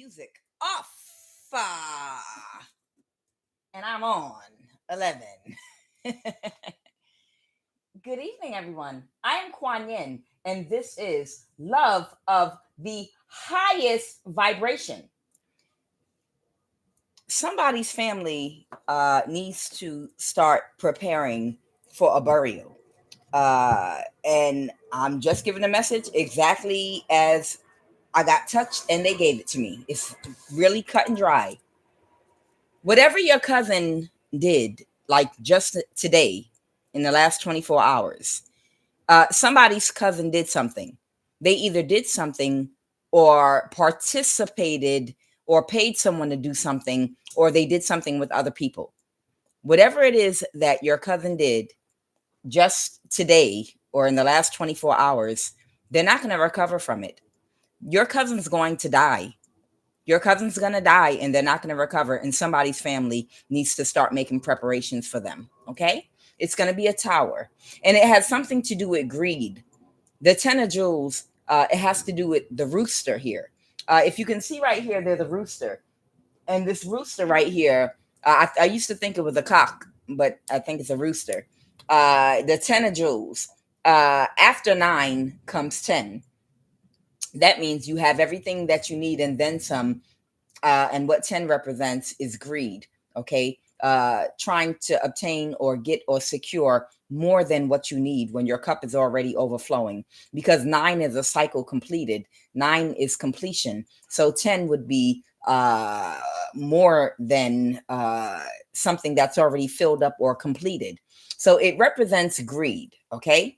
music off. And I'm on 11. Good evening, everyone. I am QUAN, and this is Love of the Highest Vibration. Somebody's family needs to start preparing for a burial. And I'm just giving a message exactly as I got touched and they gave it to me. It's really cut and dry. Whatever your cousin did, like just today, in the last 24 hours, somebody's cousin did something. They either did something or participated or paid someone to do something, or they did something with other people. Whatever it is that your cousin did just today or in the last 24 hours, they're not going to recover from it. Your cousin's going to die. Your cousin's going to die and they're not going to recover. And somebody's family needs to start making preparations for them. Okay. It's going to be a tower. And it has something to do with greed. The 10 of jewels, it has to do with the rooster here. If you can see right here, there's a rooster. And this rooster right here, I used to think it was a cock, but I think it's a rooster. The 10 of jewels. After 9 comes 10. That means you have everything that you need and then some. And what 10 represents is greed. Okay. Trying to obtain or get or secure more than what you need when your cup is already overflowing, because 9 is a cycle completed. 9 is completion. So 10 would be more than something that's already filled up or completed. So it represents greed. Okay.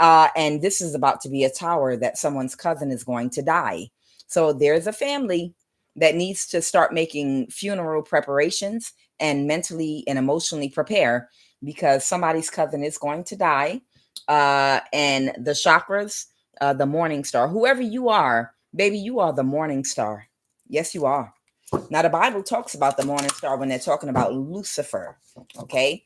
And this is about to be a tower that someone's cousin is going to die. So there's a family that needs to start making funeral preparations and mentally and emotionally prepare, because somebody's cousin is going to die. And the chakras, the morning star, whoever you are, baby, you are the morning star. Yes, you are. Now, the Bible talks about the morning star when they're talking about Lucifer, okay,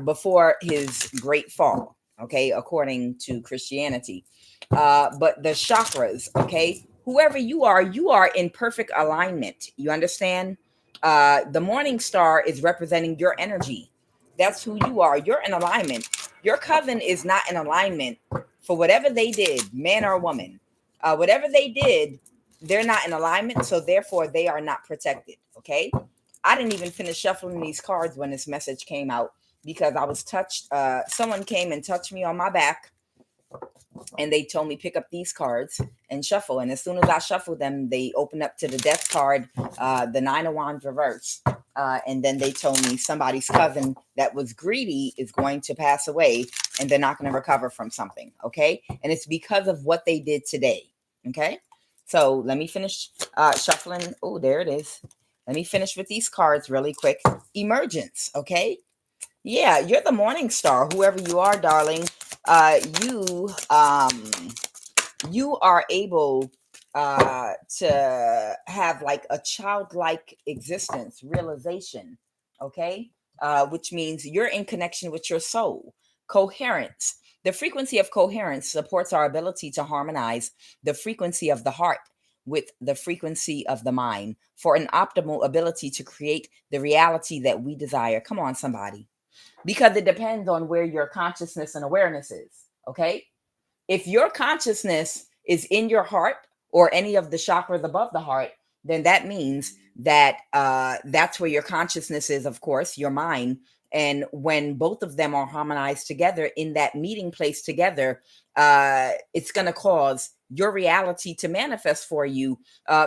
before his great fall. Okay, according to Christianity. But the chakras, okay, whoever you are in perfect alignment. You understand? The morning star is representing your energy. That's who you are. You're in alignment. Your cousin is not in alignment for whatever they did, man or woman. Whatever they did, they're not in alignment. So therefore, they are not protected. Okay. I didn't even finish shuffling these cards when this message came out, because I was touched. Someone came and touched me on my back, and they told me pick up these cards and shuffle. And as soon as I shuffled them, they opened up to the death card, the 9 of wands reverse. And then they told me somebody's cousin that was greedy is going to pass away and they're not going to recover from something. Okay. And it's because of what they did today. Okay. So let me finish shuffling. Oh, there it is. Let me finish with these cards really quick. Emergence. Okay. Yeah, you're the morning star, whoever you are, darling. You are able to have like a childlike existence, realization, okay? Which means you're in connection with your soul. Coherence. The frequency of coherence supports our ability to harmonize the frequency of the heart with the frequency of the mind for an optimal ability to create the reality that we desire. Come on, somebody. Because it depends on where your consciousness and awareness is. Okay. If your consciousness is in your heart or any of the chakras above the heart, then that means that that's where your consciousness is, of course, your mind. And when both of them are harmonized together in that meeting place together, it's going to cause your reality to manifest for you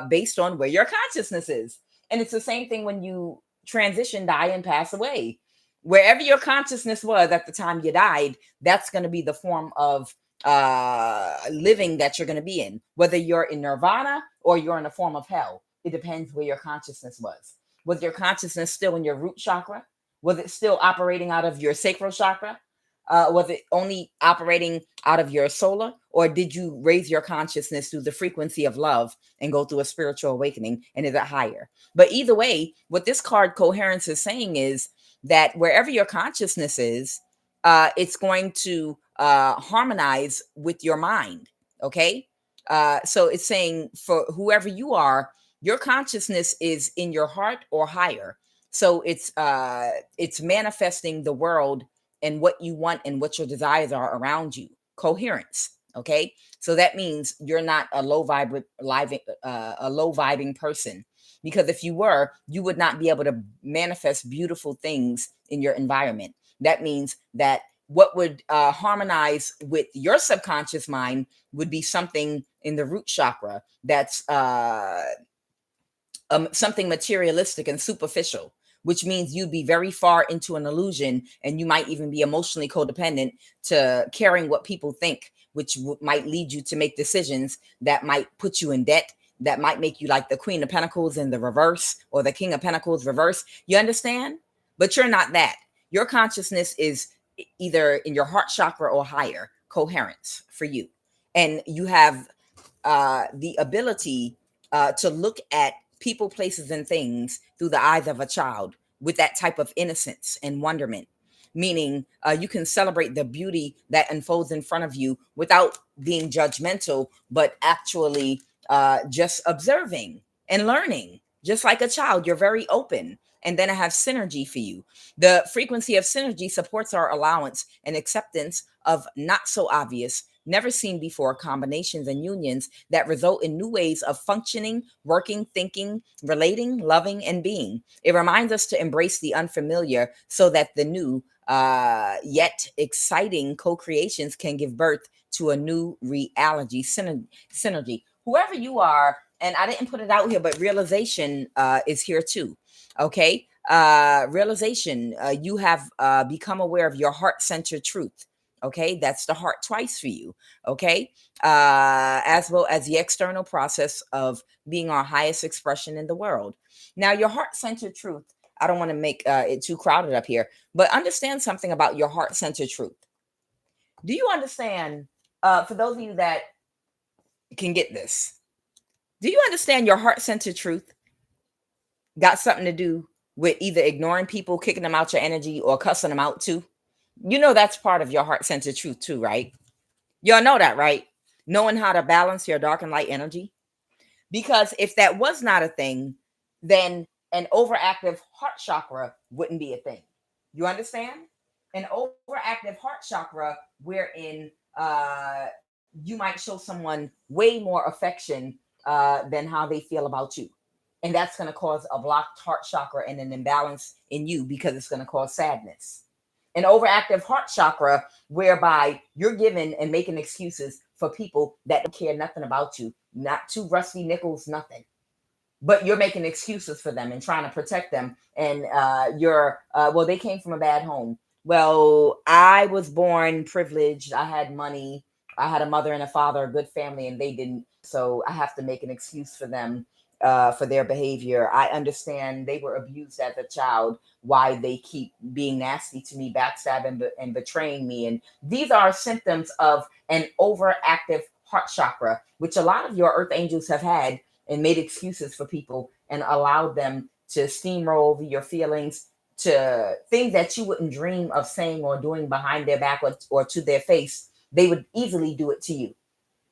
based on where your consciousness is. And it's the same thing when you transition, die, and pass away. Wherever your consciousness was at the time you died, that's going to be the form of living that you're going to be in, whether you're in nirvana or you're in a form of hell. It depends where your consciousness was. Was your consciousness still in your root chakra? Was it still operating out of your sacral chakra? Was it only operating out of your solar, or did you raise your consciousness through the frequency of love and go through a spiritual awakening, and is it higher? But either way, what this card coherence is saying is that wherever your consciousness is, it's going to harmonize with your mind. Okay. So it's saying for whoever you are, your consciousness is in your heart or higher. So it's manifesting the world and what you want and what your desires are around you. Coherence. Okay. So that means you're not a low vibing person, because if you were, you would not be able to manifest beautiful things in your environment. That means that what would harmonize with your subconscious mind would be something in the root chakra that's something materialistic and superficial, which means you'd be very far into an illusion, and you might even be emotionally codependent to caring what people think, which might lead you to make decisions that might put you in debt, that might make you like the Queen of Pentacles in the reverse or the King of Pentacles reverse. You understand? But you're not that. Your consciousness is either in your heart chakra or higher, coherence for you. And you have the ability to look at people, places, and things through the eyes of a child with that type of innocence and wonderment. Meaning, you can celebrate the beauty that unfolds in front of you without being judgmental, but actually just observing and learning. Just like a child, you're very open. And then I have synergy for you. The frequency of synergy supports our allowance and acceptance of not so obvious, never seen before combinations and unions that result in new ways of functioning, working, thinking, relating, loving, and being. It reminds us to embrace the unfamiliar so that the new, yet exciting co-creations can give birth to a new reality. Synergy. Whoever you are, and I didn't put it out here, but realization is here too. Okay. Realization, you have become aware of your heart-centered truth. Okay, that's the heart twice for you. Okay, as well as the external process of being our highest expression in the world. Now, your heart-centered truth, I don't want to make it too crowded up here, but understand something about your heart-centered truth. Do you understand, for those of you that can get this, do you understand your heart-centered truth got something to do with either ignoring people, kicking them out your energy, or cussing them out too? You know that's part of your heart-centered truth too, right? Y'all know that, right? Knowing how to balance your dark and light energy. Because if that was not a thing, then an overactive heart chakra wouldn't be a thing. You understand? An overactive heart chakra, wherein you might show someone way more affection than how they feel about you. And that's going to cause a blocked heart chakra and an imbalance in you, because it's going to cause sadness. An overactive heart chakra, whereby you're giving and making excuses for people that don't care nothing about you, not two rusty nickels, nothing. But you're making excuses for them and trying to protect them. And well, they came from a bad home. Well, I was born privileged. I had money. I had a mother and a father, a good family, and they didn't. So I have to make an excuse for them for their behavior. I understand they were abused as a child, why they keep being nasty to me, backstabbing and betraying me. And these are symptoms of an overactive heart chakra, which a lot of your earth angels have had and made excuses for people and allowed them to steamroll over your feelings, to things that you wouldn't dream of saying or doing behind their back or to their face. They would easily do it to you.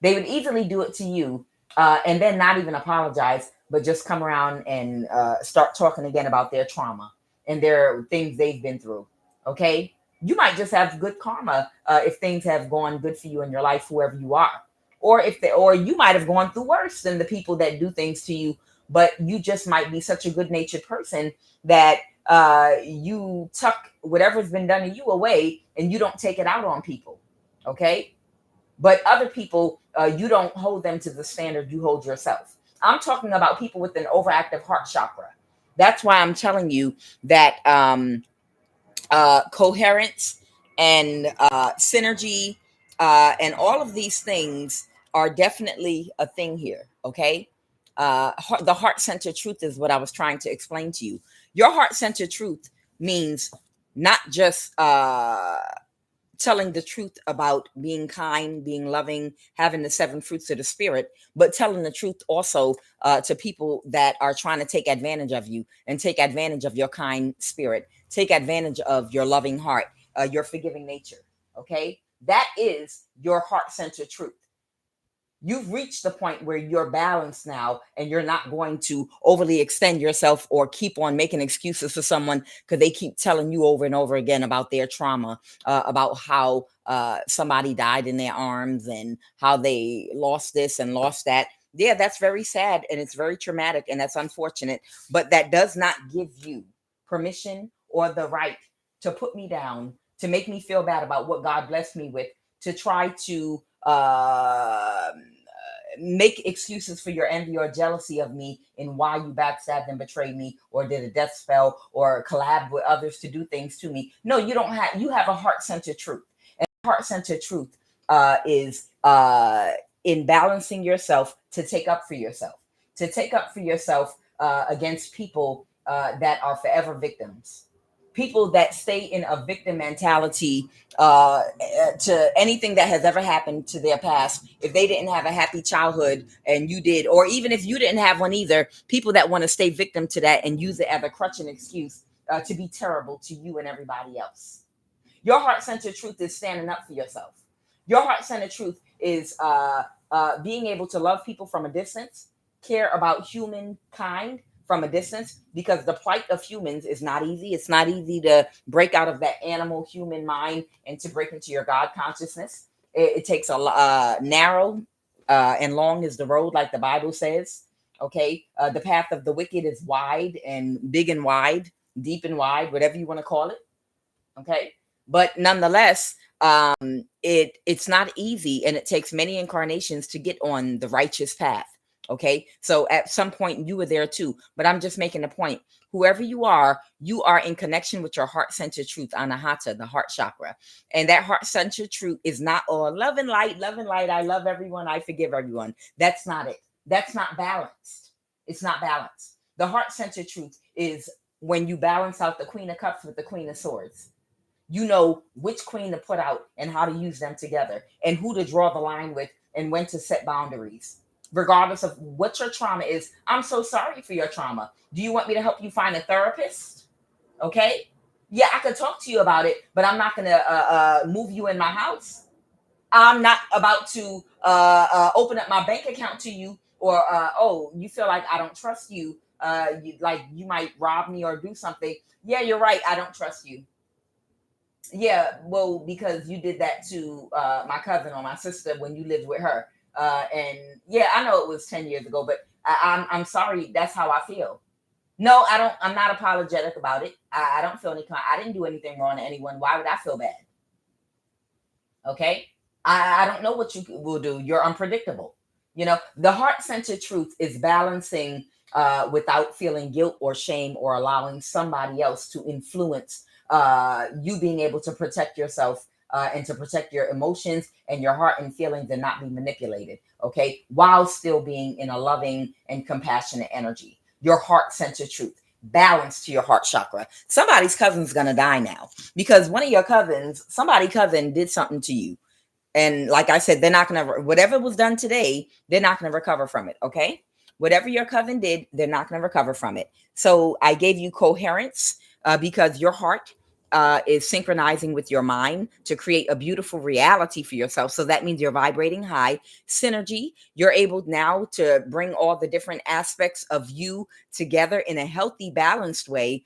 They would easily do it to you, and then not even apologize, but just come around and start talking again about their trauma and their things they've been through. Okay, you might just have good karma if things have gone good for you in your life, whoever you are, or you might have gone through worse than the people that do things to you, but you just might be such a good-natured person that you tuck whatever's been done to you away and you don't take it out on people. Okay. But other people, you don't hold them to the standard you hold yourself. I'm talking about people with an overactive heart chakra. That's why I'm telling you that coherence and synergy and all of these things are definitely a thing here. Okay. The heart centered truth is what I was trying to explain to you. Your heart centered truth means not just telling the truth about being kind, being loving, having the seven fruits of the spirit, but telling the truth also to people that are trying to take advantage of you and take advantage of your kind spirit, take advantage of your loving heart, your forgiving nature. Okay. That is your heart centered truth. You've reached the point where you're balanced now, and you're not going to overly extend yourself or keep on making excuses for someone because they keep telling you over and over again about their trauma, about how somebody died in their arms and how they lost this and lost that. Yeah, that's very sad and it's very traumatic and that's unfortunate, but that does not give you permission or the right to put me down, to make me feel bad about what God blessed me with, to try to make excuses for your envy or jealousy of me and why you backstabbed and betrayed me or did a death spell or collab with others to do things to me. No, you don't have, you have a heart-centered truth. And heart-centered truth is in balancing yourself to take up for yourself, to take up for yourself against people that are forever victims. People that stay in a victim mentality to anything that has ever happened to their past. If they didn't have a happy childhood and you did, or even if you didn't have one either, people that want to stay victim to that and use it as a crutch and excuse to be terrible to you and everybody else. Your heart-centered truth is standing up for yourself. Your heart-centered truth is being able to love people from a distance, care about humankind from a distance, because the plight of humans is not easy. It's not easy to break out of that animal human mind and to break into your God consciousness. It takes a narrow and long is the road, like the Bible says. Okay, the path of the wicked is wide and big and wide, deep and wide, whatever you want to call it. Okay, but nonetheless, it's not easy, and it takes many incarnations to get on the righteous path. Okay, so at some point you were there too, but I'm just making a point. Whoever you are in connection with your heart-centered truth, anahata, the heart chakra. And that heart-centered truth is not all love and light, love and light. I love everyone, I forgive everyone. That's not it. That's not balanced. It's not balanced. The heart-centered truth is when you balance out the Queen of Cups with the Queen of Swords. You know which queen to put out and how to use them together and who to draw the line with and when to set boundaries. Regardless of what your trauma is, I'm so sorry for your trauma. Do you want me to help you find a therapist? Okay. Yeah, I could talk to you about it, but I'm not going to move you in my house. I'm not about to open up my bank account to you, or oh, you feel like I don't trust you. Like you might rob me or do something. Yeah, you're right. I don't trust you. Yeah, well, because you did that to my cousin or my sister when you lived with her. And yeah, I know it was 10 years ago, but I'm sorry. That's how I feel. No, I don't. I'm not apologetic about it. I don't feel any kind. I didn't do anything wrong to anyone. Why would I feel bad? Okay. I don't know what you will do. You're unpredictable. You know, the heart-centered truth is balancing without feeling guilt or shame or allowing somebody else to influence you being able to protect yourself and to protect your emotions and your heart and feelings and not be manipulated. Okay. While still being in a loving and compassionate energy. Your heart-centered truth. Balance to your heart chakra. Somebody's cousin's gonna die now because one of your cousins, somebody's cousin did something to you. And like I said, they're not going to, whatever was done today, they're not going to recover from it. Okay. Whatever your cousin did, they're not going to recover from it. So I gave you coherence because your heart is synchronizing with your mind to create a beautiful reality for yourself. So that means you're vibrating high. Synergy, you're able now to bring all the different aspects of you together in a healthy, balanced way,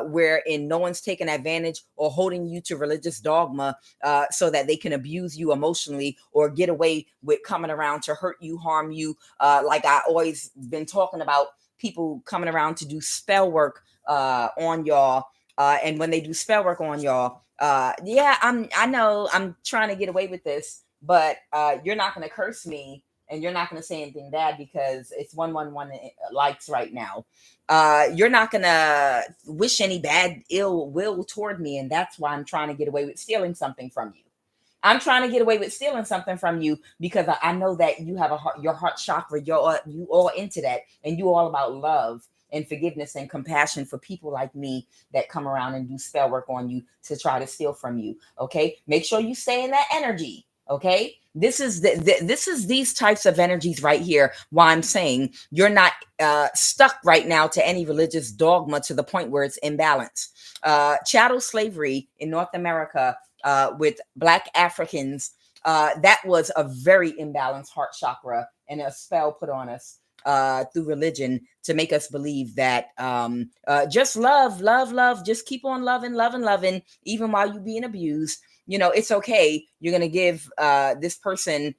wherein no one's taking advantage or holding you to religious dogma so that they can abuse you emotionally or get away with coming around to hurt you, harm you. Like I always been talking about, people coming around to do spell work on y'all. And when they do spell work on y'all, yeah, I know I'm trying to get away with this, but you're not going to curse me and you're not going to say anything bad because it's 111 likes right now. You're not going to wish any bad ill will toward me. And that's why I'm trying to get away with stealing something from you. I'm trying to get away with stealing something from you because I know that you have a heart, your heart chakra, you all into that, and you all about love and forgiveness and compassion for people like me that come around and do spell work on you to try to steal from you. Okay, make sure you stay in that energy. Okay, this is this is these types of energies right here. Why I'm saying you're not stuck right now to any religious dogma to the point where it's imbalanced. Chattel slavery in North America with Black Africans That was a very imbalanced heart chakra and a spell put on us through religion to make us believe that just love, just keep on loving, even while you're being abused. It's okay. You're going to give this person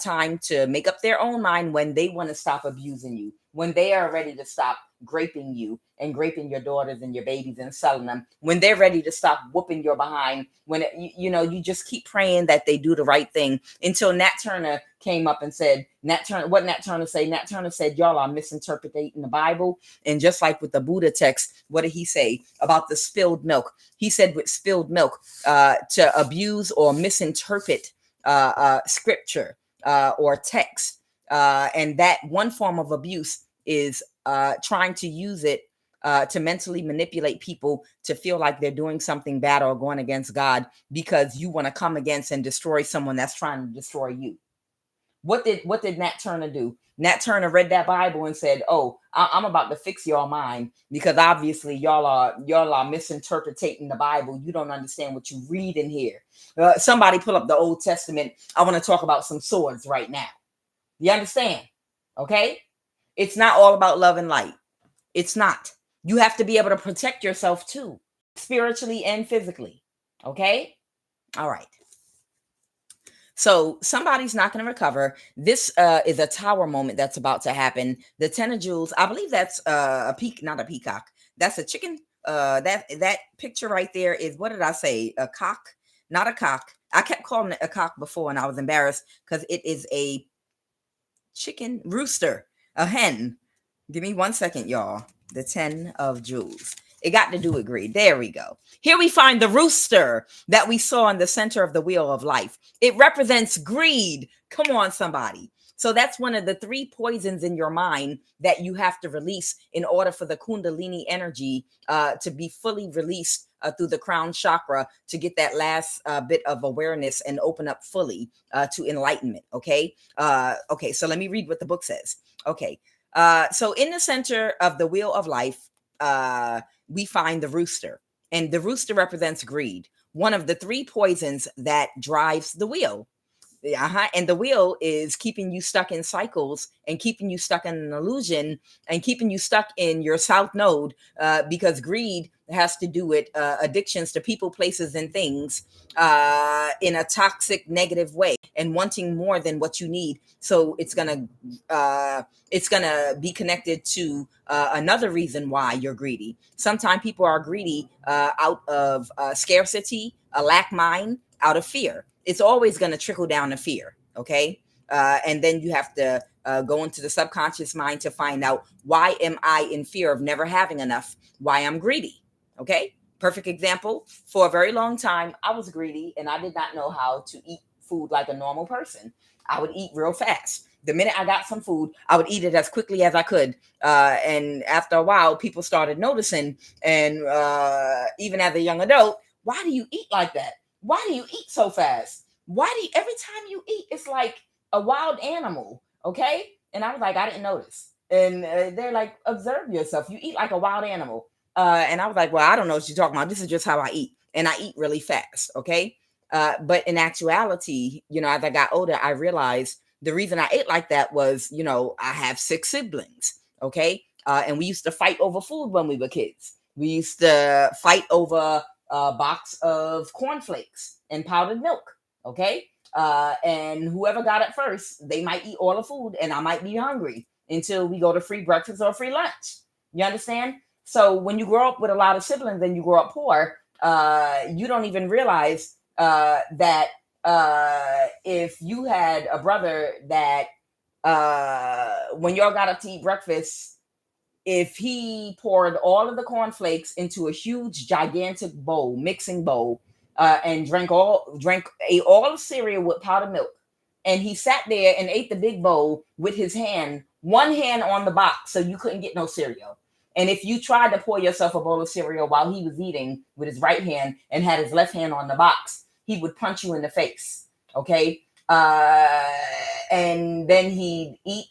time to make up their own mind when they want to stop abusing you, when they are ready to stop graping you and graping your daughters and your babies and selling them, when they're ready to stop whooping your behind, when you just keep praying that they do the right thing, until Nat Turner came up and said, what Nat Turner say? Nat Turner said, y'all are misinterpreting the Bible. And just like with the Buddha text, what did he say about the spilled milk? He said with spilled milk, to abuse or misinterpret scripture or text. And that one form of abuse is trying to use it to mentally manipulate people to feel like they're doing something bad or going against God because you want to come against and destroy someone that's trying to destroy you. What did Nat Turner do? Nat Turner read that Bible and said, "Oh, I'm about to fix your mind because obviously y'all are misinterpreting the Bible. You don't understand what you read in here." Somebody pull up the Old Testament. I want to talk about some swords right now. You understand? Okay? It's not all about love and light. It's not. You have to be able to protect yourself too, spiritually and physically. Okay? All right. So somebody's not going to recover. This is a tower moment that's about to happen. The 10 of Jewels, I believe that's not a peacock. That's a chicken. That picture right there is, what did I say? A cock, not a cock. I kept calling it a cock before and I was embarrassed because it is a chicken rooster, a hen. Give me 1 second, y'all. The 10 of Jewels. It got to do with greed. There we go. Here we find the rooster that we saw in the center of the wheel of life. It represents greed. Come on, somebody. So that's one of the 3 poisons in your mind that you have to release in order for the Kundalini energy to be fully released through the crown chakra to get that last bit of awareness and open up fully to enlightenment. Okay. Okay. So let me read what the book says. Okay. So in the center of the wheel of life, we find the rooster, and the rooster represents greed, one of the 3 poisons that drives the wheel. And the wheel is keeping you stuck in cycles and keeping you stuck in an illusion and keeping you stuck in your south node because greed has to do with addictions to people, places, and things in a toxic, negative way and wanting more than what you need. So it's gonna be connected to another reason why you're greedy. Sometimes people are greedy out of scarcity, a lack mind, out of fear. It's always going to trickle down to fear. Okay. And then you have to go into the subconscious mind to find out, why am I in fear of never having enough? Why I'm greedy. Okay. Perfect example. For a very long time, I was greedy and I did not know how to eat food like a normal person. I would eat real fast. The minute I got some food, I would eat it as quickly as I could. And after a while, people started noticing. And even as a young adult, why do you eat like that? Why do you eat so fast? Every time you eat, it's like a wild animal, okay? And I was like, I didn't notice. And they're like, observe yourself. You eat like a wild animal. And I was like, well, I don't know what you're talking about. This is just how I eat. And I eat really fast, okay? But in actuality, as I got older, I realized the reason I ate like that was, I have 6 siblings, okay? And we used to fight over food when we were kids. We used to fight over a box of cornflakes and powdered milk. Okay. And whoever got it first, they might eat all the food and I might be hungry until we go to free breakfast or free lunch. You understand? So when you grow up with a lot of siblings and you grow up poor, you don't even realize that if you had a brother that when y'all got up to eat breakfast, if he poured all of the cornflakes into a huge, gigantic bowl, mixing bowl, and ate all the cereal with powdered milk, and he sat there and ate the big bowl with his hand, one hand on the box, so you couldn't get no cereal. And if you tried to pour yourself a bowl of cereal while he was eating with his right hand and had his left hand on the box, he would punch you in the face. Okay. And then he'd eat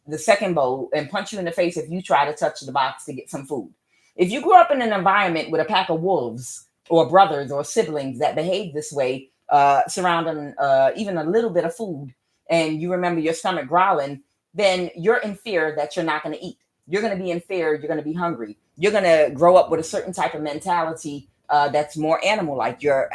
the second bowl and punch you in the face if you try to touch the box to get some food. If you grew up in an environment with a pack of wolves or brothers or siblings that behave this way, surrounding even a little bit of food, and you remember your stomach growling, then you're in fear that you're not going to eat. You're going to be in fear. You're going to be hungry. You're going to grow up with a certain type of mentality that's more animal-like. You're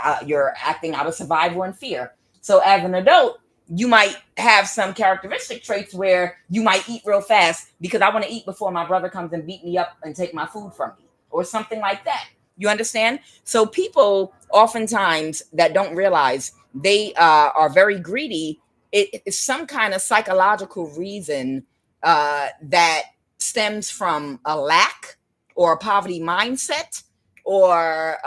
acting out of survival and fear. So as an adult, you might have some characteristic traits where you might eat real fast because I want to eat before my brother comes and beat me up and take my food from me, or something like that. You understand? So people oftentimes that don't realize they are very greedy. It's some kind of psychological reason that stems from a lack or a poverty mindset, or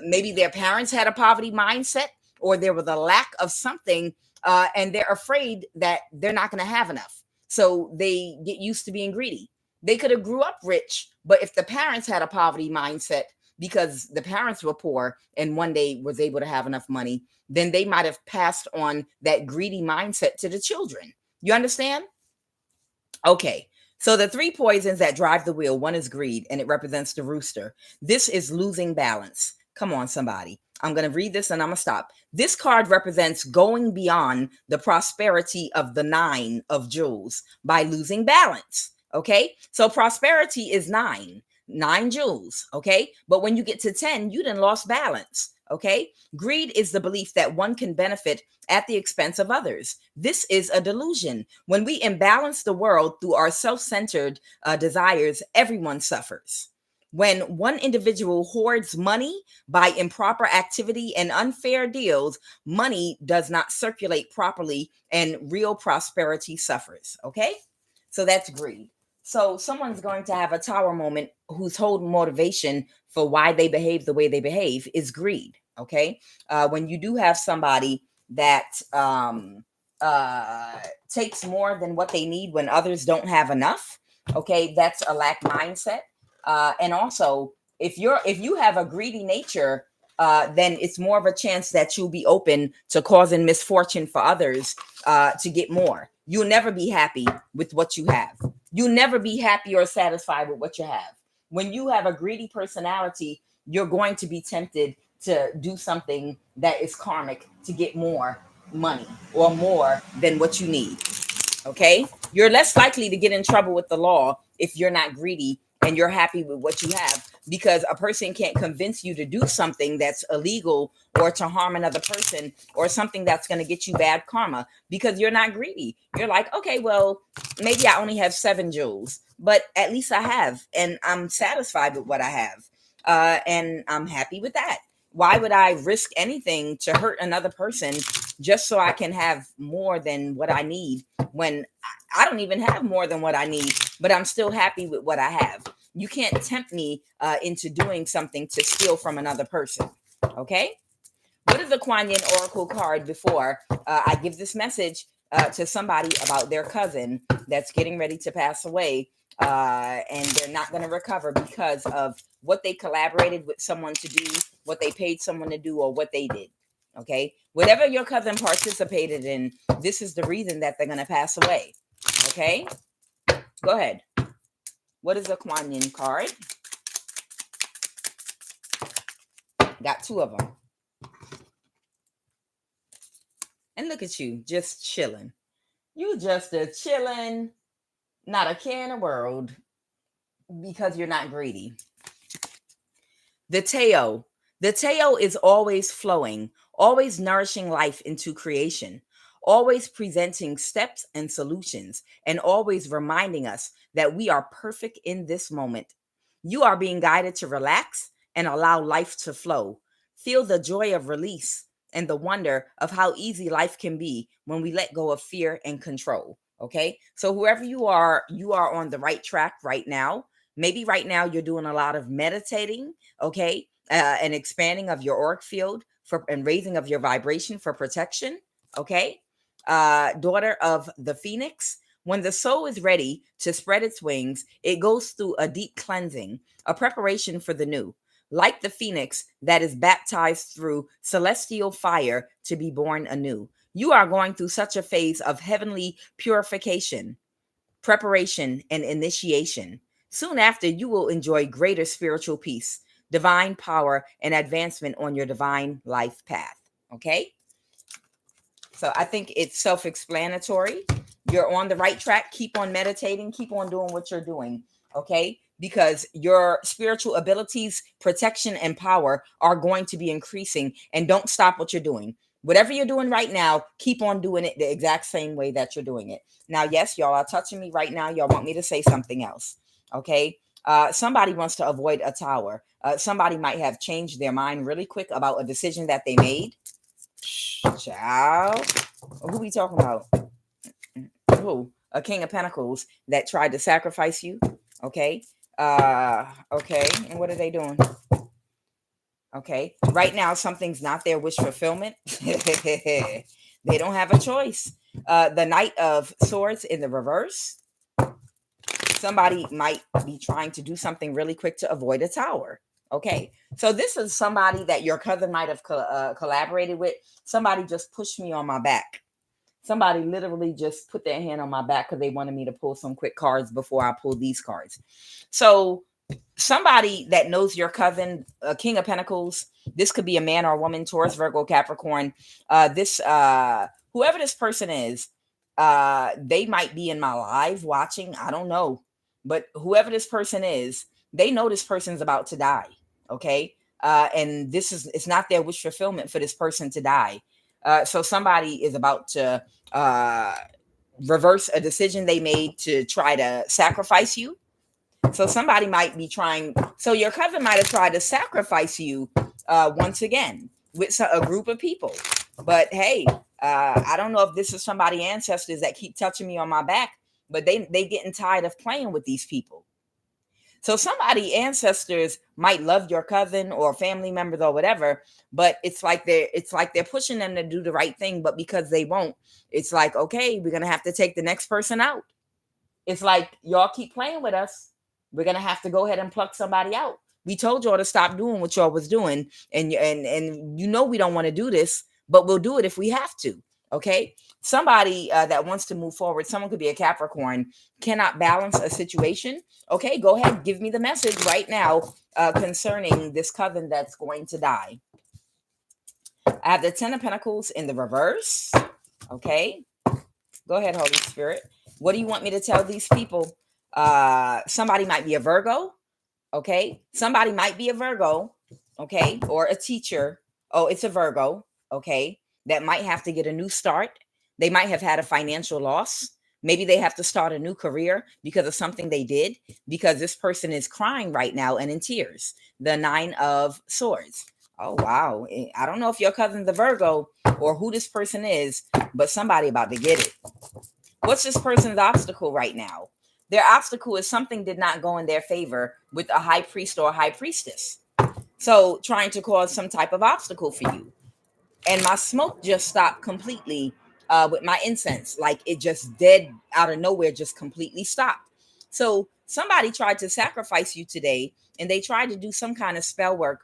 maybe their parents had a poverty mindset, or there was a lack of something, and they're afraid that they're not going to have enough. So they get used to being greedy. They could have grew up rich, but if the parents had a poverty mindset because the parents were poor and one day was able to have enough money, then they might have passed on that greedy mindset to the children. You understand? Okay. So the three poisons that drive the wheel, one is greed, and it represents the rooster. This is losing balance. Come on, somebody. I'm going to read this and I'm going to stop. This card represents going beyond the prosperity of the 9 of jewels by losing balance. Okay. So prosperity is 9 jewels. Okay. But when you get to 10, you done lost balance. Okay. Greed is the belief that one can benefit at the expense of others. This is a delusion. When we imbalance the world through our self-centered desires, everyone suffers. When one individual hoards money by improper activity and unfair deals, money does not circulate properly and real prosperity suffers. Okay? So that's greed. So someone's going to have a tower moment whose whole motivation for why they behave the way they behave is greed. Okay? When you do have somebody that takes more than what they need when others don't have enough, okay, that's a lack mindset. And also, if you have a greedy nature, then it's more of a chance that you'll be open to causing misfortune for others to get more. You'll never be happy with what you have. You'll never be happy or satisfied with what you have. When you have a greedy personality, you're going to be tempted to do something that is karmic to get more money or more than what you need. Okay? You're less likely to get in trouble with the law if you're not greedy and you're happy with what you have, because a person can't convince you to do something that's illegal or to harm another person or something that's going to get you bad karma because you're not greedy. You're like, okay, well, maybe I only have 7 jewels, but at least I have, and I'm satisfied with what I have. And I'm happy with that. Why would I risk anything to hurt another person just so I can have more than what I need when I don't even have more than what I need, but I'm still happy with what I have? You can't tempt me into doing something to steal from another person. Okay? What is the QUAN Oracle card before I give this message to somebody about their cousin that's getting ready to pass away, and they're not going to recover because of what they collaborated with someone to do, what they paid someone to do, or what they did. Okay? Whatever your cousin participated in, this is the reason that they're going to pass away. Okay? Go ahead. What is a QUAN card? Got 2 of them. And look at you, just chilling. You just a chilling, not a care in the world, because you're not greedy. The Teo. The Teo is always flowing, always nourishing life into creation, always presenting steps and solutions, and always reminding us that we are perfect in this moment. You are being guided to relax and allow life to flow. Feel the joy of release and the wonder of how easy life can be when we let go of fear and control. Okay. So whoever you are on the right track right now. Maybe right now you're doing a lot of meditating. Okay. And expanding of your auric field and raising of your vibration for protection. Okay. Daughter of the Phoenix. When the soul is ready to spread its wings, it goes through a deep cleansing, a preparation for the new. Like the phoenix that is baptized through celestial fire to be born anew. You are going through such a phase of heavenly purification, preparation, and initiation. Soon after, you will enjoy greater spiritual peace, divine power, and advancement on your divine life path. Okay. So I think it's self-explanatory. You're on the right track. Keep on meditating. Keep on doing what you're doing. Okay. Because your spiritual abilities, protection, and power are going to be increasing. And don't stop what you're doing. Whatever you're doing right now, keep on doing it the exact same way that you're doing it. Now, yes, y'all are touching me right now. Y'all want me to say something else. Okay. Somebody wants to avoid a tower. Somebody might have changed their mind really quick about a decision that they made. Child. Who we talking about? Who? A King of Pentacles that tried to sacrifice you. Okay. Okay. And what are they doing? Okay. Right now, something's not their wish fulfillment. They don't have a choice. The Knight of Swords in the reverse. Somebody might be trying to do something really quick to avoid a tower. Okay. So this is somebody that your cousin might have collaborated with. Somebody just pushed me on my back. Somebody literally just put their hand on my back because they wanted me to pull some quick cards before I pull these cards. So somebody that knows your cousin, King of Pentacles, this could be a man or a woman, Taurus, Virgo, Capricorn. Whoever this person is, they might be in my live watching. I don't know. But whoever this person is, they know this person's about to die. Okay. And it's not their wish fulfillment for this person to die. So somebody is about to reverse a decision they made to try to sacrifice you. So somebody might be trying. So your cousin might have tried to sacrifice you once again with a group of people. But hey, I don't know if this is somebody ancestors that keep touching me on my back, but they getting tired of playing with these people. So somebody ancestors might love your cousin or family members or whatever, but it's like they're pushing them to do the right thing, but because they won't, it's like, okay, we're gonna have to take the next person out. It's like y'all keep playing with us. We're gonna have to go ahead and pluck somebody out. We told y'all to stop doing what y'all was doing, and you know we don't want to do this, but we'll do it if we have to. Okay. Somebody that wants to move forward, someone could be a Capricorn, cannot balance a situation. Okay, go ahead, give me the message right now concerning this cousin that's going to die. I have the 10 of Pentacles in the reverse. Okay, go ahead, Holy Spirit. What do you want me to tell these people? Somebody might be a Virgo. Okay, somebody might be a Virgo. Okay, or a teacher. Oh, it's a Virgo. Okay, that might have to get a new start. They might have had a financial loss. Maybe they have to start a new career because of something they did, because this person is crying right now and in tears. The 9 of Swords. Oh, wow. I don't know if your cousin's a Virgo or who this person is, but somebody about to get it. What's this person's obstacle right now? Their obstacle is something did not go in their favor with a high priest or a high priestess. So trying to cause some type of obstacle for you. And my smoke just stopped completely with my incense. Like it just dead out of nowhere, just completely stopped. So somebody tried to sacrifice you today, and they tried to do some kind of spell work,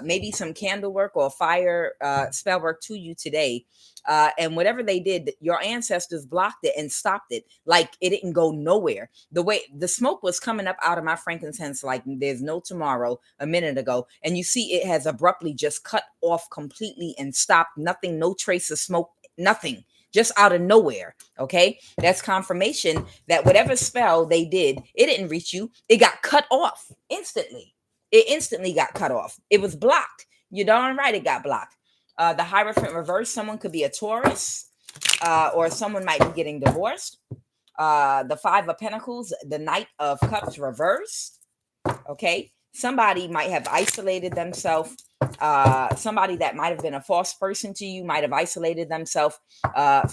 maybe some candle work or fire spell work to you today. And whatever they did, your ancestors blocked it and stopped it. Like it didn't go nowhere. The way the smoke was coming up out of my frankincense, like there's no tomorrow, a minute ago. And you see it has abruptly just cut off completely and stopped. Nothing, no trace of smoke, nothing. Just out of nowhere. Okay. That's confirmation that whatever spell they did, it didn't reach you. It got cut off instantly. It instantly got cut off. It was blocked. You're darn right it got blocked. The Hierophant reverse, someone could be a Taurus, or someone might be getting divorced. The 5 of Pentacles, the Knight of Cups reverse. Okay. Somebody might have isolated themselves. Somebody that might have been a false person to you might have isolated themselves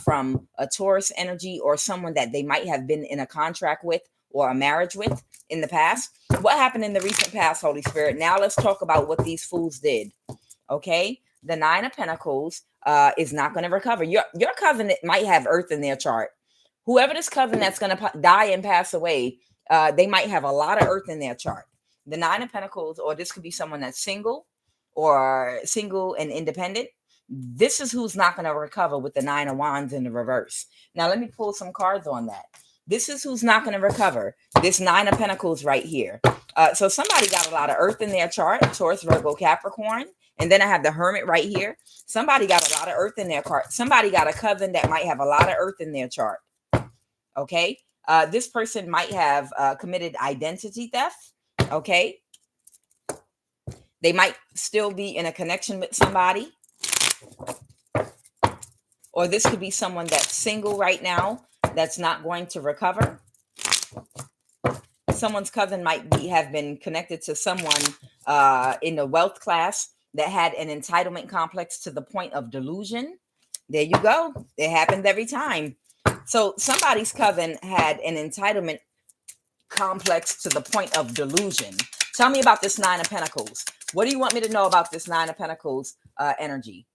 from a Taurus energy, or someone that they might have been in a contract with or a marriage with in the past. What happened in the recent past, Holy Spirit? Now let's talk about what these fools did. Okay. The 9 of Pentacles is not going to recover. Your cousin might have Earth in their chart. Whoever this cousin that's going to die and pass away, they might have a lot of Earth in their chart. The 9 of Pentacles, or this could be someone that's single and independent. This is who's not going to recover with the 9 of Wands in the reverse. Now, let me pull some cards on that. This is who's not going to recover. This 9 of Pentacles right here. So somebody got a lot of Earth in their chart, Taurus, Virgo, Capricorn. And then I have the Hermit right here. Somebody got a lot of earth in their chart. Somebody got a cousin that might have a lot of earth in their chart. Okay. This person might have committed identity theft. Okay. They might still be in a connection with somebody. Or this could be someone that's single right now that's not going to recover. Someone's cousin might have been connected to someone in the wealth class that had an entitlement complex to the point of delusion. There you go. It happens every time. So somebody's cousin had an entitlement complex to the point of delusion. Tell me about this Nine of Pentacles. What do you want me to know about this Nine of Pentacles energy?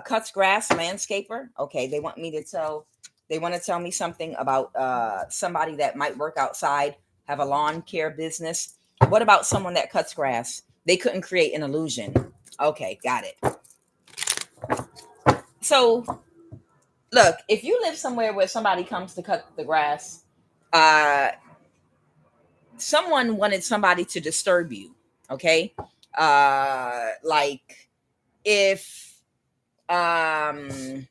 Cuts grass, landscaper. Okay, they want to tell me something about somebody that might work outside, have a lawn care business. What about someone that cuts grass? They couldn't create an illusion. Okay, got it. So, look, if you live somewhere where somebody comes to cut the grass, someone wanted somebody to disturb you. Okay, like if for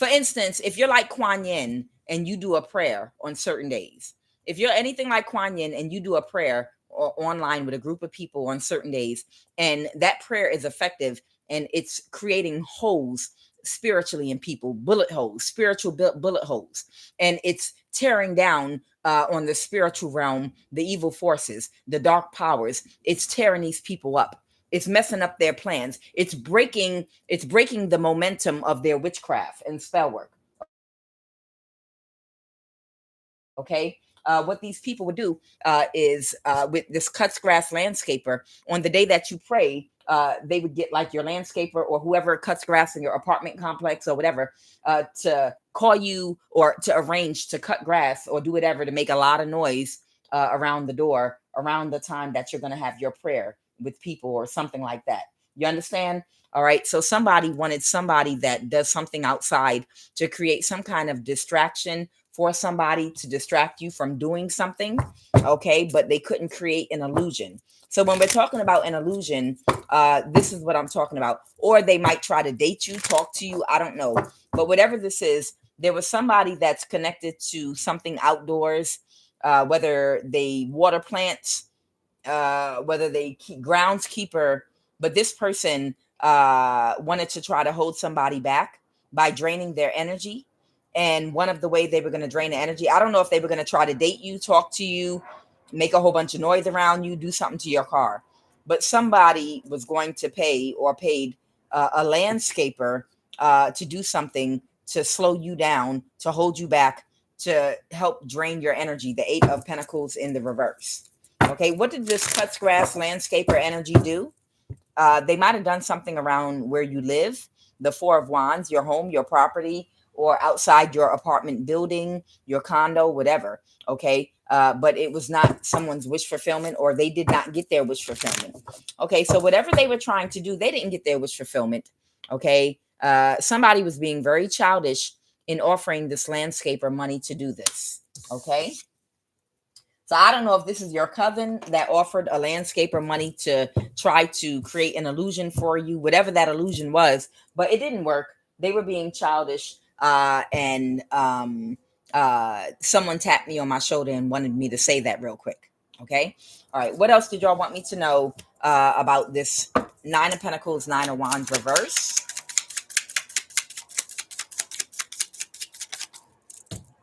instance, if you're like Kuan Yin and you do a prayer on certain days, if you're anything like Kuan Yin and you do a prayer or online with a group of people on certain days, and that prayer is effective and it's creating holes spiritually in people, bullet holes, spiritual bullet holes, and it's tearing down on the spiritual realm, the evil forces, the dark powers, it's tearing these people up. It's messing up their plans. It's breaking the momentum of their witchcraft and spell work. Okay. What these people would do is with this cuts grass landscaper, on the day that you pray, they would get like your landscaper or whoever cuts grass in your apartment complex or whatever to call you or to arrange to cut grass or do whatever to make a lot of noise around the door around the time that you're going to have your prayer with people or something like that. You understand? All right. So somebody wanted somebody that does something outside to create some kind of distraction for somebody to distract you from doing something. Okay. But they couldn't create an illusion. So when we're talking about an illusion, this is what I'm talking about. Or they might try to date you, talk to you. I don't know. But whatever this is, there was somebody that's connected to something outdoors, whether they water plants, whether they keep groundskeeper, but this person wanted to try to hold somebody back by draining their energy. And one of the ways they were going to drain the energy, I don't know if they were going to try to date you, talk to you, make a whole bunch of noise around you, do something to your car. But somebody was going to pay or paid a landscaper to do something to slow you down, to hold you back, to help drain your energy. The Eight of Pentacles in the reverse. Okay, what did this cuts grass landscaper energy do? They might have done something around where you live, the Four of Wands, your home, your property, or outside your apartment building, your condo, whatever. Okay, but it was not someone's wish fulfillment, or they did not get their wish fulfillment. Okay, so whatever they were trying to do, they didn't get their wish fulfillment. Okay, somebody was being very childish in offering this landscaper money to do this. Okay. So I don't know if this is your cousin that offered a landscaper money to try to create an illusion for you, whatever that illusion was, but it didn't work. They were being childish, and someone tapped me on my shoulder and wanted me to say that real quick. Okay. All right. What else did y'all want me to know about this Nine of Pentacles, Nine of Wands reverse?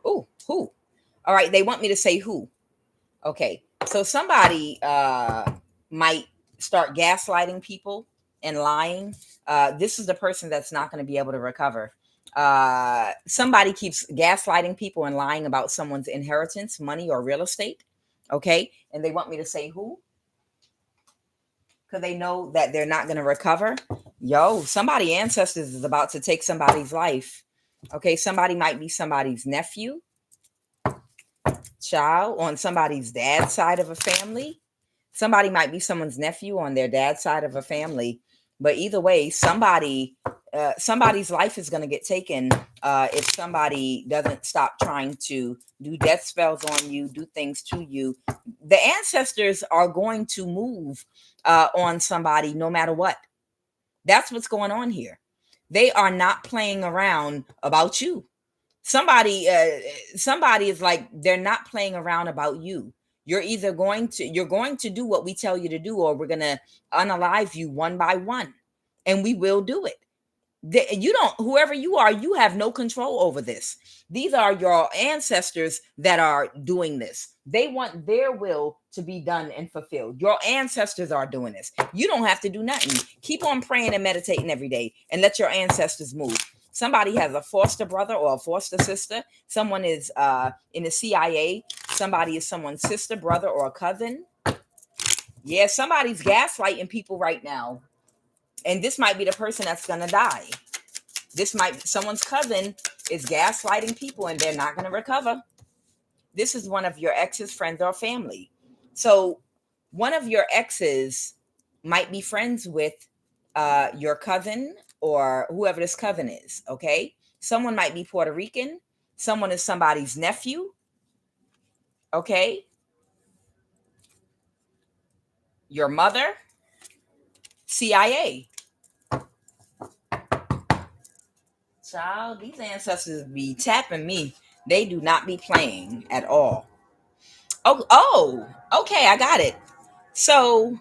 Ooh, who? All right. They want me to say who. Okay, so somebody might start gaslighting people and lying. This is the person that's not going to be able to recover. Somebody keeps gaslighting people and lying about someone's inheritance, money, or real estate. Okay, and they want me to say who? Because they know that they're not going to recover. Yo, somebody ancestors is about to take somebody's life. Okay, somebody might be somebody's nephew, child on somebody's dad's side of a family. Somebody might be someone's nephew on their dad's side of a family. But either way, somebody's life is going to get taken if somebody doesn't stop trying to do death spells on you, do things to you. The ancestors are going to move on somebody no matter what. That's what's going on here. They are not playing around about you. Somebody is like, they're not playing around about you. You're going to do what we tell you to do, or we're going to unalive you one by one, and we will do it. You don't, whoever you are, you have no control over this. These are your ancestors that are doing this. They want their will to be done and fulfilled. Your ancestors are doing this. You don't have to do nothing. Keep on praying and meditating every day and let your ancestors move. Somebody has a foster brother or a foster sister. Someone is in the CIA. Somebody is someone's sister, brother, or a cousin. Yeah, somebody's gaslighting people right now. And this might be the person that's going to die. Someone's cousin is gaslighting people and they're not going to recover. This is one of your ex's friends or family. So one of your exes might be friends with your cousin or whoever this cousin is, okay? Someone might be Puerto Rican. Someone is somebody's nephew, okay? Your mother, CIA. Child, these ancestors be tapping me. They do not be playing at all. Oh, okay, I got it. So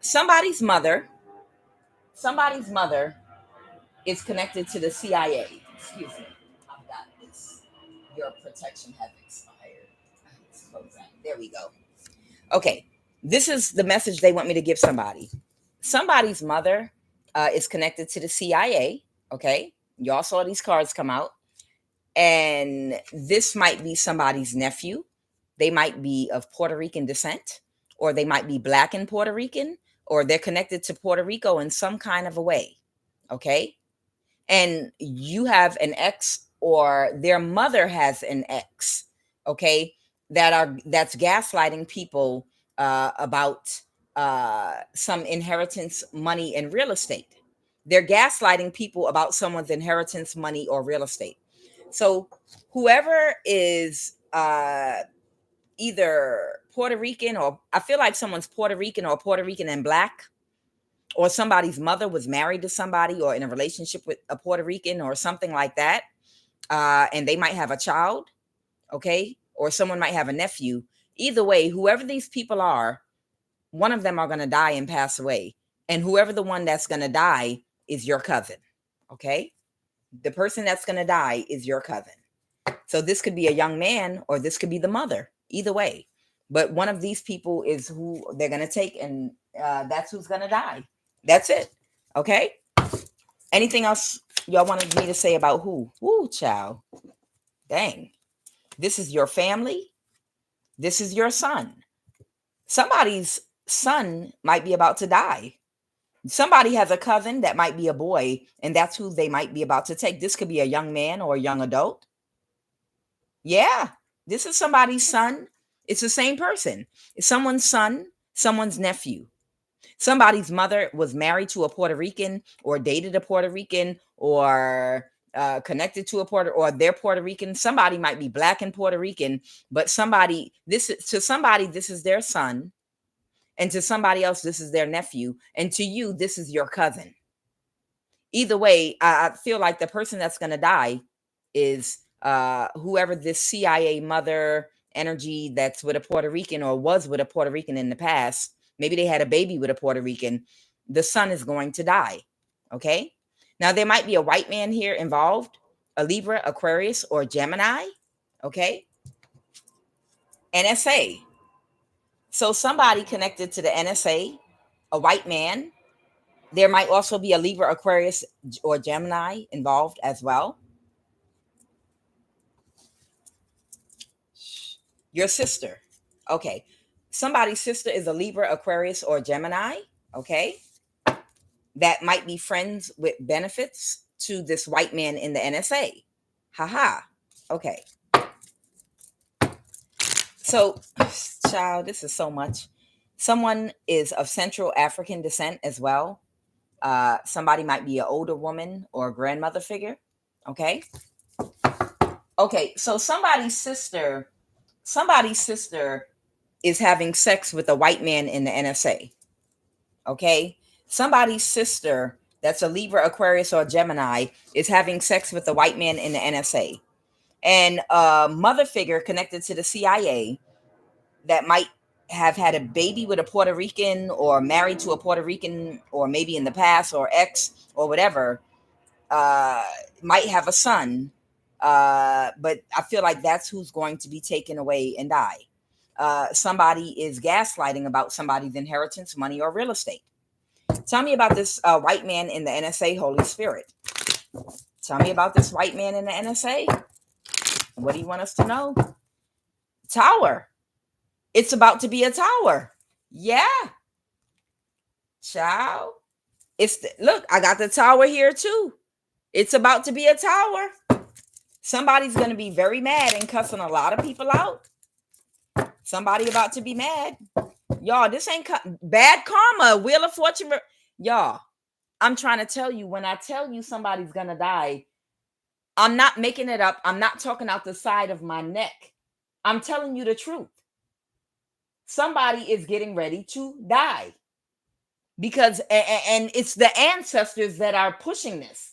somebody's mother is connected to the CIA. Excuse me, I've got this. Your protection has expired. There we go. Okay, this is the message they want me to give somebody. Somebody's mother is connected to the CIA. Okay, y'all saw these cards come out. And this might be somebody's nephew. They might be of Puerto Rican descent, or they might be Black and Puerto Rican, or they're connected to Puerto Rico in some kind of a way. Okay. And you have an ex, or their mother has an ex. Okay. That's gaslighting people about some inheritance, money, and real estate. They're gaslighting people about someone's inheritance, money, or real estate. So whoever is either Puerto Rican, or I feel like someone's Puerto Rican or Puerto Rican and Black, or somebody's mother was married to somebody or in a relationship with a Puerto Rican or something like that, and they might have a child, okay? Or someone might have a nephew. Either way, whoever these people are, one of them are going to die and pass away. And whoever the one that's going to die is your cousin, okay? The person that's going to die is your cousin. So this could be a young man, or this could be the mother. Either way. But one of these people is who they're going to take, and that's who's going to die. That's it. Okay? Anything else y'all wanted me to say about who? Woo, child. Dang. This is your family. This is your son. Somebody's son might be about to die. Somebody has a cousin that might be a boy, and that's who they might be about to take. This could be a young man or a young adult. Yeah, this is somebody's son. It's the same person. It's someone's son, someone's nephew. Somebody's mother was married to a Puerto Rican, or dated a Puerto Rican, or connected to or they're Puerto Rican. Somebody might be Black and Puerto Rican, but this is their son. And to somebody else, this is their nephew. And to you, this is your cousin. Either way, I feel like the person that's going to die is whoever this CIA mother energy that's with a Puerto Rican, or was with a Puerto Rican in the past. Maybe they had a baby with a Puerto Rican. The son is going to die. Okay. Now, there might be a white man here involved, a Libra, Aquarius, or Gemini. Okay. NSA. So somebody connected to the NSA, a white man. There might also be a Libra, Aquarius, or Gemini involved as well. Your sister. Okay. Somebody's sister is a Libra, Aquarius, or Gemini. Okay. That might be friends with benefits to this white man in the NSA. Haha. Okay. So, child, this is so much. Someone is of Central African descent as well. Somebody might be an older woman or a grandmother figure. Okay. Okay. So somebody's sister is having sex with a white man in the NSA. Okay. Somebody's sister that's a Libra, Aquarius, or Gemini is having sex with a white man in the NSA. And a mother figure connected to the CIA that might have had a baby with a Puerto Rican or married to a Puerto Rican, or maybe in the past, or ex, or whatever, uh, might have a son. But I feel like that's who's going to be taken away and die. Somebody is gaslighting about somebody's inheritance, money, or real estate. Tell me about this white man in the NSA, Holy Spirit. Tell me about this white man in the NSA. What do you want us to know? Tower. It's about to be a tower. Yeah. Ciao. Look, I got the tower here too. It's about to be a tower. Somebody's going to be very mad and cussing a lot of people out. Somebody about to be mad. Y'all, this ain't bad karma. Wheel of Fortune. Y'all, I'm trying to tell you, when I tell you somebody's going to die, I'm not making it up. I'm not talking out the side of my neck. I'm telling you the truth. Somebody is getting ready to die. Because, and it's the ancestors that are pushing this.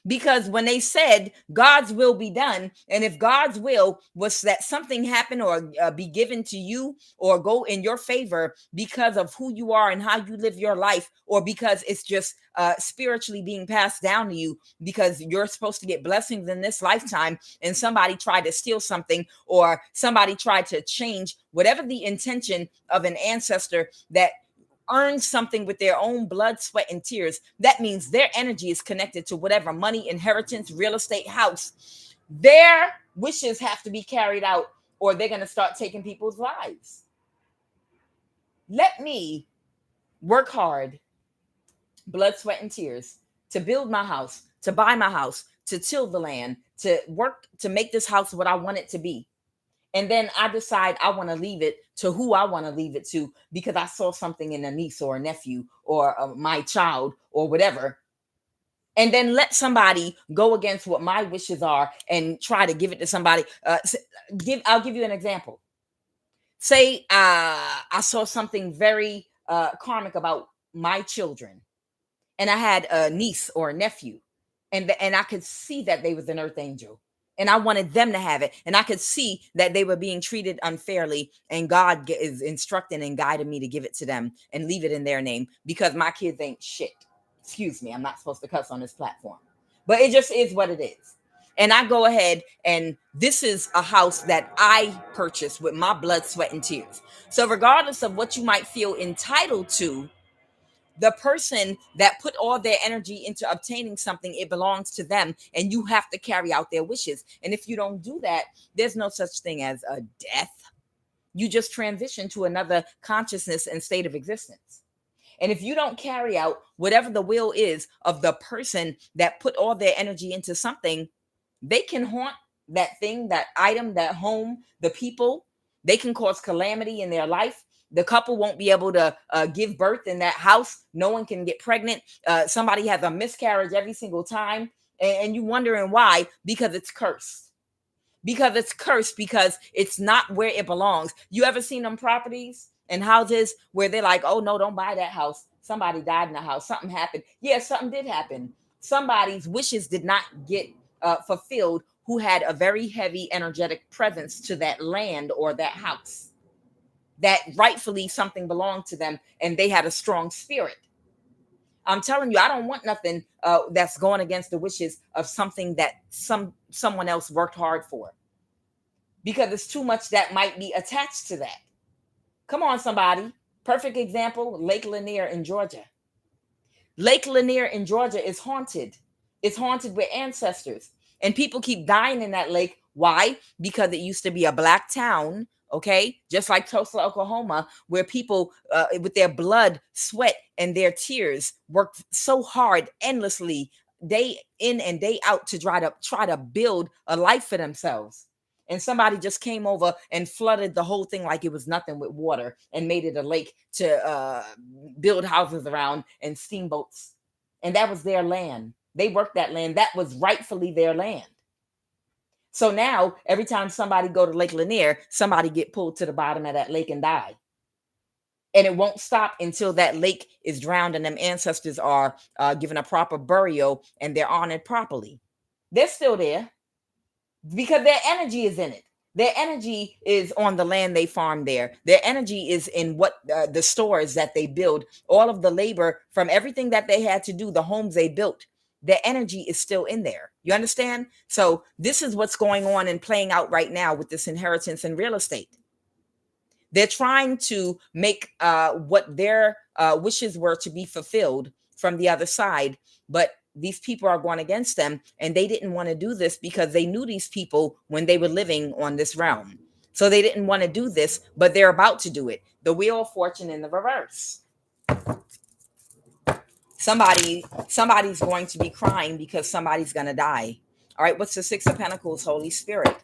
Because when they said God's will be done, and if God's will was that something happen or be given to you or go in your favor because of who you are and how you live your life, or because it's just spiritually being passed down to you because you're supposed to get blessings in this lifetime, and somebody tried to steal something, or somebody tried to change whatever the intention of an ancestor that earned something with their own blood, sweat, and tears, that means their energy is connected to whatever money, inheritance, real estate, house. Their wishes have to be carried out, or they're going to start taking people's lives. Let me work hard, blood, sweat, and tears, to build my house, to buy my house, to till the land, to work to make this house what I want it to be. And then I decide I want to leave it to who I want to leave it to, because I saw something in a niece or a nephew or my child or whatever. And then let somebody go against what my wishes are and try to give it to somebody. I'll give you an example. Say I saw something very karmic about my children, and I had a niece or a nephew, and I could see that they was an earth angel, and I wanted them to have it, and I could see that they were being treated unfairly, and God is instructing and guiding me to give it to them and leave it in their name, because my kids ain't shit. Excuse me, I'm not supposed to cuss on this platform, but it just is what it is. And I go ahead, and this is a house that I purchased with my blood, sweat, and tears. So regardless of what you might feel entitled to, the person that put all their energy into obtaining something, it belongs to them, and you have to carry out their wishes. And if you don't do that, there's no such thing as a death. You just transition to another consciousness and state of existence. And if you don't carry out whatever the will is of the person that put all their energy into something, they can haunt that thing, that item, that home, the people. They can cause calamity in their life. The couple won't be able to give birth in that house. No one can get pregnant. Somebody has a miscarriage every single time. And you wondering why? Because it's cursed. Because it's not where it belongs. You ever seen them properties and houses where they're like, oh, no, don't buy that house. Somebody died in the house. Something happened. Yeah, something did happen. Somebody's wishes did not get fulfilled, who had a very heavy energetic presence to that land or that house, that rightfully something belonged to them, and they had a strong spirit. I'm telling you, I don't want nothing that's going against the wishes of something that someone else worked hard for, because it's too much that might be attached to that. Come on, somebody. Perfect example, Lake Lanier in Georgia. Lake Lanier in Georgia is haunted. It's haunted with ancestors. And people keep dying in that lake. Why? Because it used to be a black town, okay? Just like Tulsa, Oklahoma, where people with their blood, sweat, and their tears worked so hard, endlessly, day in and day out, to try to build a life for themselves. And somebody just came over and flooded the whole thing like it was nothing with water, and made it a lake to build houses around and steamboats. And that was their land. They worked that land. That was rightfully their land. So now every time somebody go to Lake Lanier, somebody get pulled to the bottom of that lake and die. And it won't stop until that lake is drowned and them ancestors are given a proper burial and they're honored properly. They're still there because their energy is in it. Their energy is on the land they farm there. Their energy is in what the stores that they build, all of the labor from everything that they had to do, the homes they built. Their energy is still in there. You understand? So this is what's going on and playing out right now with this inheritance in real estate. They're trying to make what their wishes were to be fulfilled from the other side, but these people are going against them, and they didn't want to do this because they knew these people when they were living on this realm. So they didn't want to do this, but they're about to do it. The Wheel of Fortune in the reverse. Somebody's going to be crying because somebody's going to die. All right, what's the Six of Pentacles, Holy Spirit?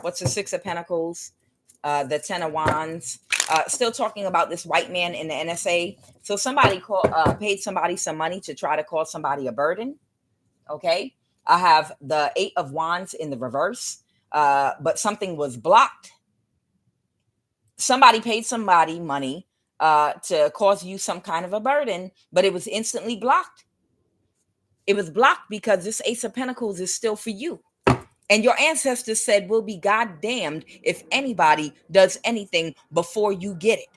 What's the Six of Pentacles? The Ten of Wands. Still talking about this white man in the NSA. So somebody paid somebody some money to try to cause somebody a burden. Okay. I have the Eight of Wands in the reverse, but something was blocked. Somebody paid somebody money to cause you some kind of a burden, but it was instantly blocked. It was blocked because this Ace of Pentacles is still for you. And your ancestors said, we'll be goddamned if anybody does anything before you get it.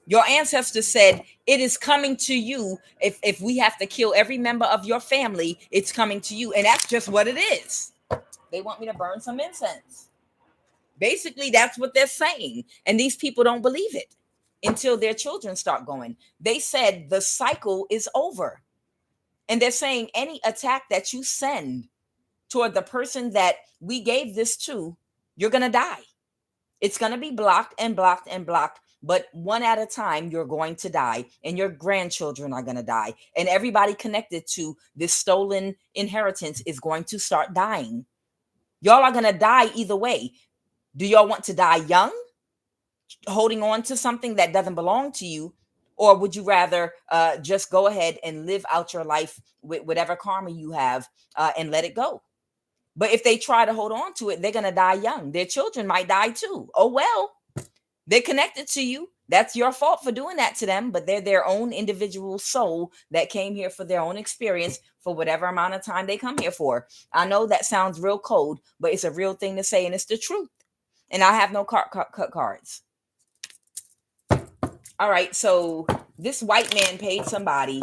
Your ancestors said, it is coming to you. If we have to kill every member of your family, it's coming to you. And that's just what it is. They want me to burn some incense. Basically, that's what they're saying. And these people don't believe it until their children start going. They said the cycle is over. And they're saying any attack that you send toward the person that we gave this to, you're going to die. It's going to be blocked and blocked and blocked. But one at a time, you're going to die. And your grandchildren are going to die. And everybody connected to this stolen inheritance is going to start dying. Y'all are going to die either way. Do y'all want to die young, holding on to something that doesn't belong to you? Or would you rather just go ahead and live out your life with whatever karma you have and let it go? But if they try to hold on to it, they're going to die young. Their children might die too. Oh, well, they're connected to you. That's your fault for doing that to them. But they're their own individual soul that came here for their own experience for whatever amount of time they come here for. I know that sounds real cold, but it's a real thing to say. And it's the truth. And I have no cut cards. All right. So this white man paid somebody.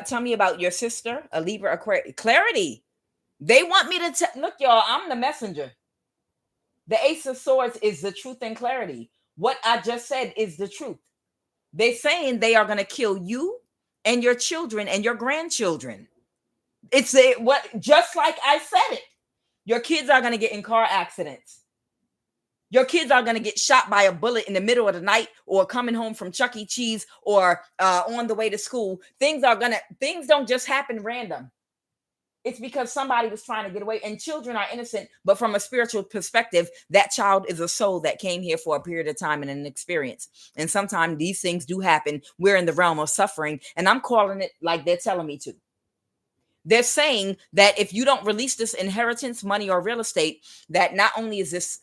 Tell me about your sister, a Libra, Aquarius. Clarity. They want me to look, y'all, I'm the messenger. The Ace of Swords is the truth and clarity. What I just said is the truth. They're saying they are going to kill you and your children and your grandchildren. It's just like I said it. Your kids are going to get in car accidents. Your kids are going to get shot by a bullet in the middle of the night or coming home from Chuck E. Cheese or on the way to school. Things don't just happen random. It's because somebody was trying to get away, and children are innocent. But from a spiritual perspective, that child is a soul that came here for a period of time and an experience. And sometimes these things do happen. We're in the realm of suffering, and I'm calling it like they're telling me to. They're saying that if you don't release this inheritance, money, or real estate, that not only is this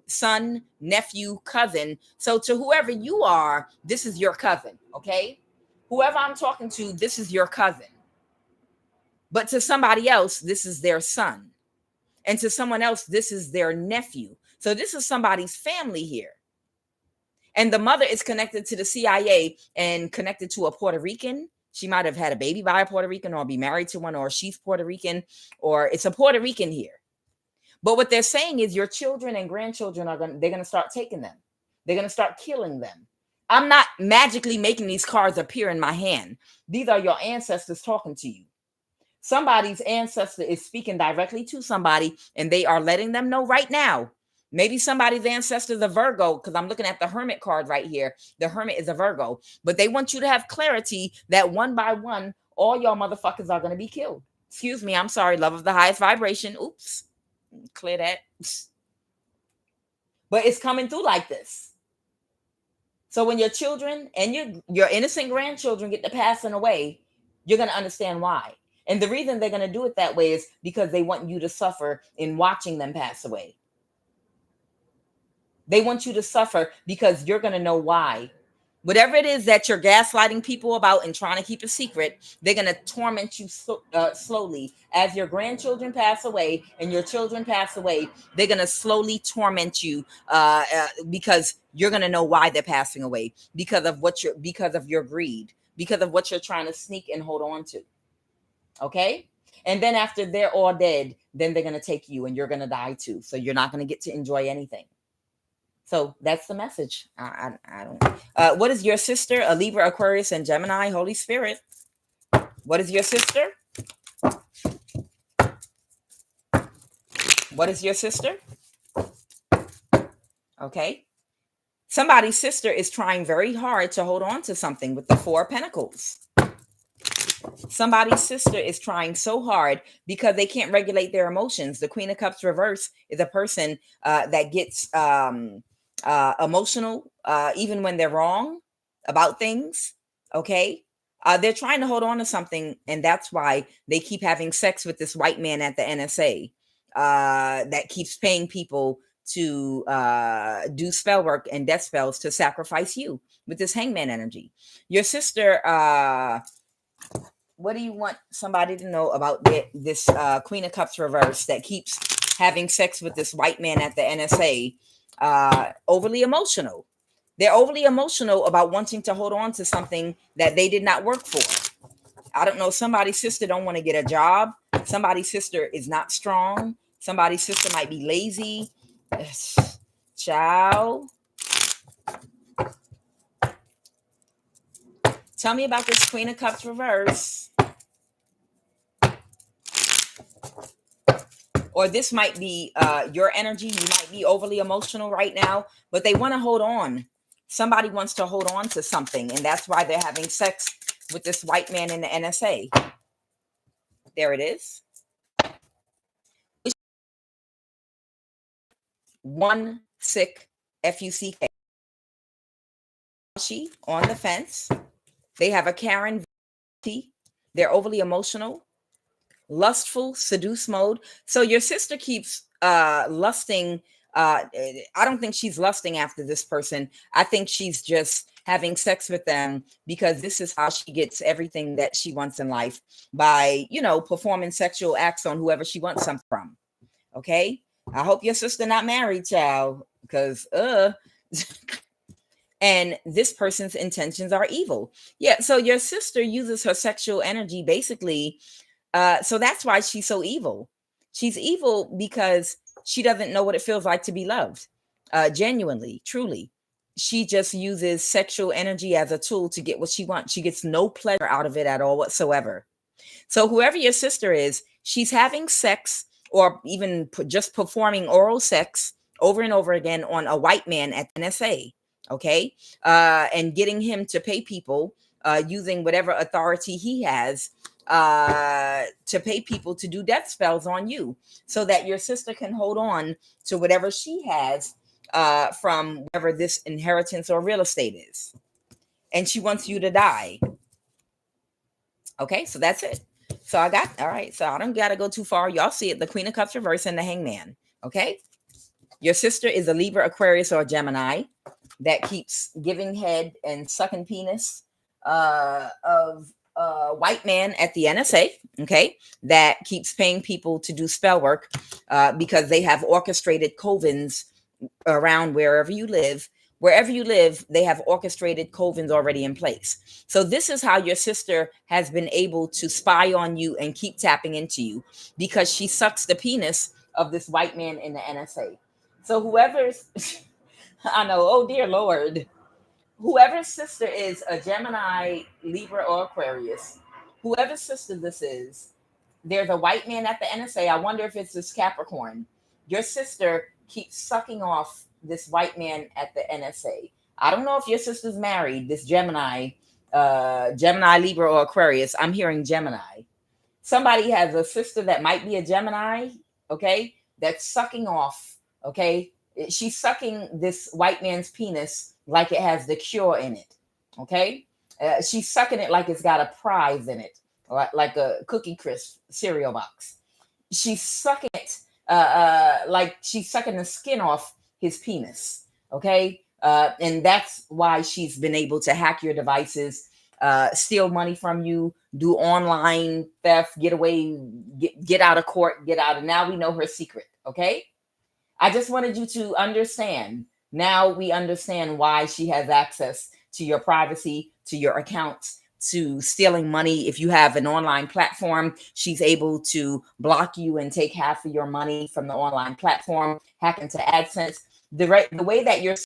son, nephew, cousin, so to whoever you are, this is your cousin, okay? Whoever I'm talking to, this is your cousin. But to somebody else, this is their son. And to someone else, this is their nephew. So this is somebody's family here. And the mother is connected to the CIA and connected to a Puerto Rican. She might have had a baby by a Puerto Rican or be married to one, or she's Puerto Rican, or it's a Puerto Rican here. But what they're saying is your children and grandchildren they're going to start taking them. They're going to start killing them. I'm not magically making these cards appear in my hand. These are your ancestors talking to you. Somebody's ancestor is speaking directly to somebody, and they are letting them know right now. Maybe somebody's ancestor is a Virgo, because I'm looking at the Hermit card right here. The Hermit is a Virgo. But they want you to have clarity that one by one, all y'all motherfuckers are going to be killed. Excuse me, I'm sorry, love of the highest vibration. Oops. Clear that. But it's coming through like this. So when your children and your innocent grandchildren get to passing away, you're going to understand why. And the reason they're going to do it that way is because they want you to suffer in watching them pass away. They want you to suffer because you're going to know why. Whatever it is that you're gaslighting people about and trying to keep a secret, they're going to torment you slowly. As your grandchildren pass away and your children pass away, they're going to slowly torment you because you're going to know why they're passing away, because of your greed, because of what you're trying to sneak and hold on to. Okay? And then after they're all dead, then they're going to take you and you're going to die too. So you're not going to get to enjoy anything. So that's the message. I don't. What is your sister? A Libra, Aquarius, and Gemini. Holy Spirit. What is your sister? What is your sister? Okay. Somebody's sister is trying very hard to hold on to something with the Four of Pentacles. Somebody's sister is trying so hard because they can't regulate their emotions. The Queen of Cups reverse is a person that gets emotional even when they're wrong about things. Okay. They're trying to hold on to something, and that's why they keep having sex with this white man at the NSA that keeps paying people to do spell work and death spells to sacrifice you with this hangman energy. Your sister, what do you want somebody to know about this Queen of Cups reverse that keeps having sex with this white man at the NSA? Overly emotional. They're overly emotional about wanting to hold on to something that they did not work for. I don't know. Somebody's sister don't want to get a job. Somebody's sister is not strong. Somebody's sister might be lazy. Child. Tell me about this Queen of Cups reverse. Or this might be your energy. You might be overly emotional right now, but they want to hold on. Somebody wants to hold on to something, and that's why they're having sex with this white man in the NSA. There it is. One sick F-U-C-K. She on the fence. They have a Karen. They're overly emotional. Lustful, seduce mode. So your sister keeps lusting. I don't think she's lusting after this person. I think she's just having sex with them because this is how she gets everything that she wants in life, by, performing sexual acts on whoever she wants something from. Okay. I hope your sister not married, child, because and this person's intentions are evil. Yeah. So your sister uses her sexual energy basically. So that's why she's so evil. She's evil because she doesn't know what it feels like to be loved. Genuinely, truly. She just uses sexual energy as a tool to get what she wants. She gets no pleasure out of it at all whatsoever. So whoever your sister is, she's having sex or even just performing oral sex over and over again on a white man at NSA. Okay. And getting him to pay people using whatever authority he has to pay people to do death spells on you so that your sister can hold on to whatever she has from whatever this inheritance or real estate is. And she wants you to die. Okay, so that's it. So all right. So I don't got to go too far. Y'all see it. The Queen of Cups reverse and the Hangman. Okay. Your sister is a Libra, Aquarius, or Gemini that keeps giving head and sucking penis of white man at the NSA, okay, that keeps paying people to do spell work because they have orchestrated covens around wherever you live. Wherever you live, they have orchestrated covens already in place. So this is how your sister has been able to spy on you and keep tapping into you, because she sucks the penis of this white man in the NSA. So whoever's, I know, oh dear Lord, whoever's sister is a Gemini, Libra, or Aquarius, whoever's sister this is, there's a white man at the NSA. I wonder if it's this Capricorn. Your sister keeps sucking off this white man at the NSA. I don't know if your sister's married, this Gemini, Libra, or Aquarius. I'm hearing Gemini. Somebody has a sister that might be a Gemini, okay, that's sucking off, okay? She's sucking this white man's penis like it has the cure in it, okay? She's sucking it like it's got a prize in it, like a Cookie Crisp cereal box. She's sucking it like she's sucking the skin off his penis, okay? And that's why she's been able to hack your devices, steal money from you, do online theft, get away, get out of court, get out. And now we know her secret. Okay. I just wanted you to understand. Now we understand why she has access to your privacy, to your accounts, to stealing money. If you have an online platform, she's able to block you and take half of your money from the online platform, hack into AdSense. The way that you're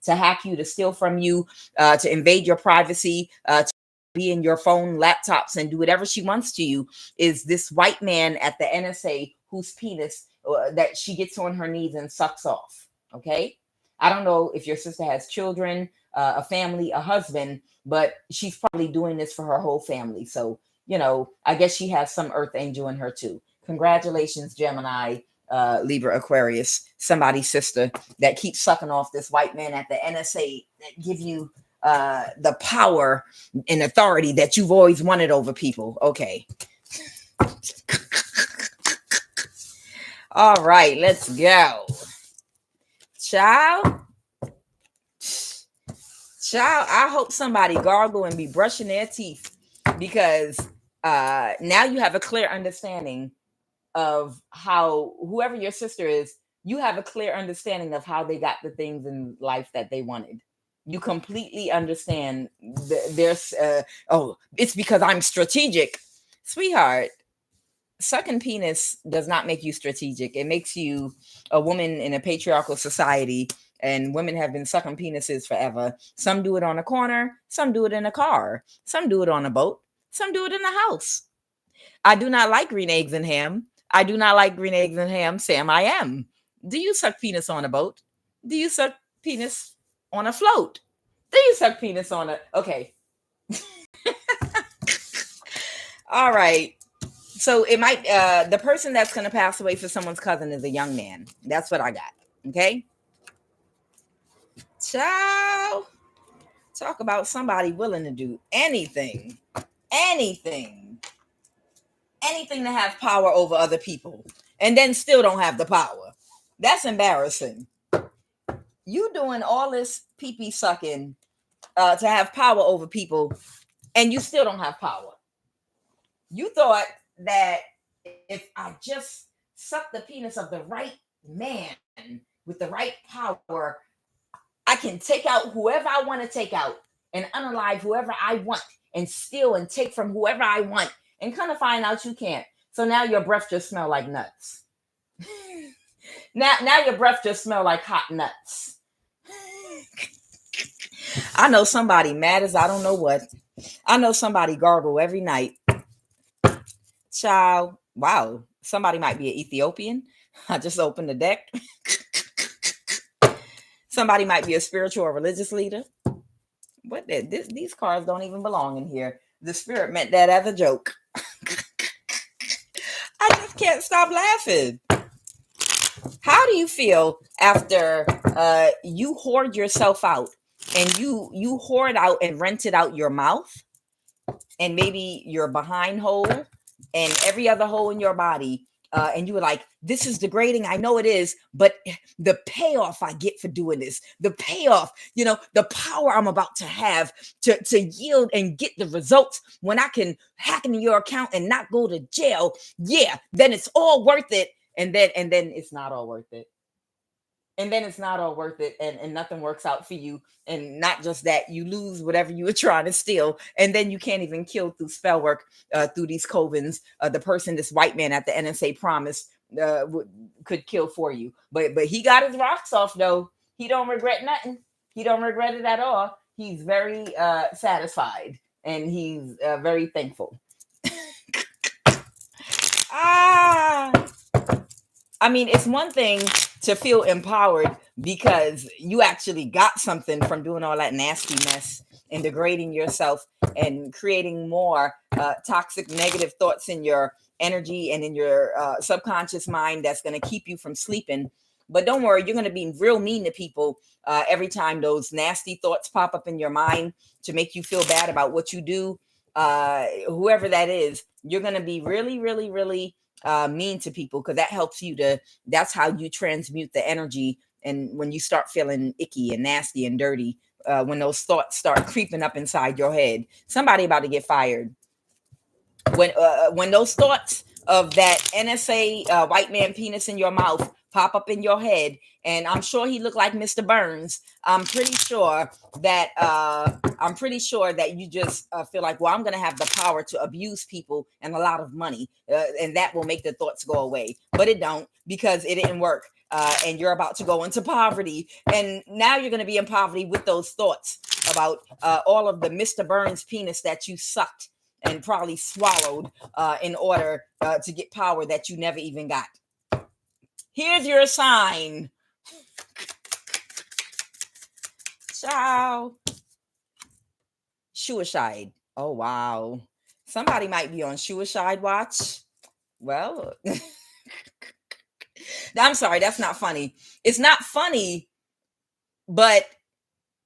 to hack you, to steal from you, to invade your privacy, to be in your phone, laptops, and do whatever she wants to you, is this white man at the NSA whose penis that she gets on her knees and sucks off. Okay. I don't know if your sister has children, a family, a husband, but she's probably doing this for her whole family. So, I guess she has some earth angel in her too. Congratulations, Gemini, Libra, Aquarius, somebody's sister that keeps sucking off this white man at the NSA that give you the power and authority that you've always wanted over people. Okay. All right, let's go. Child, I hope somebody gargle and be brushing their teeth, because now you have a clear understanding of how, whoever your sister is, you have a clear understanding of how they got the things in life that they wanted. You completely understand there's it's because I'm strategic. Sweetheart, sucking penis does not make you strategic. It makes you a woman in a patriarchal society, and women have been sucking penises forever. Some do it on a corner, some do it in a car, some do it on a boat, some do it in the house. I do not like green eggs and ham. I do not like green eggs and ham, Sam. I am. Do you suck penis on a boat? Do you suck penis on a float? Do you suck penis on a... Okay. All right. So it might... the person that's going to pass away for someone's cousin is a young man. That's what I got. Okay? Ciao. Talk about somebody willing to do anything. Anything to have power over other people, and then still don't have the power. That's embarrassing. You doing all this pee-pee sucking to have power over people, and you still don't have power. You thought that if I just suck the penis of the right man with the right power, I can take out whoever I want to take out and unalive whoever I want and steal and take from whoever I want, and kind of find out you can't. So now your breath just smell like nuts. Now your breath just smell like hot nuts. I know somebody mad as I don't know what. I know somebody gargle every night. Child, wow. Somebody might be an Ethiopian. I just opened the deck. Somebody might be a spiritual or religious leader. What? These cards don't even belong in here. The spirit meant that as a joke. I just can't stop laughing. How do you feel after you hoard yourself out, and you hoard out and rented out your mouth, and maybe your behind hole and every other hole in your body, and you were like, this is degrading, I know it is, but the payoff I get for doing this, the payoff, the power I'm about to have to yield and get the results when I can hack into your account and not go to jail, yeah, then it's all worth it. And then it's not all worth it. And then it's not all worth it, and nothing works out for you. And not just that, you lose whatever you were trying to steal, and then you can't even kill through spell work, through these covens. The person, this white man at the NSA promised could kill for you. But he got his rocks off, though. He don't regret nothing. He don't regret it at all. He's very satisfied, and he's very thankful. I mean, it's one thing to feel empowered because you actually got something from doing all that nasty mess and degrading yourself and creating more toxic, negative thoughts in your energy and in your subconscious mind that's going to keep you from sleeping. But don't worry, you're going to be real mean to people every time those nasty thoughts pop up in your mind to make you feel bad about what you do. Whoever that is, you're going to be really, really, really mean to people, because that helps you to, that's how you transmute the energy and when you start feeling icky and nasty and dirty, when those thoughts start creeping up inside your head, somebody about to get fired. When those thoughts of that NSA white man penis in your mouth pop up in your head, and I'm sure he looked like Mr. Burns. I'm pretty sure that you just feel like, well, I'm going to have the power to abuse people and a lot of money, and that will make the thoughts go away. But it don't, because it didn't work. And you're about to go into poverty, and now you're going to be in poverty with those thoughts about all of the Mr. Burns penis that you sucked and probably swallowed in order to get power that you never even got. Here's your sign. Ciao. Suicide. Oh, wow. Somebody might be on suicide watch. Well, I'm sorry, that's not funny. It's not funny, but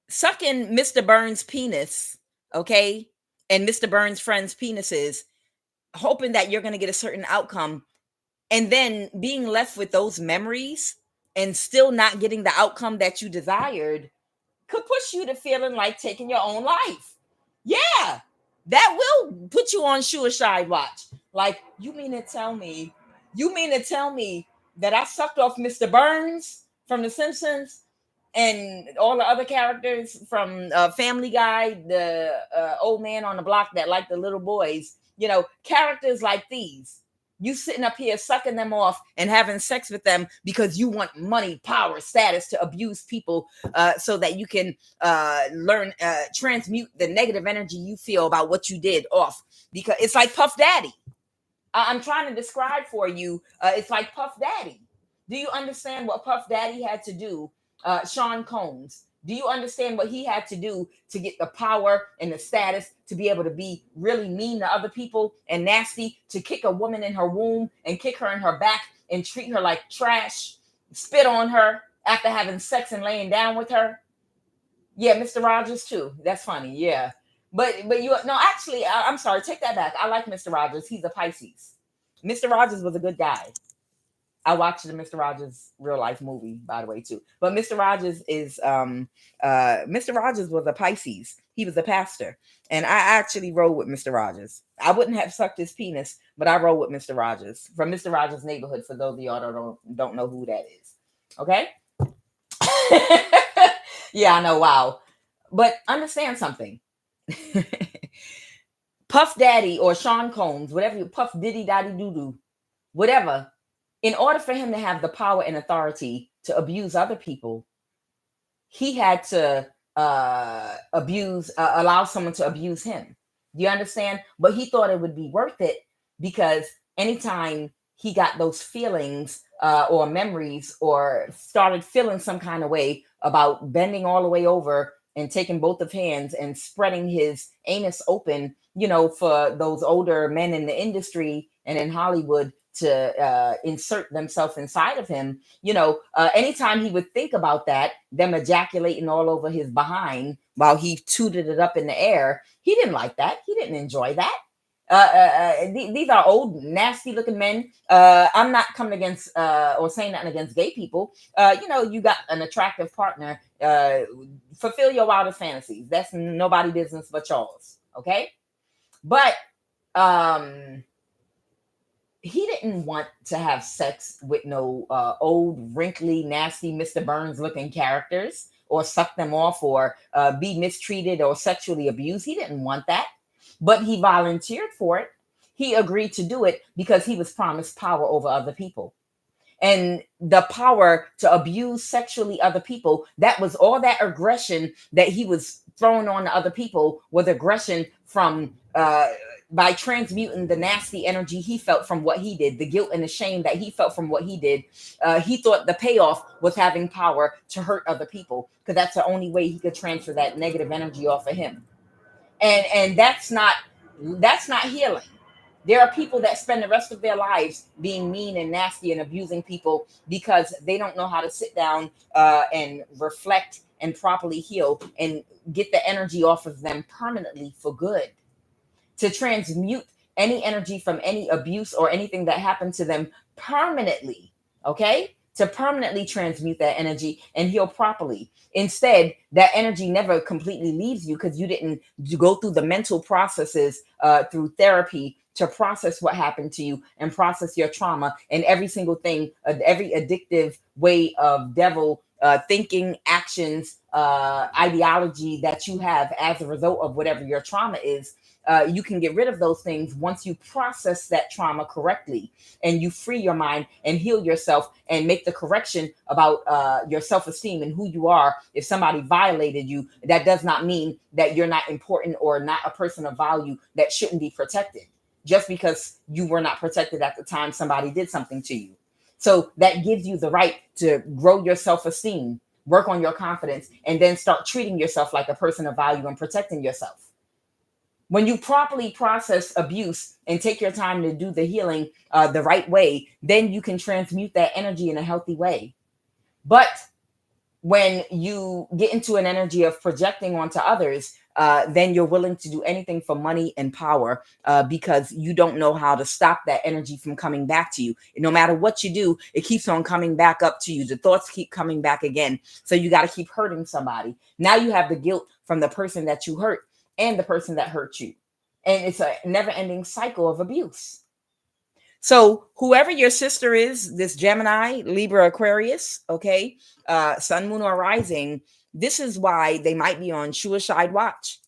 sucking Mr. Burns' penis, okay, and Mr. Burns' friends' penises, hoping that you're going to get a certain outcome, and then being left with those memories and still not getting the outcome that you desired, could push you to feeling like taking your own life. Yeah, that will put you on suicide watch. Like, you mean to tell me that I sucked off Mr. Burns from The Simpsons and all the other characters from Family Guy, the old man on the block that liked the little boys, characters like these. You sitting up here sucking them off and having sex with them because you want money, power, status to abuse people so that you can transmute the negative energy you feel about what you did off. Because it's like Puff Daddy. I'm trying to describe for you. It's like Puff Daddy. Do you understand what Puff Daddy had to do? Sean Combs. Do you understand what he had to do to get the power and the status to be able to be really mean to other people and nasty, to kick a woman in her womb and kick her in her back and treat her like trash, spit on her after having sex and laying down with her? Yeah, Mr. Rogers too. That's funny. Yeah. But actually, I'm sorry. Take that back. I like Mr. Rogers. He's a Pisces. Mr. Rogers was a good guy. I watched the Mr. Rogers real life movie, by the way, too. But Mr. Rogers Mr. Rogers was a Pisces. He was a pastor. And I actually rode with Mr. Rogers. I wouldn't have sucked his penis, but I rode with Mr. Rogers from Mr. Rogers' Neighborhood, for those of y'all don't know who that is. Okay? Yeah, I know. Wow. But understand something. Puff Daddy or Sean Combs, whatever, Puff Diddy Daddy Doo-Doo, whatever, in order for him to have the power and authority to abuse other people, he had to allow someone to abuse him. Do you understand? But he thought it would be worth it, because anytime he got those feelings or memories, or started feeling some kind of way about bending all the way over and taking both of hands and spreading his anus open, for those older men in the industry and in Hollywood to insert themselves inside of him, anytime he would think about that, them ejaculating all over his behind while he tooted it up in the air, he didn't like that. He didn't enjoy that. These are old, nasty looking men. I'm not coming against or saying nothing against gay people. You got an attractive partner. Fulfill your wildest fantasies. That's nobody business but yours. Okay. But he didn't want to have sex with no old, wrinkly, nasty Mr. Burns looking characters, or suck them off, or be mistreated or sexually abused. He didn't want that. But he volunteered for it. He agreed to do it because he was promised power over other people. And the power to abuse sexually other people, that was all that aggression that he was throwing on to other people, was aggression from by transmuting the nasty energy he felt from what he did, the guilt and the shame that he felt from what he did. He thought the payoff was having power to hurt other people, because that's the only way he could transfer that negative energy off of him. And that's not healing. There are people that spend the rest of their lives being mean and nasty and abusing people because they don't know how to sit down and reflect and properly heal and get the energy off of them permanently for good. To transmute any energy from any abuse or anything that happened to them permanently, okay? to permanently transmute that energy and heal properly. Instead, that energy never completely leaves you because you didn't go through the mental processes through therapy to process what happened to you and process your trauma and every single thing, every addictive way of devil thinking, actions, ideology that you have as a result of whatever your trauma is. You can get rid of those things once you process that trauma correctly and you free your mind and heal yourself and make the correction about your self-esteem and who you are. If somebody violated you, that does not mean that you're not important or not a person of value that shouldn't be protected just because you were not protected at the time somebody did something to you. So that gives you the right to grow your self-esteem, work on your confidence, and then start treating yourself like a person of value and protecting yourself. When you properly process abuse and take your time to do the healing the right way, then you can transmute that energy in a healthy way. But when you get into an energy of projecting onto others, then you're willing to do anything for money and power because you don't know how to stop that energy from coming back to you. And no matter what you do, it keeps on coming back up to you. The thoughts keep coming back again. So you got to keep hurting somebody. Now you have the guilt from the person that you hurt and the person that hurt you. And it's a never-ending cycle of abuse. So whoever your sister is, this Gemini, Libra, Aquarius, okay, Sun, Moon, or Rising, this is why they might be on suicide watch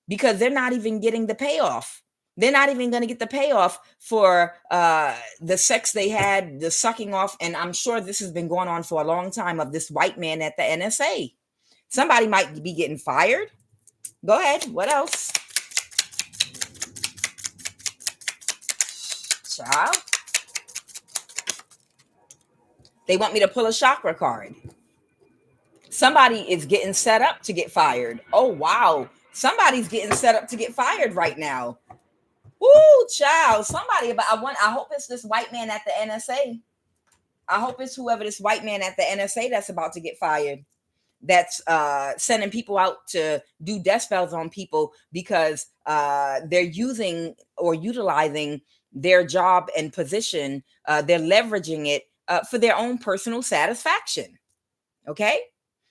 because they're not even getting the payoff. They're not even going to get the payoff for the sex they had, the sucking off. And I'm sure this has been going on for a long time of this white man at the NSA. Somebody might be getting fired. Go ahead. What else? Child. They want me to pull a chakra card. Somebody is getting set up to get fired. Oh, wow. Somebody's getting set up to get fired right now. Woo, child. Somebody I hope it's this white man at the NSA. I hope it's whoever this white man at the NSA that's about to get fired. That's sending people out to do death spells on people because they're using or utilizing their job and position. They're leveraging it for their own personal satisfaction. Okay?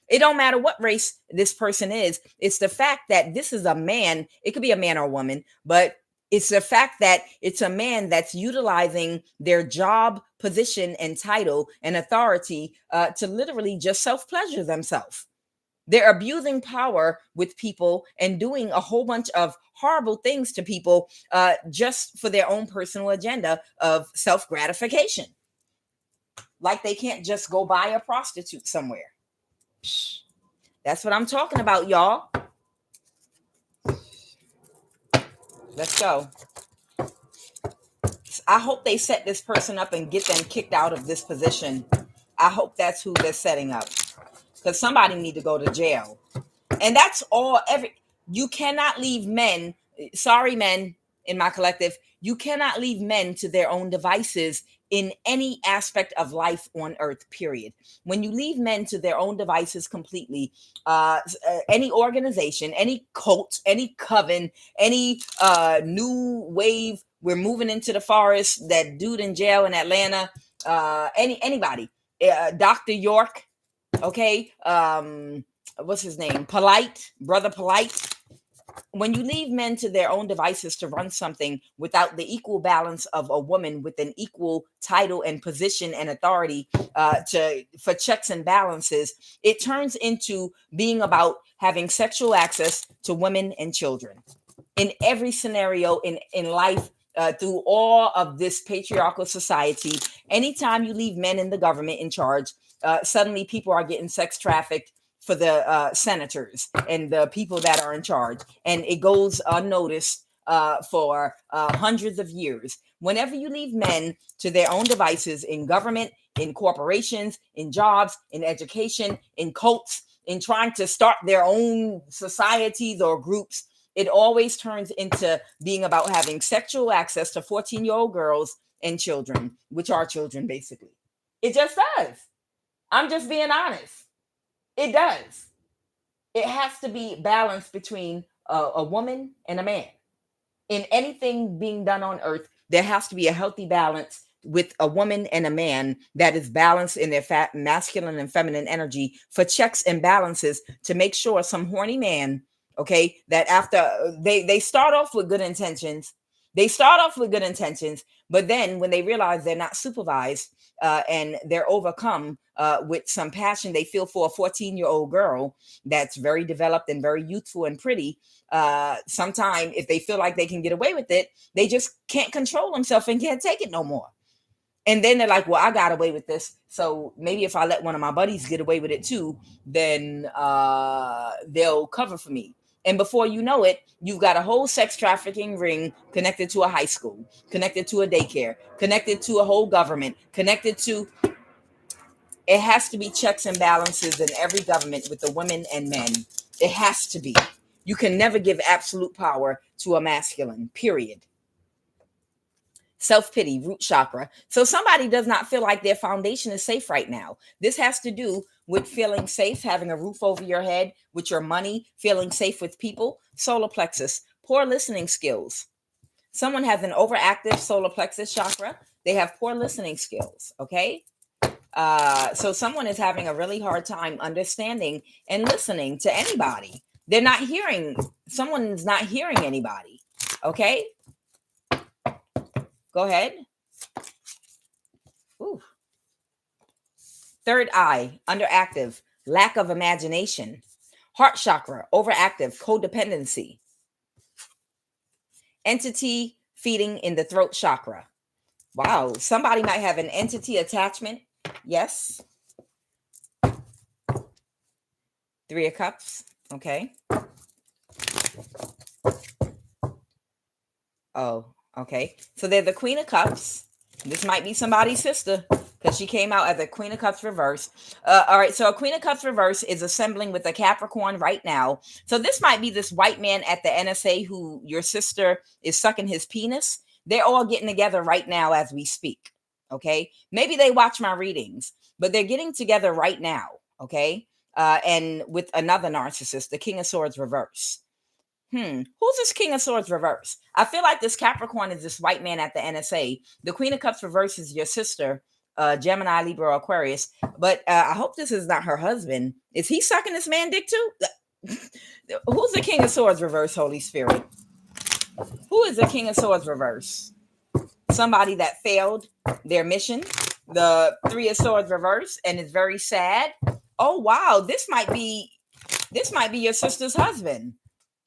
It don't matter what race this person is. It's the fact that this is a man. It could be a man or a woman, but it's the fact that it's a man that's utilizing their job, position, and title and authority to literally just self-pleasure themselves. They're abusing power with people and doing a whole bunch of horrible things to people just for their own personal agenda of self-gratification. Like they can't just go buy a prostitute somewhere. That's what I'm talking about, y'all. Let's go. I hope they set this person up and get them kicked out of this position. I hope that's who they're setting up. Because somebody need to go to jail. And that's all. You cannot leave men. Sorry, men in my collective. You cannot leave men to their own devices in any aspect of life on earth, period. When you leave men to their own devices completely, any organization, any cult, any coven, any new wave, we're moving into the forest, that dude in jail in Atlanta, anybody, Dr. York, okay, what's his name? Brother Polite. When you leave men to their own devices to run something without the equal balance of a woman with an equal title and position and authority for checks and balances, it turns into being about having sexual access to women and children. In every scenario in life, through all of this patriarchal society, anytime you leave men in the government in charge, suddenly people are getting sex trafficked for the senators and the people that are in charge. And it goes unnoticed for hundreds of years. Whenever you leave men to their own devices in government, in corporations, in jobs, in education, in cults, in trying to start their own societies or groups, it always turns into being about having sexual access to 14-year-old girls and children, which are children, basically. It just does. I'm just being honest. It does. It has to be balanced between a woman and a man. In anything being done on earth, there has to be a healthy balance with a woman and a man that is balanced in their masculine and feminine energy, for checks and balances, to make sure some horny man, okay, that after they start off with good intentions, but then when they realize they're not supervised, and they're overcome with some passion they feel for a 14-year-old girl that's very developed and very youthful and pretty, sometime if they feel like they can get away with it, they just can't control themselves and can't take it no more. And then they're like, well, I got away with this, so maybe if I let one of my buddies get away with it too, then they'll cover for me. And before you know it, you've got a whole sex trafficking ring connected to a high school, connected to a daycare, connected to a whole government, connected to... It has to be checks and balances in every government with the women and men. It has to be. You can never give absolute power to a masculine, period. Self-pity, root chakra. So somebody does not feel like their foundation is safe right now. This has to do with feeling safe, having a roof over your head, with your money, feeling safe with people. Solar plexus, poor listening skills. Someone has an overactive solar plexus chakra. They have poor listening skills, okay? So someone is having a really hard time understanding and listening to anybody. They're not hearing, someone's not hearing anybody, okay? Go ahead. Ooh. Third eye, underactive, lack of imagination. Heart chakra, overactive, codependency. Entity feeding in the throat chakra. Wow, somebody might have an entity attachment. Yes. Three of Cups. Okay. Oh, okay. So they're the Queen of Cups. This might be somebody's sister because she came out as a Queen of Cups reverse. All right. So a Queen of Cups reverse is assembling with a Capricorn right now. So this might be this white man at the NSA who your sister is sucking his penis. They're all getting together right now as we speak. Okay. Maybe they watch my readings, but they're getting together right now. Okay. And with another narcissist, the King of Swords reverse. Who's this King of Swords reverse? I feel like this Capricorn is this white man at the NSA. The Queen of Cups reverse is your sister, Gemini, Libra, Aquarius. But I hope this is not her husband. Is he sucking this man dick too? Who's the King of Swords reverse, Holy Spirit? Who is the King of Swords reverse? Somebody that failed their mission. The Three of Swords reverse and is very sad. Oh, wow. This might be your sister's husband.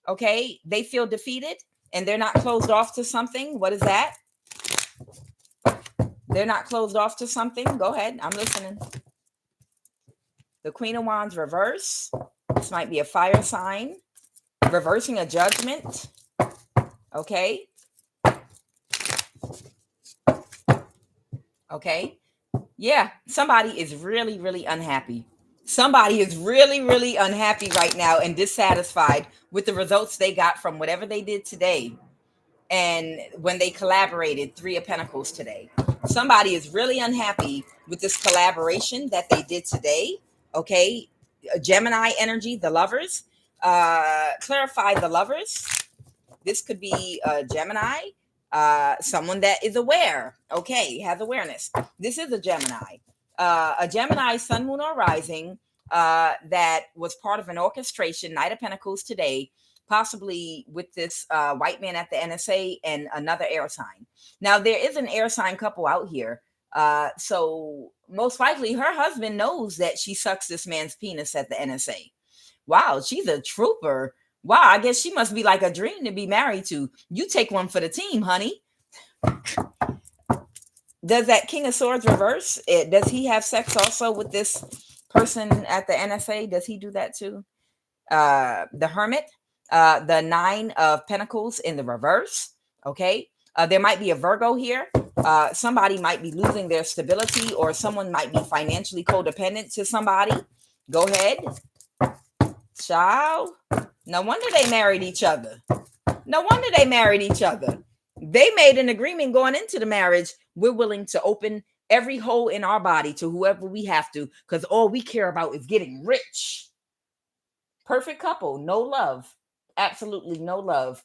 Okay, they feel defeated and they're not closed off to something. What is that? They're not closed off to something. Go ahead. I'm listening. The Queen of Wands reverse. This might be a fire sign. Reversing a judgment. Okay. Okay. Yeah, somebody is really, really unhappy. Somebody is really, really unhappy right now and dissatisfied with the results they got from whatever they did today. And when they collaborated, Three of Pentacles today. Somebody is really unhappy with this collaboration that they did today. Okay. Gemini energy, the lovers. Clarify the lovers. This could be Gemini. Someone that is aware. Okay. Has awareness. This is a Gemini. A Gemini sun, moon, or rising that was part of an orchestration, Knight of Pentacles today, possibly with this white man at the NSA and another air sign. Now, there is an air sign couple out here. So most likely her husband knows that she sucks this man's penis at the NSA. Wow, she's a trooper. Wow, I guess she must be like a dream to be married to. You take one for the team, honey. Does that King of Swords reverse? Does he have sex also with this person at the NSA? Does he do that too? The Hermit, the Nine of Pentacles in the reverse. Okay. There might be a Virgo here. Somebody might be losing their stability or someone might be financially codependent to somebody. Go ahead. Child. No wonder they married each other. No wonder they married each other. They made an agreement going into the marriage. We're willing to open every hole in our body to whoever we have to because all we care about is getting rich. Perfect couple. No love. Absolutely no love.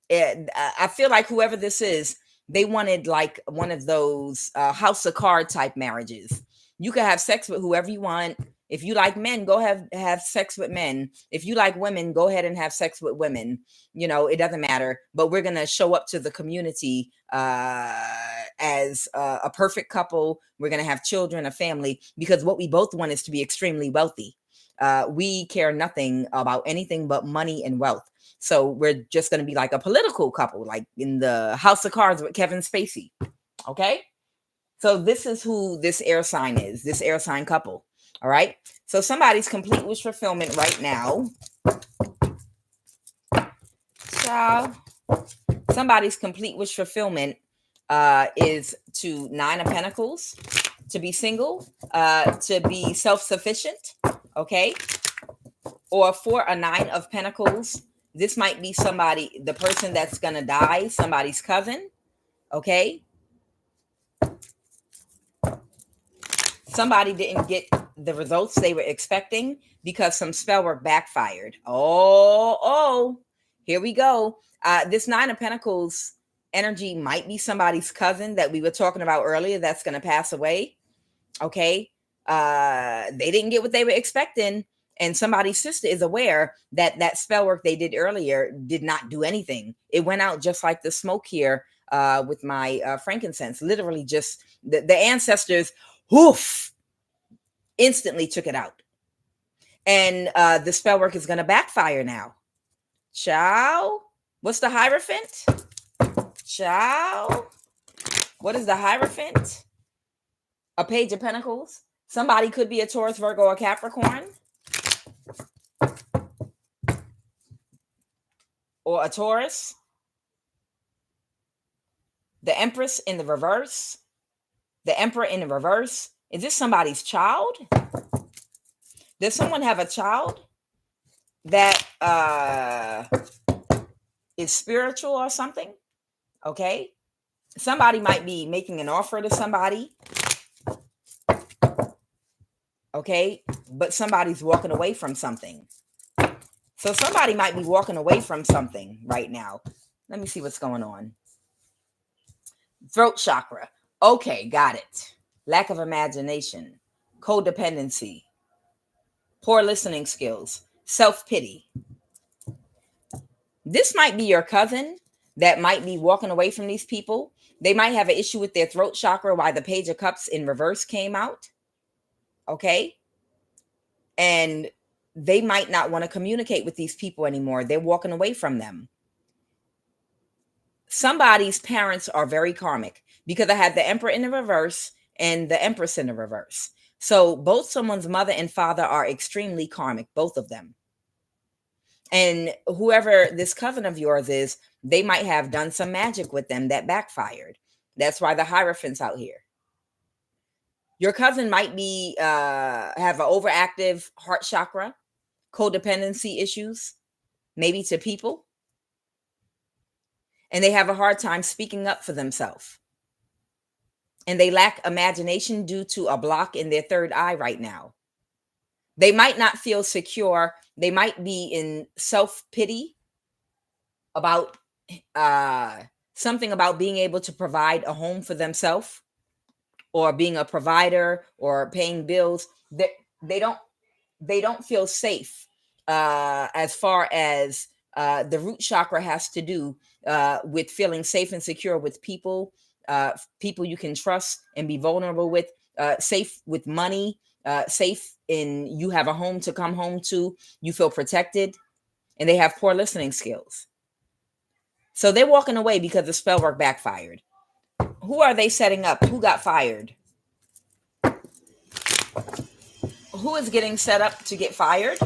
And I feel like whoever this is They wanted like one of those house of card type marriages. You can have sex with whoever you want. If you like men, go have sex with men. If you like women, go ahead and have sex with women. You know, it doesn't matter. But we're gonna show up to the community as a perfect couple. We're gonna have children, a family, because what we both want is to be extremely wealthy. We care nothing about anything but money and wealth. So we're just going to be like a political couple, like in the House of Cards with Kevin Spacey. Okay. So this is who this air sign is, this air sign couple. All right. So somebody's complete wish fulfillment right now. Ciao. Somebody's complete wish fulfillment is to 9 of Pentacles, to be single, to be self-sufficient. Okay. Or for a 9 of Pentacles. This might be somebody, the person that's going to die, somebody's cousin. Okay. Somebody didn't get the results they were expecting because some spell work backfired. Oh, here we go. This 9 of Pentacles energy might be somebody's cousin that we were talking about earlier that's going to pass away. Okay. They didn't get what they were expecting. And somebody's sister is aware that that spell work they did earlier did not do anything. It went out just like the smoke here with my frankincense. Literally just the ancestors, whoof, instantly took it out. And the spell work is going to backfire now. Ciao. What's the Hierophant? Ciao. What is the Hierophant? A Page of Pentacles. Somebody could be a Taurus, Virgo, or Capricorn. Or a Taurus. The Empress in the reverse. The Emperor in the reverse. Is this somebody's child? Does someone have a child that is spiritual or something? Okay. Somebody might be making an offer to somebody. Okay. But somebody's walking away from something. So somebody might be walking away from something right now. Let me see what's going on. Throat chakra. Okay, got it. Lack of imagination. Codependency. Poor listening skills. Self-pity. This might be your cousin that might be walking away from these people. They might have an issue with their throat chakra while the Page of Cups in reverse came out. Okay. And they might not want to communicate with these people anymore. They're walking away from them. Somebody's parents are very karmic because I had the Emperor in the reverse and the Empress in the reverse. So both someone's mother and father are extremely karmic, both of them. And whoever this cousin of yours is, they might have done some magic with them that backfired. That's why the Hierophant's out here. Your cousin might be have an overactive heart chakra, codependency issues, maybe to people. And they have a hard time speaking up for themselves. And they lack imagination due to a block in their third eye right now. They might not feel secure. They might be in self-pity about something about being able to provide a home for themselves or being a provider or paying bills. They don't feel safe as far as the root chakra has to do with feeling safe and secure with people, people you can trust and be vulnerable with, safe with money, safe in you have a home to come home to, you feel protected, and they have poor listening skills. So they're walking away because the spell work backfired. Who are they setting up? Who got fired? Who is getting set up to get fired?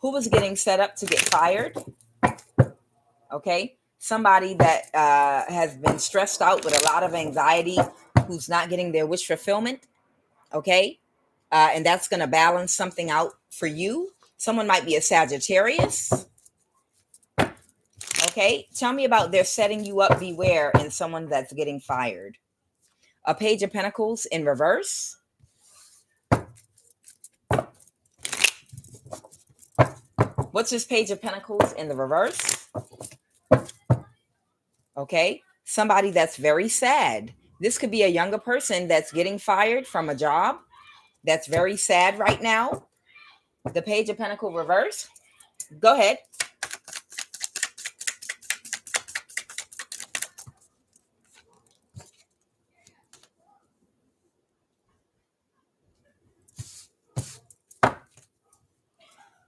Who was getting set up to get fired? Okay. Somebody that has been stressed out with a lot of anxiety, who's not getting their wish fulfillment. Okay. And that's going to balance something out for you. Someone might be a Sagittarius. Okay. Tell me about they're setting you up, beware, and someone that's getting fired. A Page of Pentacles in reverse. What's this Page of Pentacles in the reverse? Okay. Somebody that's very sad. This could be a younger person that's getting fired from a job that's very sad right now. The Page of Pentacle reverse. Go ahead.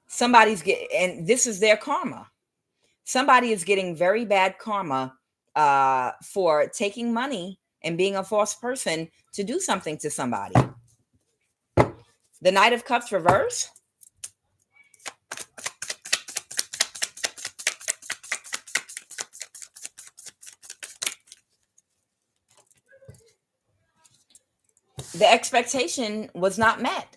Somebody's getting, and this is their karma. Somebody is getting very bad karma for taking money and being a false person to do something to somebody. The Knight of Cups reverse. The expectation was not met.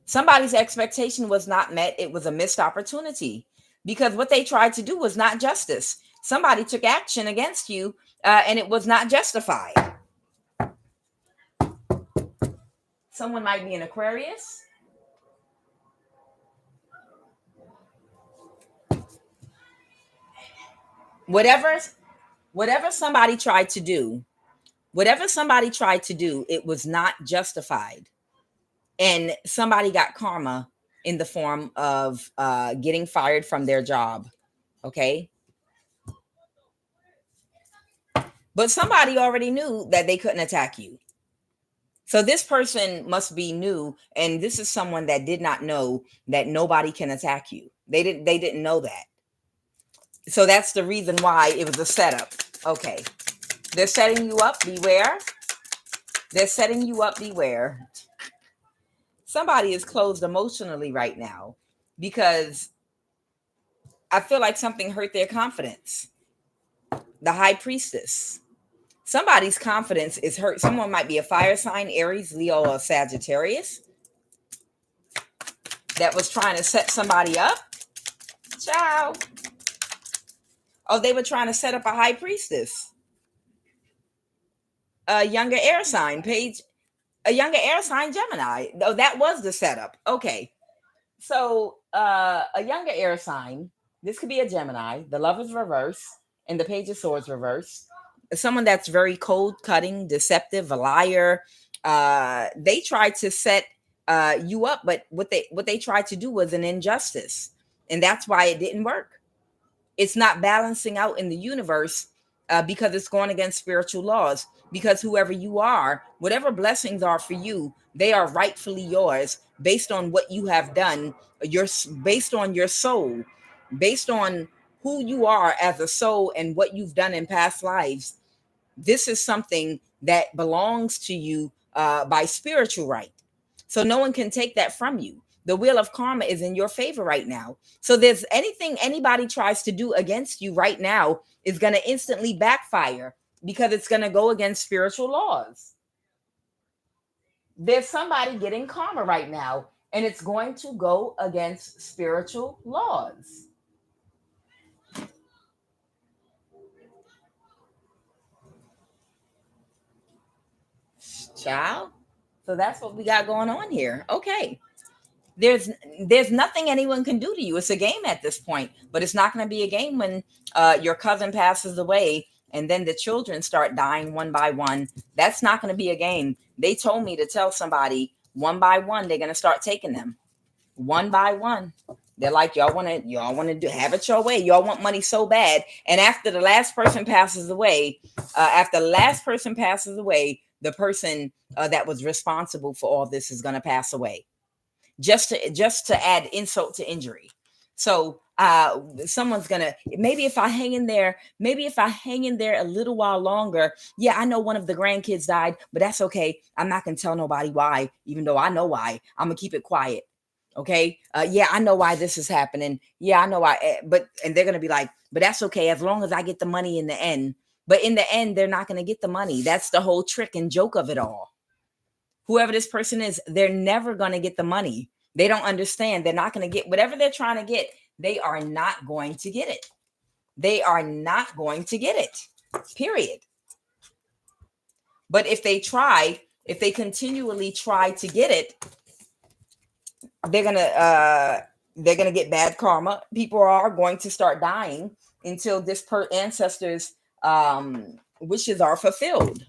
Somebody's expectation was not met. It was a missed opportunity because what they tried to do was not justice. Somebody took action against you and it was not justified. Someone might be an Aquarius. Whatever somebody tried to do, it was not justified. And somebody got karma in the form of getting fired from their job. Okay. But somebody already knew that they couldn't attack you. So this person must be new. And this is someone that did not know that nobody can attack you. They didn't know that. So that's the reason why it was a setup. Okay. They're setting you up. Beware. They're setting you up. Beware. Somebody is closed emotionally right now because I feel like something hurt their confidence. The High Priestess. Somebody's confidence is hurt. Someone might be a fire sign, Aries, Leo, or Sagittarius, that was trying to set somebody up. Ciao. Oh, they were trying to set up a High Priestess. A younger air sign, a younger air sign, Gemini. Oh, that was the setup. Okay. So a younger air sign, this could be a Gemini, the Lover's reverse, and the Page of Swords reverse. Someone that's very cold cutting, deceptive, a liar. They tried to set you up, but what they tried to do was an injustice, and that's why it didn't work. It's not balancing out in the universe because it's going against spiritual laws. Because whoever you are, whatever blessings are for you, they are rightfully yours based on what you have done. Based on your soul, based on who you are as a soul and what you've done in past lives. This is something that belongs to you by spiritual right. So no one can take that from you. The wheel of karma is in your favor right now. So there's anything anybody tries to do against you right now is going to instantly backfire because it's going to go against spiritual laws. There's somebody getting karma right now, and it's going to go against spiritual laws. Child. So that's what we got going on here. Okay. There's nothing anyone can do to you. It's a game at this point, but it's not going to be a game when your cousin passes away and then the children start dying one by one. That's not going to be a game. They told me to tell somebody one by one they're going to start taking them one by one. They're like, y'all want to do have it your way. Y'all want money so bad. And after the last person passes away, the person that was responsible for all this is going to pass away. Just to add insult to injury. So someone's gonna, maybe if I hang in there a little while longer. Yeah, I know one of the grandkids died, but that's okay. I'm not gonna tell nobody why, even though I know why. I'm gonna keep it quiet. Okay. Yeah, I know why this is happening. Yeah, I know why. And they're gonna be like, but that's okay as long as I get the money in the end. But in the end, they're not gonna get the money. That's the whole trick and joke of it all. Whoever this person is, they're never going to get the money. They don't understand. They're not going to get whatever they're trying to get. They are not going to get it. They are not going to get it. Period. But if they continually try to get it, they're going to get bad karma. People are going to start dying until this ancestors wishes are fulfilled.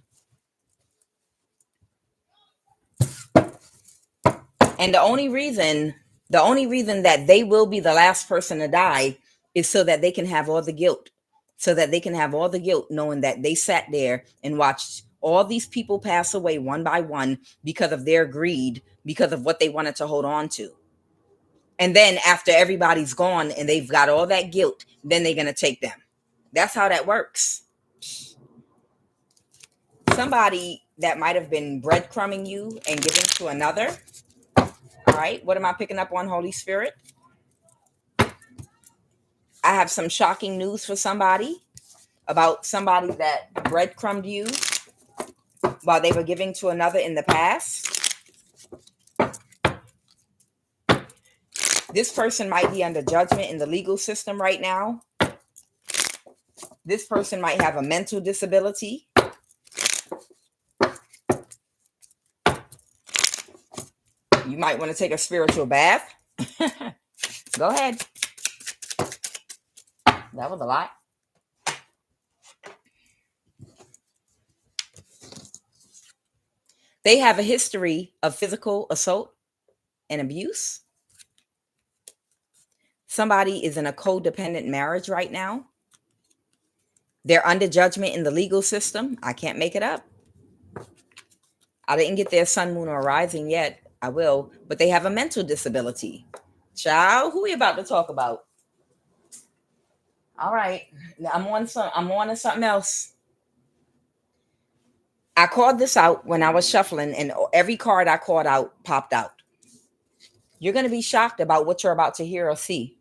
And the only reason that they will be the last person to die is so that they can have all the guilt. So that they can have all the guilt knowing that they sat there and watched all these people pass away one by one because of their greed, because of what they wanted to hold on to. And then after everybody's gone and they've got all that guilt, then they're going to take them. That's how that works. Somebody that might have been breadcrumbing you and giving to another. All right, what am I picking up on, Holy Spirit? I have some shocking news for somebody about somebody that breadcrumbed you while they were giving to another in the past. This person might be under judgment in the legal system right now. This person might have a mental disability. You might want to take a spiritual bath. Go ahead. That was a lot. They have a history of physical assault and abuse. Somebody is in a codependent marriage right now. They're under judgment in the legal system. I can't make it up. I didn't get their sun, moon, or rising yet. I will. But they have a mental disability. Child, who are we about to talk about? All right. I'm on to something else. I called this out when I was shuffling, and every card I called out popped out. You're going to be shocked about what you're about to hear or see.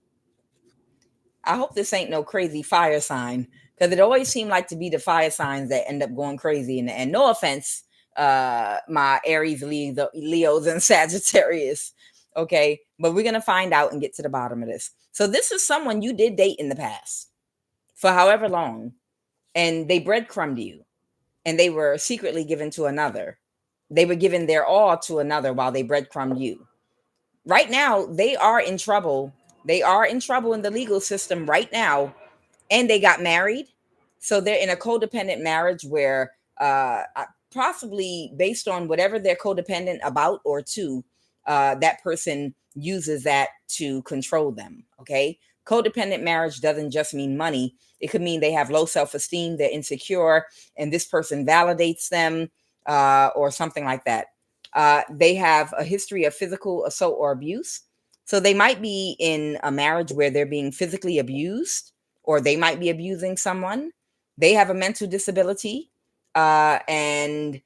I hope this ain't no crazy fire sign, because it always seemed like to be the fire signs that end up going crazy. And no offense, my Aries, Leos, and Sagittarius. Okay, but we're going to find out and get to the bottom of this. So this is someone you did date in the past for however long, and they breadcrumbed you, and they were secretly given to another. They were given their all to another while they breadcrumbed you. Right now, they are in trouble. They are in trouble in the legal system right now, and they got married. So they're in a codependent marriage where possibly based on whatever they're codependent about or to, that person uses that to control them. Okay. Codependent marriage doesn't just mean money. It could mean they have low self-esteem, they're insecure, and this person validates them, or something like that. They have a history of physical assault or abuse. So they might be in a marriage where they're being physically abused, or they might be abusing someone. They have a mental disability, and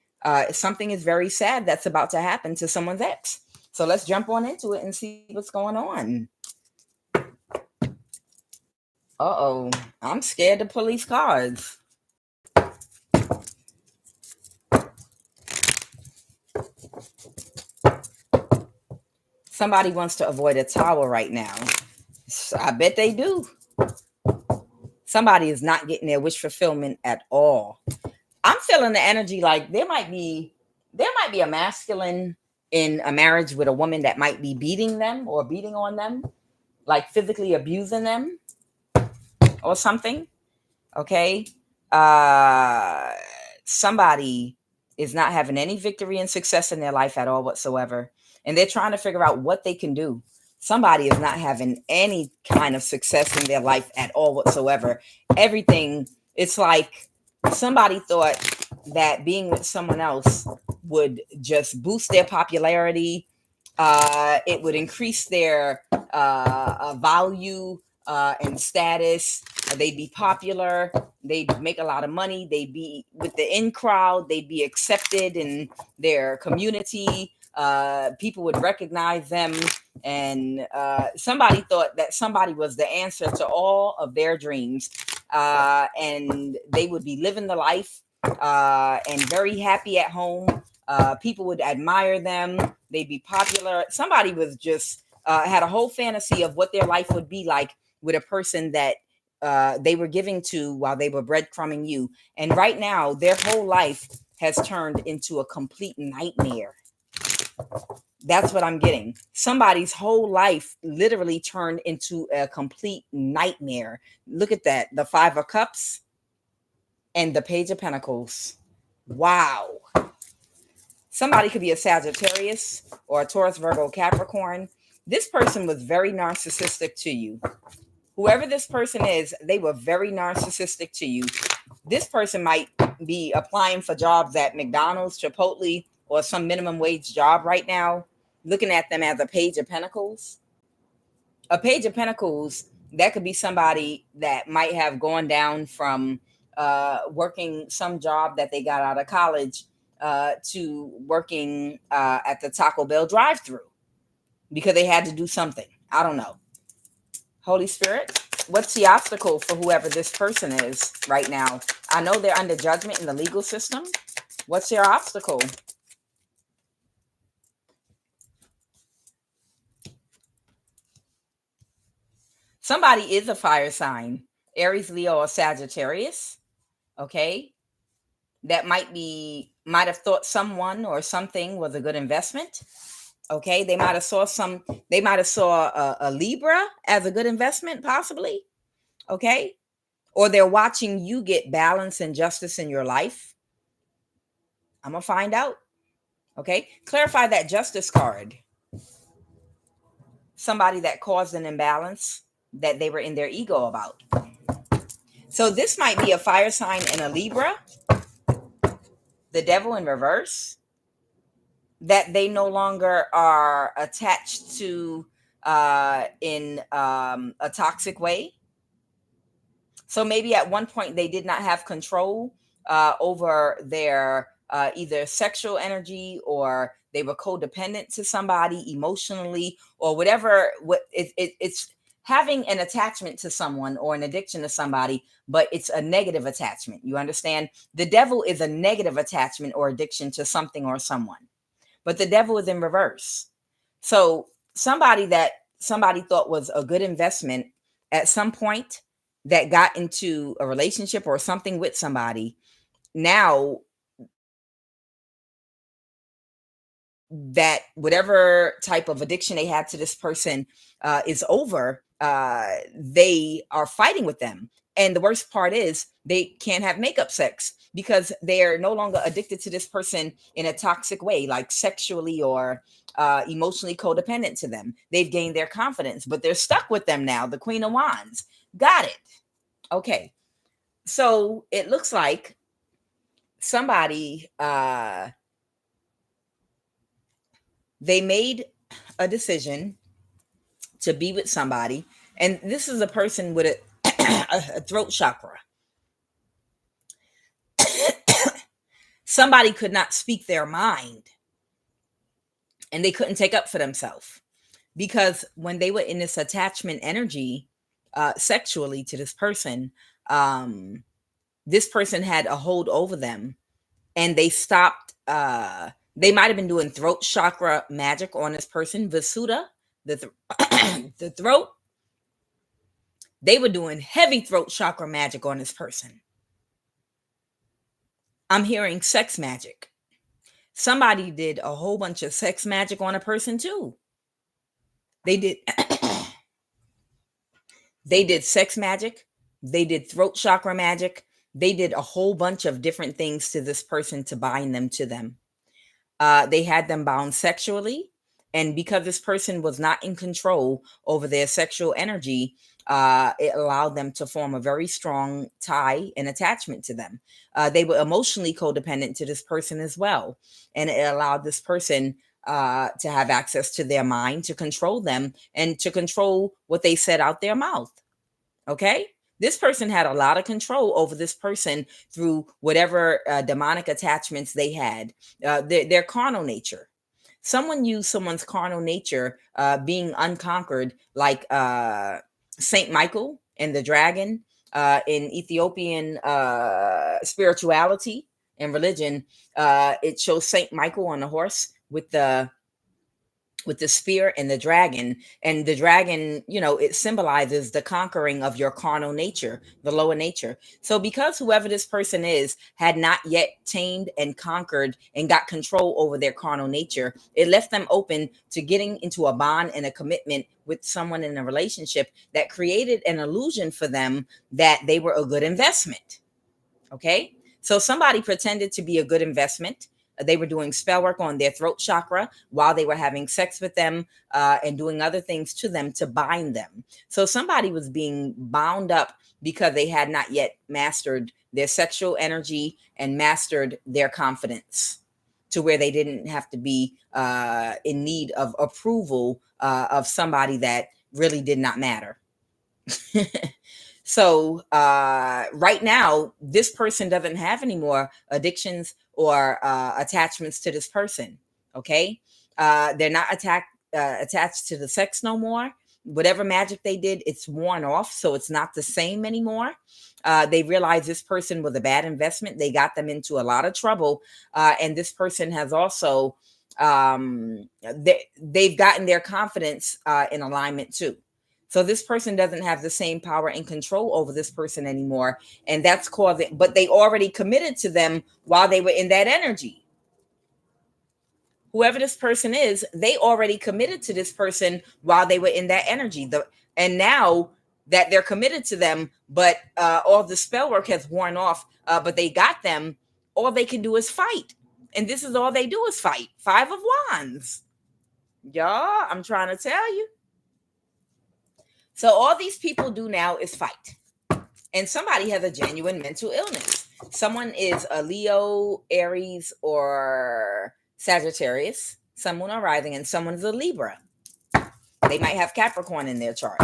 something is very sad that's about to happen to someone's ex. So let's jump on into it and see what's going on. Uh-oh, I'm scared to pull these cards. Somebody wants to avoid a tower right now. I bet they do. Somebody is not getting their wish fulfillment at all. I'm feeling the energy like there might be a masculine in a marriage with a woman that might be beating them or beating on them, like physically abusing them or something. Okay. Somebody is not having any victory and success in their life at all whatsoever. And they're trying to figure out what they can do. Somebody is not having any kind of success in their life at all whatsoever. Everything, it's like somebody thought that being with someone else would just boost their popularity. It would increase their value and status. They'd be popular. They'd make a lot of money. They'd be with the in crowd. They'd be accepted in their community. People would recognize them. And somebody thought that somebody was the answer to all of their dreams. And they would be living the life and very happy at home. People would admire them. They'd be popular. Somebody was just had a whole fantasy of what their life would be like with a person that they were giving to while they were breadcrumbing you. And right now, their whole life has turned into a complete nightmare. That's what I'm getting. Somebody's whole life literally turned into a complete nightmare. Look at that. The 5 of Cups. and the Page of Pentacles. Wow. Somebody could be a Sagittarius or a Taurus, Virgo, Capricorn. This person was very narcissistic to you. Whoever this person is, they were very narcissistic to you. This person might be applying for jobs at McDonald's, Chipotle, or some minimum wage job right now, looking at them as a Page of Pentacles. A Page of Pentacles, that could be somebody that might have gone down from working some job that they got out of college to working at the Taco Bell drive-thru because they had to do something. I don't know. Holy Spirit, what's the obstacle for whoever this person is right now? I know they're under judgment in the legal system. What's their obstacle? Somebody is a fire sign, Aries, Leo, or Sagittarius. Okay. That might have thought someone or something was a good investment. Okay. They might have saw a Libra as a good investment, possibly. Okay. Or they're watching you get balance and justice in your life. I'm going to find out. Okay. Clarify that Justice card. Somebody that caused an imbalance that they were in their ego about. So this might be a fire sign and a Libra. The Devil in reverse. That they no longer are attached to in a toxic way. So maybe at one point they did not have control over their either sexual energy, or they were codependent to somebody emotionally, or whatever. It's having an attachment to someone or an addiction to somebody, but it's a negative attachment. You understand? The devil is a negative attachment or addiction to something or someone, but the devil is in reverse. So somebody that somebody thought was a good investment at some point that got into a relationship or something with somebody, now that whatever type of addiction they had to this person is over, they are fighting with them. And the worst part is they can't have makeup sex because they're no longer addicted to this person in a toxic way, like sexually or emotionally codependent to them. They've gained their confidence, but they're stuck with them now. The Queen of Wands. Got it. Okay. So it looks like somebody, they made a decision to be with somebody. And this is a person with a throat chakra. Somebody could not speak their mind and they couldn't take up for themselves, because when they were in this attachment energy sexually to this person had a hold over them, and they stopped. They might have been doing throat chakra magic on this person, Visuddha, the throat. They were doing heavy throat chakra magic on this person. I'm hearing sex magic. Somebody did a whole bunch of sex magic on a person too. They did they did sex magic. They did throat chakra magic. They did a whole bunch of different things to this person to bind them to them. They had them bound sexually. And because this person was not in control over their sexual energy, it allowed them to form a very strong tie and attachment to them. They were emotionally codependent to this person as well. And it allowed this person to have access to their mind, to control them, and to control what they said out their mouth. Okay? This person had a lot of control over this person through whatever demonic attachments they had, their carnal nature. Someone used someone's carnal nature being unconquered, like Saint Michael and the dragon in Ethiopian spirituality and religion. It shows Saint Michael on a horse with the spear and the dragon. And the dragon, it symbolizes the conquering of your carnal nature, the lower nature. So because whoever this person is had not yet tamed and conquered and got control over their carnal nature, it left them open to getting into a bond and a commitment with someone in a relationship that created an illusion for them that they were a good investment. Okay. So somebody pretended to be a good investment. They were doing spell work on their throat chakra while they were having sex with them, and doing other things to them to bind them. So somebody was being bound up because they had not yet mastered their sexual energy and mastered their confidence to where they didn't have to be in need of approval of somebody that really did not matter. So right now, this person doesn't have any more addictions or attachments to this person. Okay, they're not attached to the sex no more. Whatever magic they did, it's worn off, so it's not the same anymore. They realize this person was a bad investment. They got them into a lot of trouble, and this person has also they've gotten their confidence in alignment too. So this person doesn't have the same power and control over this person anymore. And that's causing, but they already committed to them while they were in that energy. Whoever this person is, they already committed to this person while they were in that energy. And now that they're committed to them, but all the spell work has worn off, but they got them, all they can do is fight. And this is all they do is fight. 5 of Wands. Y'all, I'm trying to tell you. So all these people do now is fight. And somebody has a genuine mental illness. Someone is a Leo, Aries, or Sagittarius, Sun, Moon, or Rising, and someone is a Libra. They might have Capricorn in their chart.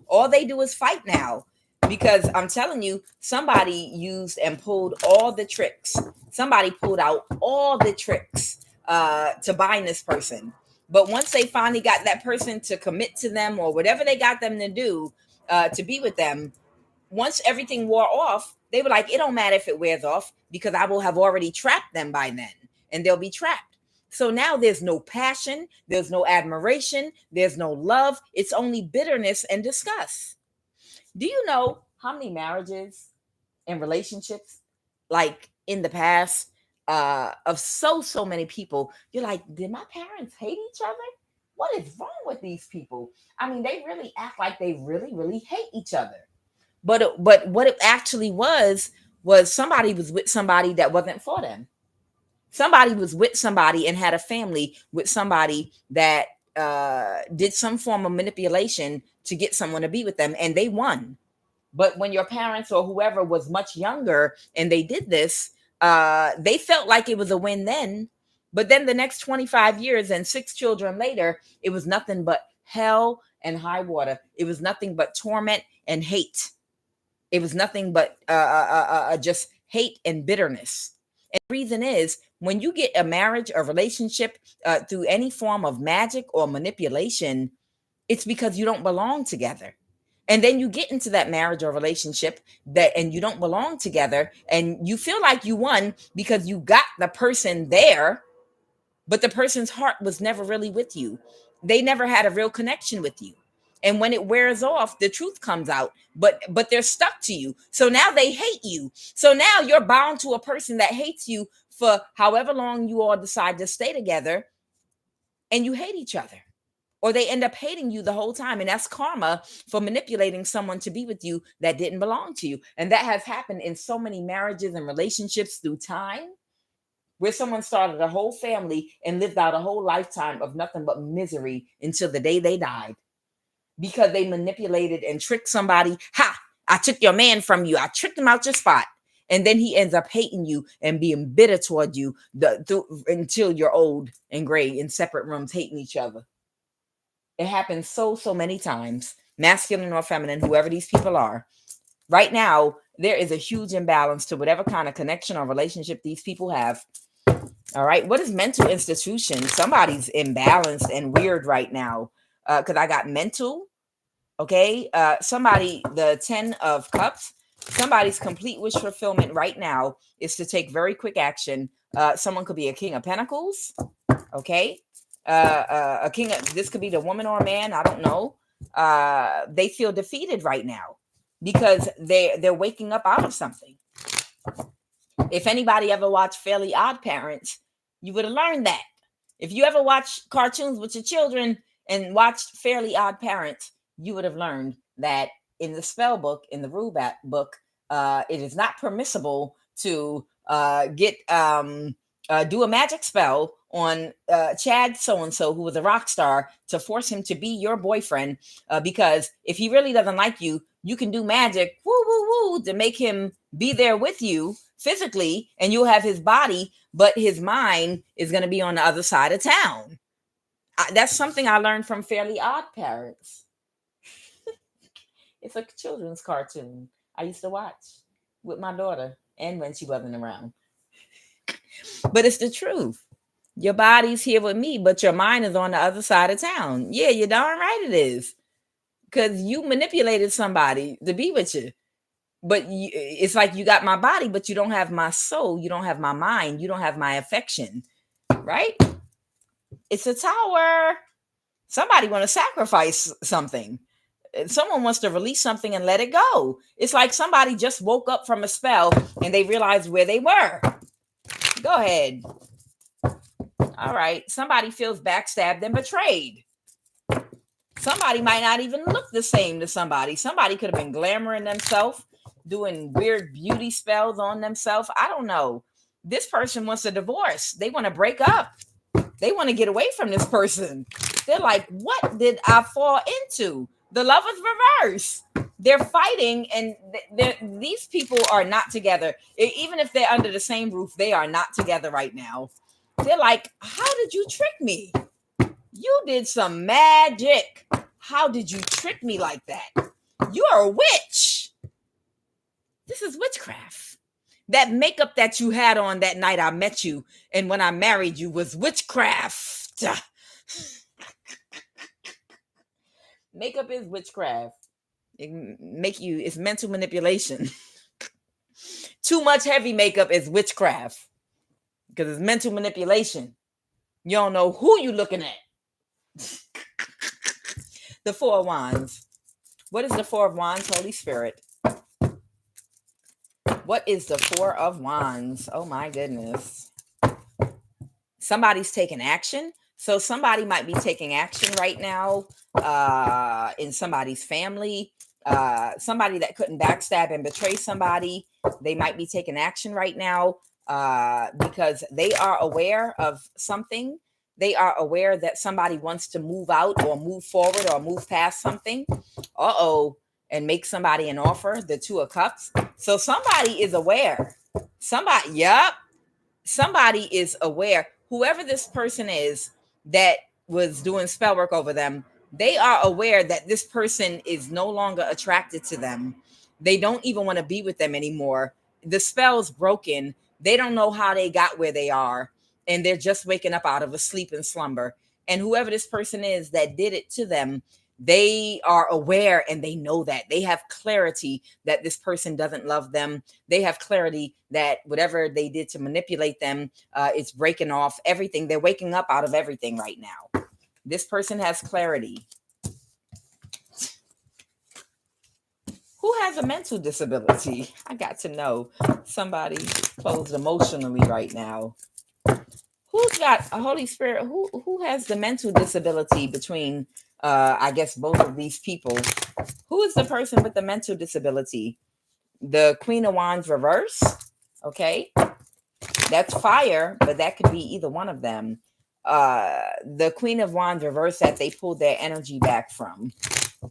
All they do is fight now, because I'm telling you, somebody used and pulled all the tricks. Somebody pulled out all the tricks to bind this person. But once they finally got that person to commit to them or whatever they got them to do to be with them, once everything wore off, they were like, it don't matter if it wears off because I will have already trapped them by then and they'll be trapped. So now there's no passion, there's no admiration, there's no love. It's only bitterness and disgust. Do you know how many marriages and relationships, like in the past, of so many people, you're like, did my parents hate each other? What is wrong with these people? I mean, they really act like they really hate each other. But what it actually was somebody was with somebody that wasn't for them. Somebody was with somebody and had a family with somebody that did some form of manipulation to get someone to be with them, and they won. But when your parents or whoever was much younger and they did this, they felt like it was a win then. But then the next 25 years and 6 children later, it was nothing but hell and high water. It was nothing but torment and hate. It was nothing but just hate and bitterness. And the reason is, when you get a marriage or relationship through any form of magic or manipulation, it's because you don't belong together. And then you get into that marriage or relationship and you don't belong together, and you feel like you won because you got the person there, but the person's heart was never really with you. They never had a real connection with you. And when it wears off, the truth comes out, but they're stuck to you. So now they hate you. So now you're bound to a person that hates you for however long you all decide to stay together, and you hate each other. Or they end up hating you the whole time. And that's karma for manipulating someone to be with you that didn't belong to you. And that has happened in so many marriages and relationships through time, where someone started a whole family and lived out a whole lifetime of nothing but misery until the day they died, because they manipulated and tricked somebody. Ha! I took your man from you. I tricked him out your spot. And then he ends up hating you and being bitter toward you until you're old and gray in separate rooms hating each other. It happens so many times, masculine or feminine, whoever these people are. Right now, there is a huge imbalance to whatever kind of connection or relationship these people have. All right. What is mental institution? Somebody's imbalanced and weird right now. Because I got mental. Okay. Somebody, the 10 of Cups, somebody's complete wish fulfillment right now is to take very quick action. Someone could be a King of Pentacles. Okay. A king, this could be the woman or a man, I don't know. They feel defeated right now because they're waking up out of something. If anybody ever watched Fairly Odd Parents, you would have learned that. If you ever watched cartoons with your children and watched Fairly Odd Parents, you would have learned that in the spell book, in the rule book, It is not permissible to do a magic spell on Chad so-and-so, who was a rock star, to force him to be your boyfriend, because if he really doesn't like you, you can do magic, woo, woo, woo, to make him be there with you physically, and you'll have his body, but his mind is going to be on the other side of town. That's something I learned from Fairly Odd Parents. It's a children's cartoon I used to watch with my daughter, and when she wasn't around. But it's the truth. Your body's here with me, but your mind is on the other side of town. Yeah, you're darn right it is. Because you manipulated somebody to be with you. But it's like you got my body, but you don't have my soul. You don't have my mind. You don't have my affection. Right? It's a tower. Somebody want to sacrifice something. Someone wants to release something and let it go. It's like somebody just woke up from a spell and they realized where they were. Go ahead. All right. Somebody feels backstabbed and betrayed. Somebody might not even look the same to somebody. Somebody could have been glamoring themselves, doing weird beauty spells on themselves. I don't know. This person wants a divorce. They want to break up. They want to get away from this person. They're like, what did I fall into? The love is reversed. They're fighting, and these people are not together. Even if they're under the same roof, they are not together right now. They're like, how did you trick me? You did some magic. How did you trick me like that? You're a witch. This is witchcraft. That makeup that you had on that night I met you and when I married you was witchcraft. Makeup is witchcraft. It's mental manipulation. Too much heavy makeup is witchcraft because it's mental manipulation. You don't know who you looking at. The Four of Wands. What is the Four of Wands, Holy Spirit? What is the Four of Wands? Oh my goodness. Somebody's taking action. So somebody might be taking action right now in somebody's family. Somebody that couldn't backstab and betray somebody. They might be taking action right now because they are aware of something. They are aware that somebody wants to move out or move forward or move past something. And make somebody an offer, the Two of Cups. So somebody is aware. Somebody is aware. Whoever this person is that was doing spell work over them, they are aware that this person is no longer attracted to them. They don't even want to be with them anymore. The spell's broken. They don't know how they got where they are. And they're just waking up out of a sleep and slumber. And whoever this person is that did it to them, they are aware and they know that. They have clarity that this person doesn't love them. They have clarity that whatever they did to manipulate them, it's breaking off everything. They're waking up out of everything right now. This person has clarity. Who has a mental disability? I got to know. Somebody closed emotionally right now. Who's got a Holy Spirit? Who has the mental disability between I guess both of these people? Who is the person with the mental disability? The Queen of Wands reverse. Okay. That's fire, but that could be either one of them. The Queen of Wands reverse that they pulled their energy back from.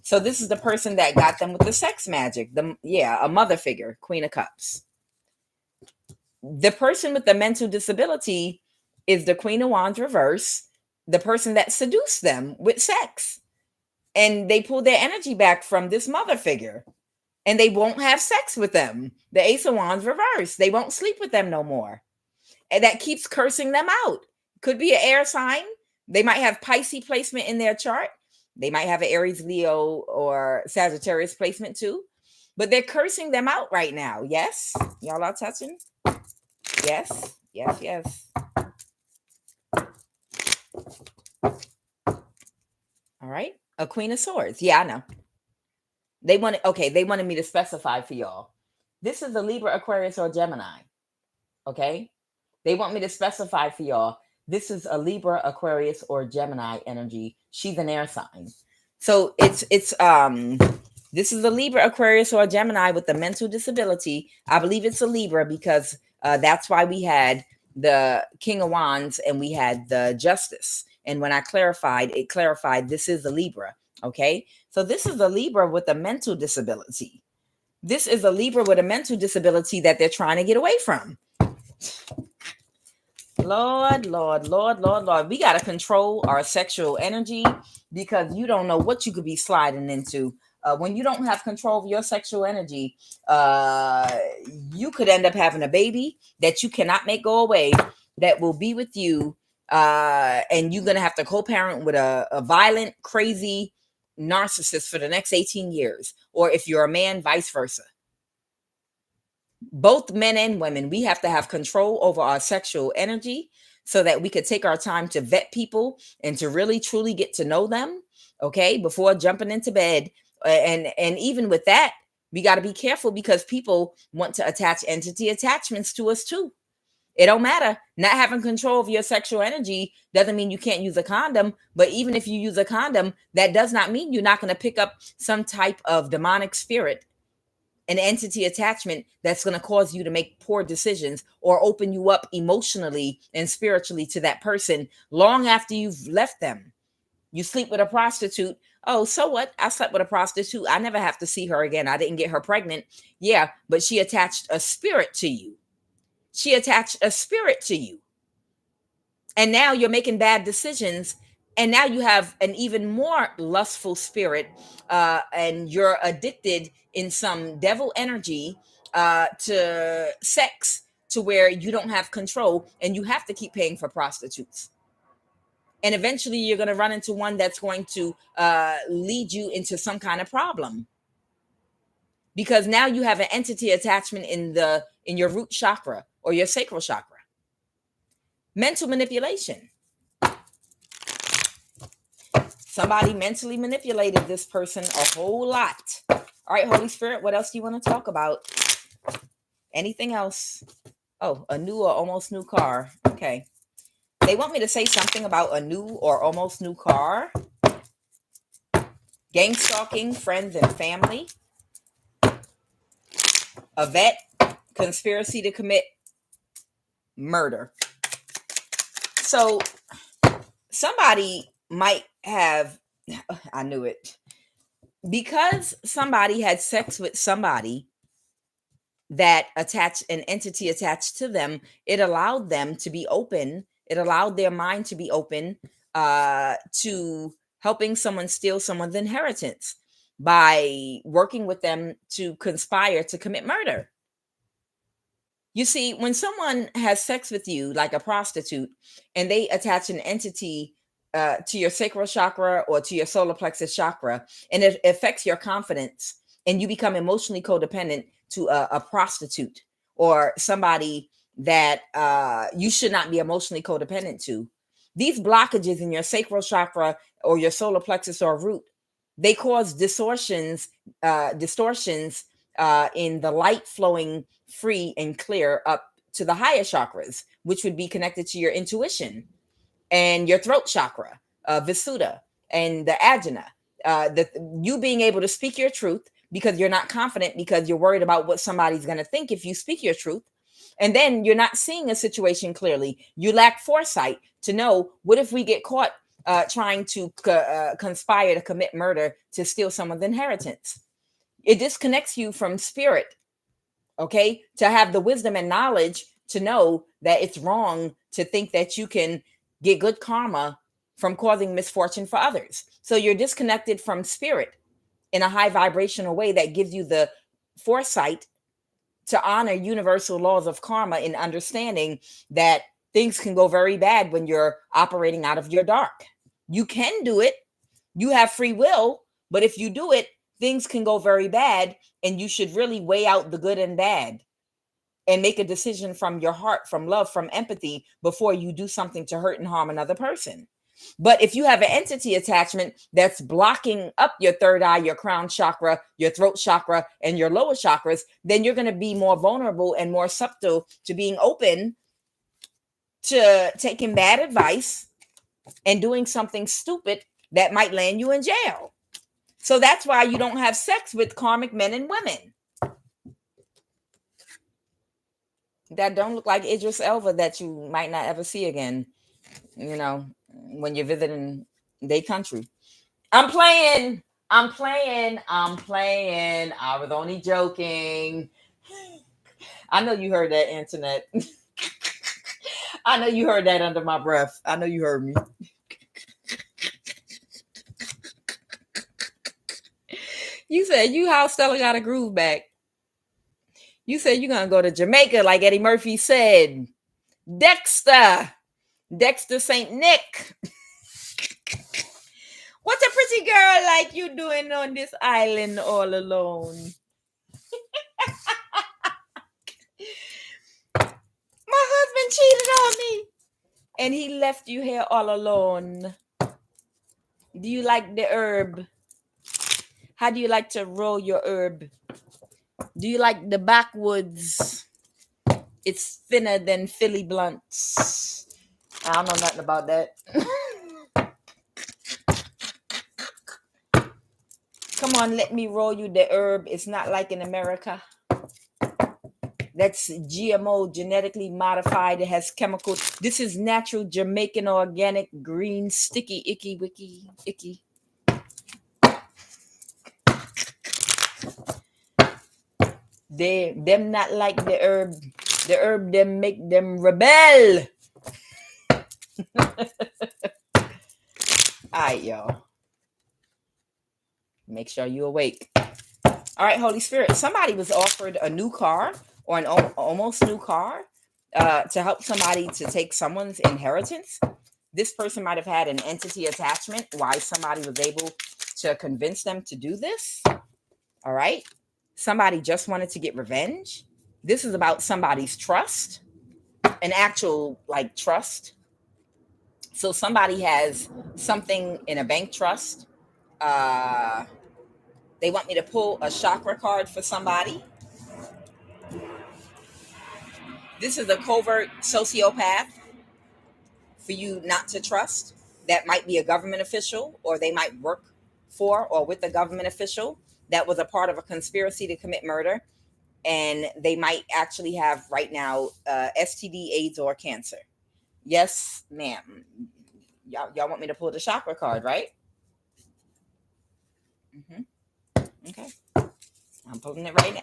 So this is the person that got them with the sex magic. A mother figure, Queen of Cups. The person with the mental disability is the Queen of Wands reverse, the person that seduced them with sex. And they pulled their energy back from this mother figure. And they won't have sex with them. The Ace of Wands reverse. They won't sleep with them no more. And that keeps cursing them out. Could be an air sign. They might have Pisces placement in their chart. They might have an Aries, Leo, or Sagittarius placement too. But they're cursing them out right now. Yes? Y'all are touching? Yes. Yes, yes. All right. A Queen of Swords. Yeah, I know. They wanted me to specify for y'all. This is a Libra, Aquarius, or Gemini. Okay. They want me to specify for y'all. This is a Libra, Aquarius, or Gemini energy. She's an air sign. So it's This is a Libra, Aquarius, or a Gemini with a mental disability. I believe it's a Libra because that's why we had the King of Wands and we had the Justice. And when I clarified, it clarified this is a Libra. Okay. So this is a Libra with a mental disability. This is a Libra with a mental disability that they're trying to get away from. Lord, Lord, Lord, Lord, Lord. We got to control our sexual energy because you don't know what you could be sliding into. When you don't have control of your sexual energy, you could end up having a baby that you cannot make go away, that will be with you. And you're going to have to co-parent with a violent, crazy narcissist for the next 18 years. Or if you're a man, vice versa. Both men and women, we have to have control over our sexual energy so that we could take our time to vet people and to really truly get to know them, okay, before jumping into bed. And even with that, we got to be careful because people want to attach entity attachments to us too. It don't matter. Not having control of your sexual energy doesn't mean you can't use a condom. But even if you use a condom, that does not mean you're not going to pick up some type of demonic spirit, an entity attachment that's going to cause you to make poor decisions or open you up emotionally and spiritually to that person long after you've left them. You sleep with a prostitute. Oh, so what? I slept with a prostitute. I never have to see her again. I didn't get her pregnant. Yeah, but she attached a spirit to you. She attached a spirit to you. And now you're making bad decisions. And now you have an even more lustful spirit, and you're addicted in some devil energy to sex, to where you don't have control and you have to keep paying for prostitutes. And eventually you're going to run into one that's going to lead you into some kind of problem, because now you have an entity attachment in your root chakra or your sacral chakra. Mental manipulation. Somebody mentally manipulated this person a whole lot. All right, Holy Spirit, what else do you want to talk about? Anything else? Oh, a new or almost new car. Okay. They want me to say something about a new or almost new car. Gang stalking, friends and family. A vet. Conspiracy to commit murder. So somebody might have, I knew it, because somebody had sex with somebody that attached an entity attached to them. It allowed them to be open. It allowed their mind to be open to helping someone steal someone's inheritance by working with them to conspire to commit murder. You see, when someone has sex with you, like a prostitute, and they attach an entity to your sacral chakra or to your solar plexus chakra, and it affects your confidence, and you become emotionally codependent to a prostitute or somebody that you should not be emotionally codependent to. These blockages in your sacral chakra or your solar plexus or root, they cause distortions in the light flowing free and clear up to the higher chakras, which would be connected to your intuition and your throat chakra, Visuddha, and the Ajna. You being able to speak your truth because you're not confident, because you're worried about what somebody's going to think if you speak your truth. And then you're not seeing a situation clearly. You lack foresight to know, what if we get caught trying to conspire to commit murder to steal someone's inheritance? It disconnects you from spirit, okay? To have the wisdom and knowledge to know that it's wrong to think that you can get good karma from causing misfortune for others. So you're disconnected from spirit in a high vibrational way that gives you the foresight to honor universal laws of karma, in understanding that things can go very bad when you're operating out of your dark. You can do it. You have free will, but if you do it, things can go very bad, and you should really weigh out the good and bad and make a decision from your heart, from love, from empathy, before you do something to hurt and harm another person. But if you have an entity attachment that's blocking up your third eye, your crown chakra, your throat chakra, and your lower chakras, then you're going to be more vulnerable and more subtle to being open to taking bad advice and doing something stupid that might land you in jail. So that's why you don't have sex with karmic men and women that don't look like Idris Elba that you might not ever see again, you know, when you're visiting their country. I'm playing. I'm playing. I'm playing. I was only joking. I know you heard that, internet. I know you heard that under my breath. I know you heard me. You said you how Stella got a groove back. You said you're gonna go to Jamaica like Eddie Murphy said. Dexter St. Nick. What's a pretty girl like you doing on this island all alone? My husband cheated on me and he left you here all alone. Do you like the herb? How do you like to roll your herb? Do you like the backwoods? It's thinner than Philly blunts. I don't know nothing about that. Come on, let me roll you the herb. It's not like in America. That's GMO, genetically modified. It has chemicals. This is natural Jamaican organic green sticky icky wicky icky. Them not like the herb. The herb them make them rebel. Alright, y'all. Make sure you awake. All right, Holy Spirit. Somebody was offered a new car or an almost new car to help somebody to take someone's inheritance. This person might have had an entity attachment. Why somebody was able to convince them to do this. All right. Somebody just wanted to get revenge. This is about somebody's trust, an actual like trust. So somebody has something in a bank trust. They want me to pull a chakra card for somebody. This is a covert sociopath for you not to trust. That might be a government official, or they might work for or with a government official that was a part of a conspiracy to commit murder. And they might actually have right now STD, AIDS, or cancer. Yes, ma'am. Y'all want me to pull the chakra card, right? Okay. I'm pulling it right now.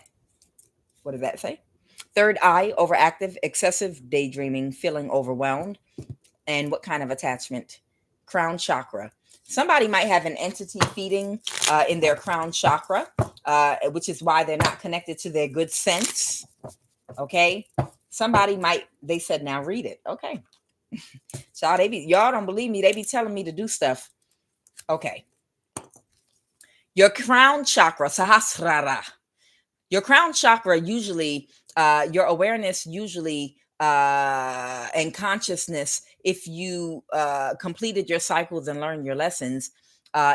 What does that say? Third eye, overactive, excessive daydreaming, feeling overwhelmed. And what kind of attachment? Crown chakra. Somebody might have an entity feeding in their crown chakra, which is why they're not connected to their good sense. Okay. Somebody might, they said, now read it. Okay. So y'all don't believe me. They be telling me to do stuff. Okay. Your crown chakra, Sahasrara. Your crown chakra usually, your awareness usually, and consciousness, if you completed your cycles and learned your lessons,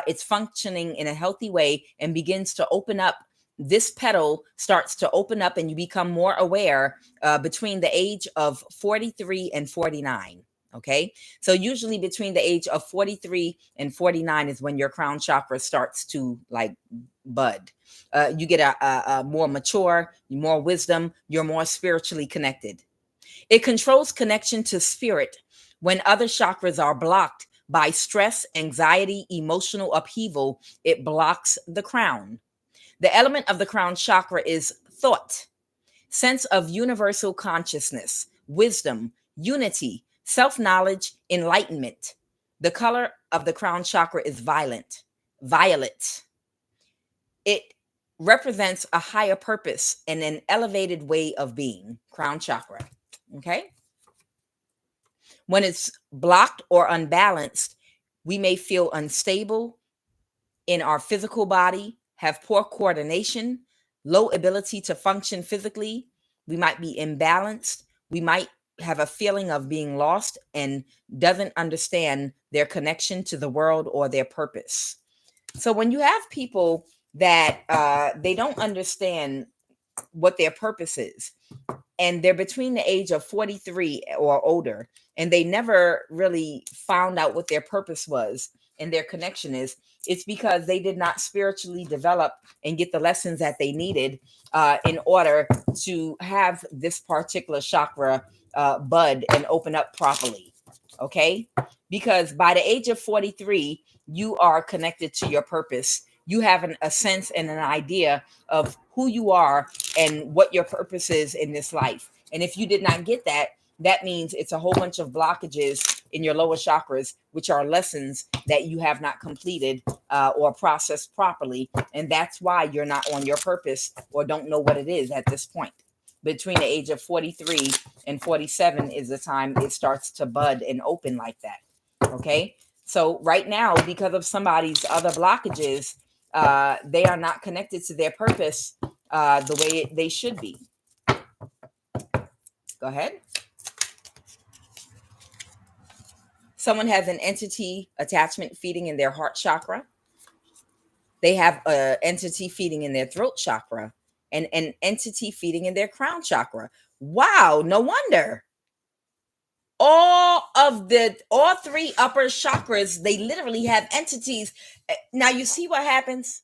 it's functioning in a healthy way and begins to open up. This petal starts to open up and you become more aware between the age of 43 and 49. Okay. So usually between the age of 43 and 49 is when your crown chakra starts to like bud. You get a more mature, more wisdom. You're more spiritually connected. It controls connection to spirit when other chakras are blocked by stress, anxiety, emotional upheaval. It blocks the crown. The element of the crown chakra is thought, sense of universal consciousness, wisdom, unity, self-knowledge, enlightenment. The color of the crown chakra is violet. It represents a higher purpose and an elevated way of being. Crown chakra. Okay. When it's blocked or unbalanced, we may feel unstable in our physical body, have poor coordination, low ability to function physically. We might be imbalanced. We might have a feeling of being lost and doesn't understand their connection to the world or their purpose. So when you have people that they don't understand what their purpose is, and they're between the age of 43 or older, and they never really found out what their purpose was, and their connection is, it's because they did not spiritually develop and get the lessons that they needed in order to have this particular chakra bud and open up properly. Okay? Because by the age of 43, you are connected to your purpose. You have a sense and an idea of who you are and what your purpose is in this life. And if you did not get that, that means it's a whole bunch of blockages in your lower chakras, which are lessons that you have not completed or processed properly. And that's why you're not on your purpose or don't know what it is at this point. Between the age of 43 and 47 is the time it starts to bud and open like that. Okay. So right now, because of somebody's other blockages, they are not connected to their purpose the way they should be. Go ahead. Someone has an entity attachment feeding in their heart chakra. They have an entity feeding in their throat chakra and an entity feeding in their crown chakra. Wow, no wonder. All three upper chakras, they literally have entities. Now you see what happens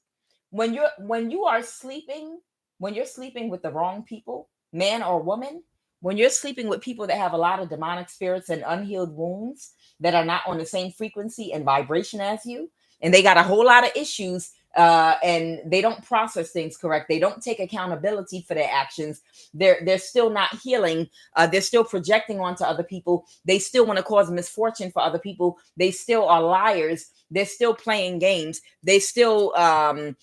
when you are sleeping, when you're sleeping with the wrong people, man or woman, when you're sleeping with people that have a lot of demonic spirits and unhealed wounds that are not on the same frequency and vibration as you, and they got a whole lot of issues, and they don't process things correct. They don't take accountability for their actions. They're still not healing. They're still projecting onto other people. They still want to cause misfortune for other people. They still are liars. They're still playing games. They still are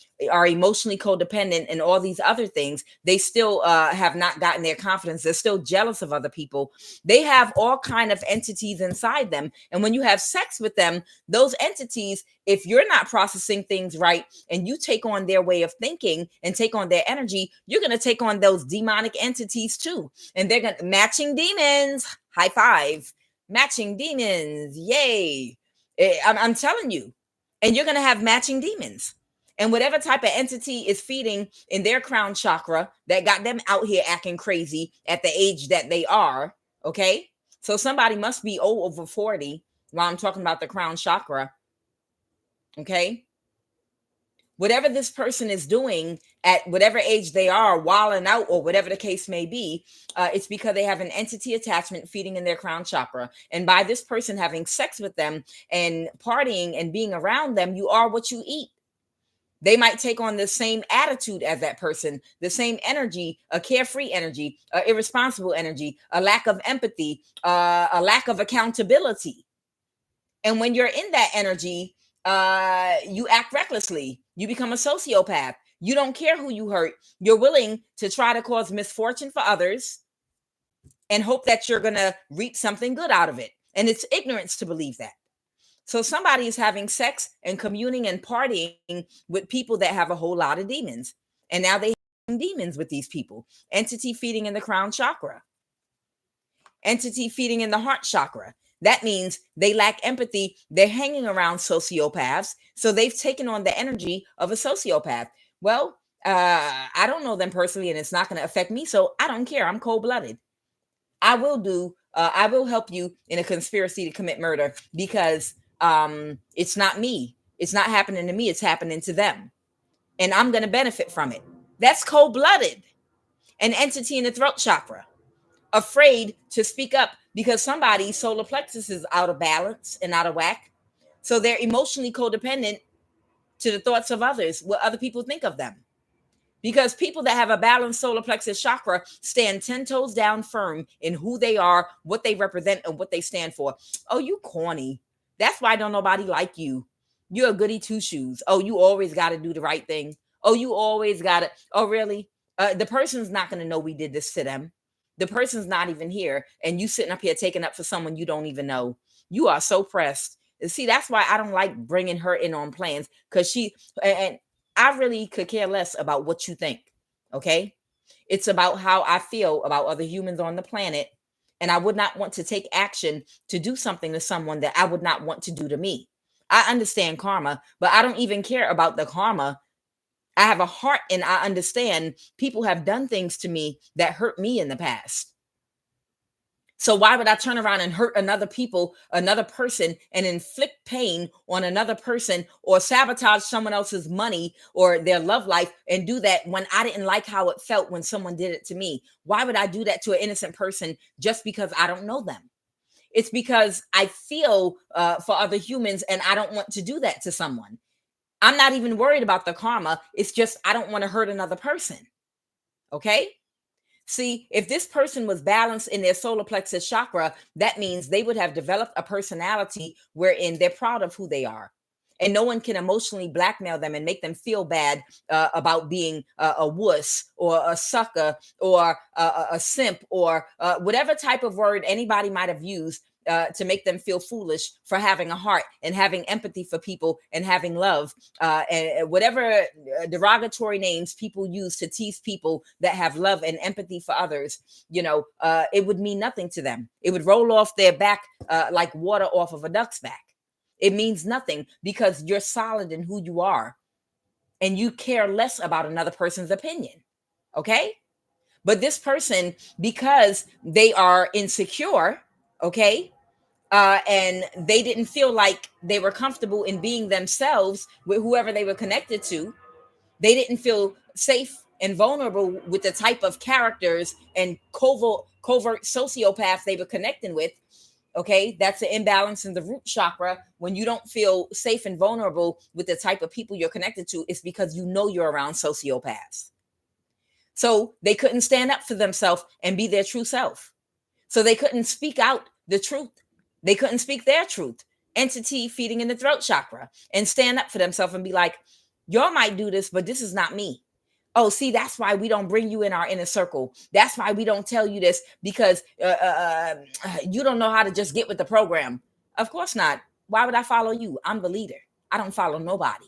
emotionally codependent and all these other things. They still have not gotten their confidence. They're still jealous of other people. They have all kind of entities inside them. And when you have sex with them, those entities, if you're not processing things right and you take on their way of thinking and take on their energy, you're going to take on those demonic entities too. And they're going to matching demons. High five. Matching demons. Yay. I'm telling you. And you're going to have matching demons. And whatever type of entity is feeding in their crown chakra that got them out here acting crazy at the age that they are. Okay. So somebody must be over 40 while I'm talking about the crown chakra. Okay. Whatever this person is doing at whatever age they are, wilding out or whatever the case may be, it's because they have an entity attachment feeding in their crown chakra. And by this person having sex with them and partying and being around them, you are what you eat. They might take on the same attitude as that person, the same energy, a carefree energy, irresponsible energy, a lack of empathy, a lack of accountability. And when you're in that energy, you act recklessly. You become a sociopath. You don't care who you hurt. You're willing to try to cause misfortune for others and hope that you're going to reap something good out of it. And it's ignorance to believe that. So somebody is having sex and communing and partying with people that have a whole lot of demons. And now they have demons with these people. Entity feeding in the crown chakra. Entity feeding in the heart chakra. That means they lack empathy. They're hanging around sociopaths. So they've taken on the energy of a sociopath. Well, I don't know them personally and it's not going to affect me. So I don't care. I'm cold-blooded. I will help you in a conspiracy to commit murder because it's not me. It's not happening to me. It's happening to them. And I'm going to benefit from it. That's cold-blooded. An entity in the throat chakra. Afraid to speak up because somebody's solar plexus is out of balance and out of whack. So they're emotionally codependent to the thoughts of others, what other people think of them. Because people that have a balanced solar plexus chakra stand 10 toes down firm in who they are, what they represent, and what they stand for. Oh, you corny. That's why don't nobody like you. You're a goody two-shoes. Oh, you always got to do the right thing. Oh, you always got to. Oh, really? The person's not going to know we did this to them. The person's not even here. And you sitting up here taking up for someone you don't even know. You are so pressed. And see, that's why I don't like bringing her in on plans because and I really could care less about what you think. Okay. It's about how I feel about other humans on the planet. And I would not want to take action to do something to someone that I would not want to do to me. I understand karma, but I don't even care about the karma. I have a heart and I understand people have done things to me that hurt me in the past. So why would I turn around and hurt another person, and inflict pain on another person, or sabotage someone else's money or their love life, and do that when I didn't like how it felt when someone did it to me? Why would I do that to an innocent person just because I don't know them? It's because I feel for other humans, and I don't want to do that to someone. I'm not even worried about the karma. It's just I don't want to hurt another person. Okay? See, if this person was balanced in their solar plexus chakra, that means they would have developed a personality wherein they're proud of who they are. And no one can emotionally blackmail them and make them feel bad about being a wuss or a sucker or a simp or whatever type of word anybody might have used to make them feel foolish for having a heart and having empathy for people and having love, and whatever derogatory names people use to tease people that have love and empathy for others. It would mean nothing to them. It would roll off their back like water off of a duck's back. It means nothing because you're solid in who you are and you care less about another person's opinion. Okay? But this person, because they are insecure, okay, and they didn't feel like they were comfortable in being themselves with whoever they were connected to. They didn't feel safe and vulnerable with the type of characters and covert sociopaths they were connecting with. Okay, that's an imbalance in the root chakra. When you don't feel safe and vulnerable with the type of people you're connected to, it's because you know you're around sociopaths. So they couldn't stand up for themselves and be their true self. So they couldn't speak out the truth. They couldn't speak their truth. Entity feeding in the throat chakra, and stand up for themselves and be like, y'all might do this, but this is not me. Oh, see, that's why we don't bring you in our inner circle. That's why we don't tell you this, because you don't know how to just get with the program. Of course not. Why would I follow you? I'm the leader. I don't follow nobody.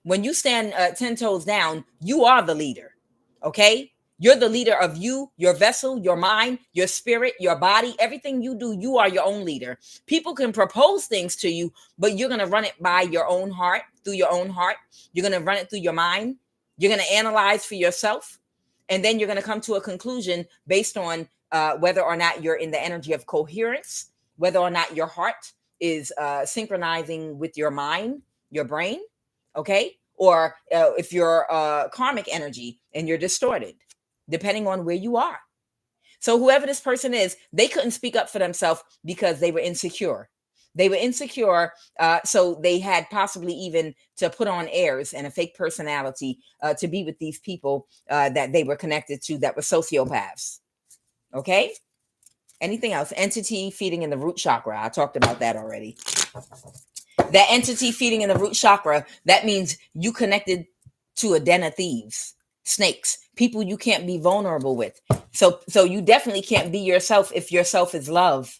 When you stand 10 toes down, you are the leader. Okay? You're the leader of you, your vessel, your mind, your spirit, your body. Everything you do, you are your own leader. People can propose things to you, but you're going to run it by your own heart, through your own heart. You're going to run it through your mind. You're going to analyze for yourself, and then you're going to come to a conclusion based on whether or not you're in the energy of coherence, whether or not your heart is synchronizing with your mind, your brain, okay? Or if you're karmic energy and you're distorted, depending on where you are. So whoever this person is, they couldn't speak up for themselves because they were insecure. They were insecure, so they had possibly even to put on airs and a fake personality to be with these people that they were connected to that were sociopaths. Okay? Anything else? Entity feeding in the root chakra. I talked about that already. That entity feeding in the root chakra, that means you connected to a den of thieves, snakes, people you can't be vulnerable with. So you definitely can't be yourself if yourself is love.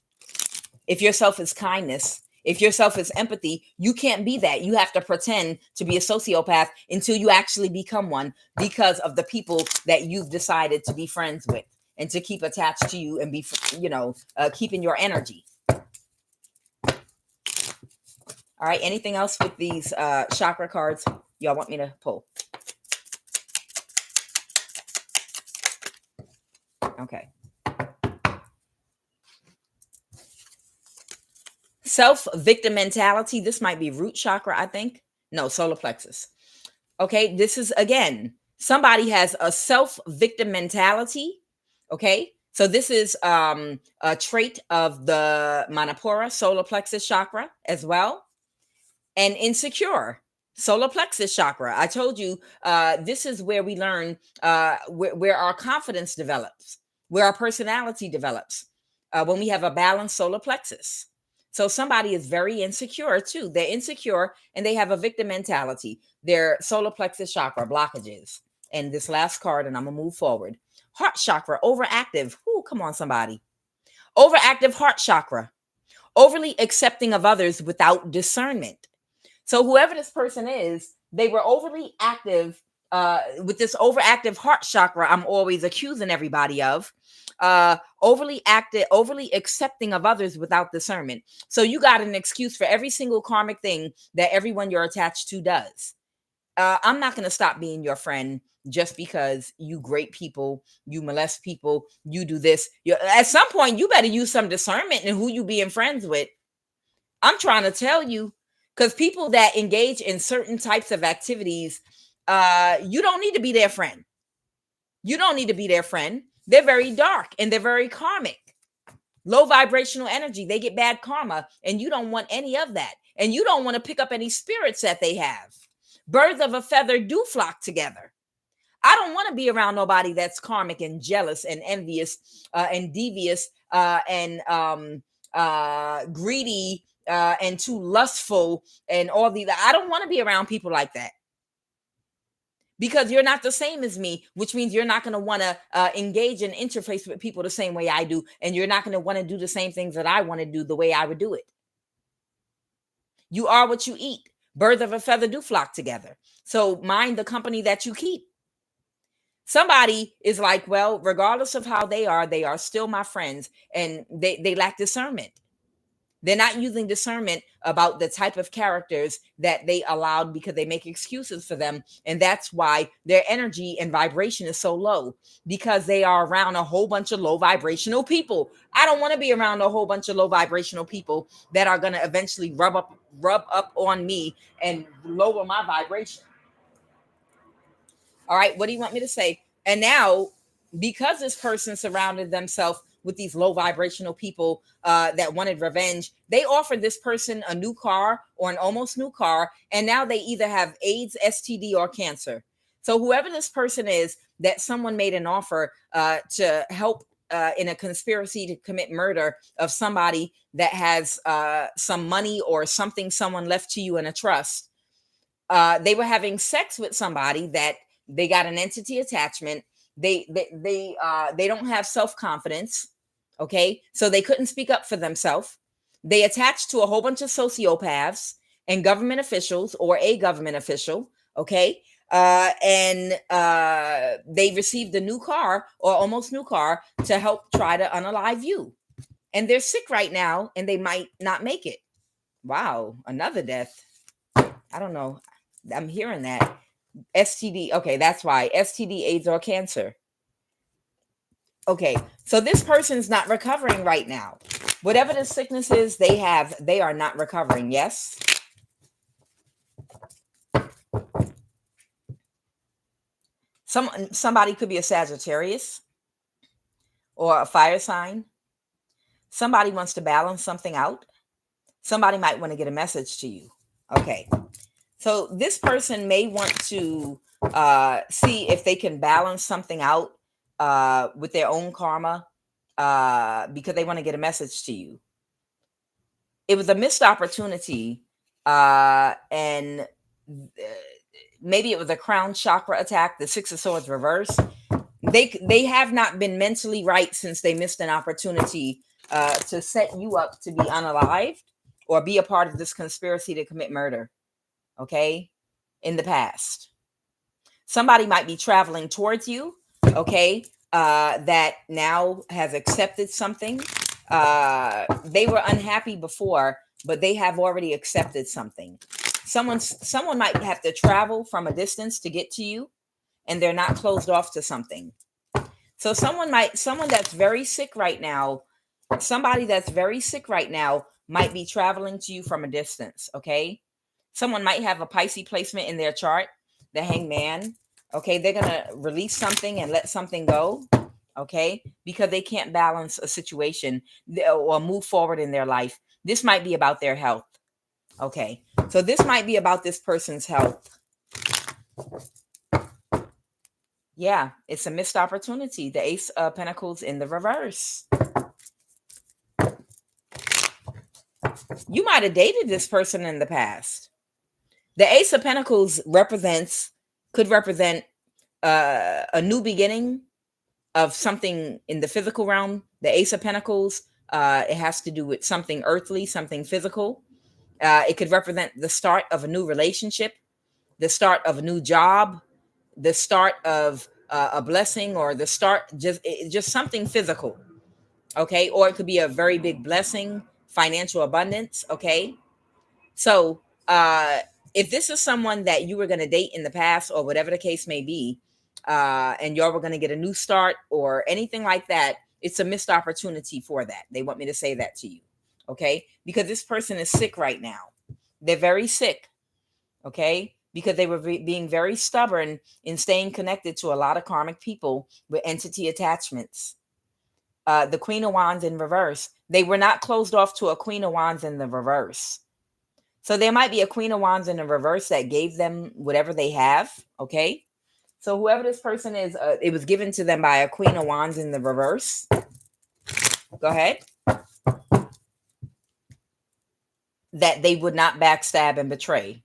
If yourself is kindness, if yourself is empathy, you can't be that. You have to pretend to be a sociopath until you actually become one, because of the people that you've decided to be friends with and to keep attached to you and be, keeping your energy. All right. Anything else with these chakra cards y'all want me to pull? Okay. Self-victim mentality. This might be root chakra, I think. No, solar plexus. Okay, this is, again, somebody has a self-victim mentality. Okay, so this is a trait of the Manipura solar plexus chakra as well. And insecure solar plexus chakra. I told you this is where we learn where our confidence develops, where our personality develops, when we have a balanced solar plexus. So somebody is very insecure too. They're insecure and they have a victim mentality. Their solar plexus chakra blockages. And this last card, and I'm going to move forward. Heart chakra, overactive. Ooh, come on, somebody. Overactive heart chakra. Overly accepting of others without discernment. So whoever this person is, they were overly active with this overactive heart chakra. I'm always accusing everybody of overly accepting of others without discernment. So you got an excuse for every single karmic thing that everyone you're attached to does. I'm not going to stop being your friend just because you great people, you molest people, you do this. At some point, you better use some discernment in who you being friends with. I'm trying to tell you, because people that engage in certain types of activities, you don't need to be their friend. You don't need to be their friend. They're very dark and they're very karmic. Low vibrational energy. They get bad karma, and you don't want any of that. And you don't want to pick up any spirits that they have. Birds of a feather do flock together. I don't want to be around nobody that's karmic and jealous and envious and devious and greedy and too lustful and all these. I don't want to be around people like that, because you're not the same as me, which means you're not going to want to engage and interface with people the same way I do. And you're not going to want to do the same things that I want to do the way I would do it. You are what you eat. Birds of a feather do flock together. So mind the company that you keep. Somebody is like, well, regardless of how they are still my friends, and they lack discernment. They're not using discernment about the type of characters that they allowed, because they make excuses for them. And that's why their energy and vibration is so low, because they are around a whole bunch of low vibrational people. I don't want to be around a whole bunch of low vibrational people that are going to eventually rub up on me and lower my vibration. All right, what do you want me to say? And now, because this person surrounded themselves with these low vibrational people that wanted revenge, they offered this person a new car or an almost new car. And now they either have AIDS, STD, or cancer. So whoever this person is, that someone made an offer to help in a conspiracy to commit murder of somebody that has some money or something someone left to you in a trust. They were having sex with somebody that they got an entity attachment. They don't have self-confidence. Okay. So they couldn't speak up for themselves. They attached to a whole bunch of sociopaths and government officials, or a government official. Okay. And they received a new car or almost new car to help try to unalive you. And they're sick right now and they might not make it. Wow. Another death. I don't know. I'm hearing that. STD. Okay, that's why. STD, AIDS, or cancer. Okay, so this person's not recovering right now. Whatever the sickness is they have, they are not recovering. Yes? Somebody could be a Sagittarius or a fire sign. Somebody wants to balance something out. Somebody might want to get a message to you. Okay. So this person may want to see if they can balance something out with their own karma because they want to get a message to you. It was a missed opportunity, and maybe it was a crown chakra attack, the Six of Swords reverse. They have not been mentally right since they missed an opportunity to set you up to be unalived or be a part of this conspiracy to commit murder. Okay, in the past. Somebody might be traveling towards you, okay, that now has accepted something. They were unhappy before, but they have already accepted something. Someone might have to travel from a distance to get to you, and they're not closed off to something. So someone that's very sick right now, somebody that's very sick right now might be traveling to you from a distance, okay? Someone might have a Pisces placement in their chart, the Hangman. Okay, they're going to release something and let something go. Okay, because they can't balance a situation or move forward in their life. This might be about their health. Okay, so this might be about this person's health. Yeah, it's a missed opportunity. The Ace of Pentacles in the reverse. You might have dated this person in the past. The Ace of Pentacles could represent a new beginning of something in the physical realm. The Ace of Pentacles, it has to do with something earthly, something physical. It could represent the start of a new relationship, the start of a new job, the start of a blessing, or the start just something physical. Okay, or it could be a very big blessing, financial abundance. Okay, so if this is someone that you were going to date in the past or whatever the case may be, and y'all were going to get a new start or anything like that, it's a missed opportunity for that. They want me to say that to you. Okay. Because this person is sick right now. They're very sick. Okay. Because they were being very stubborn in staying connected to a lot of karmic people with entity attachments. The Queen of Wands in reverse. They were not closed off to a Queen of Wands in the reverse. So there might be a Queen of Wands in the reverse that gave them whatever they have. Okay. So whoever this person is, it was given to them by a Queen of Wands in the reverse. Go ahead. That they would not backstab and betray.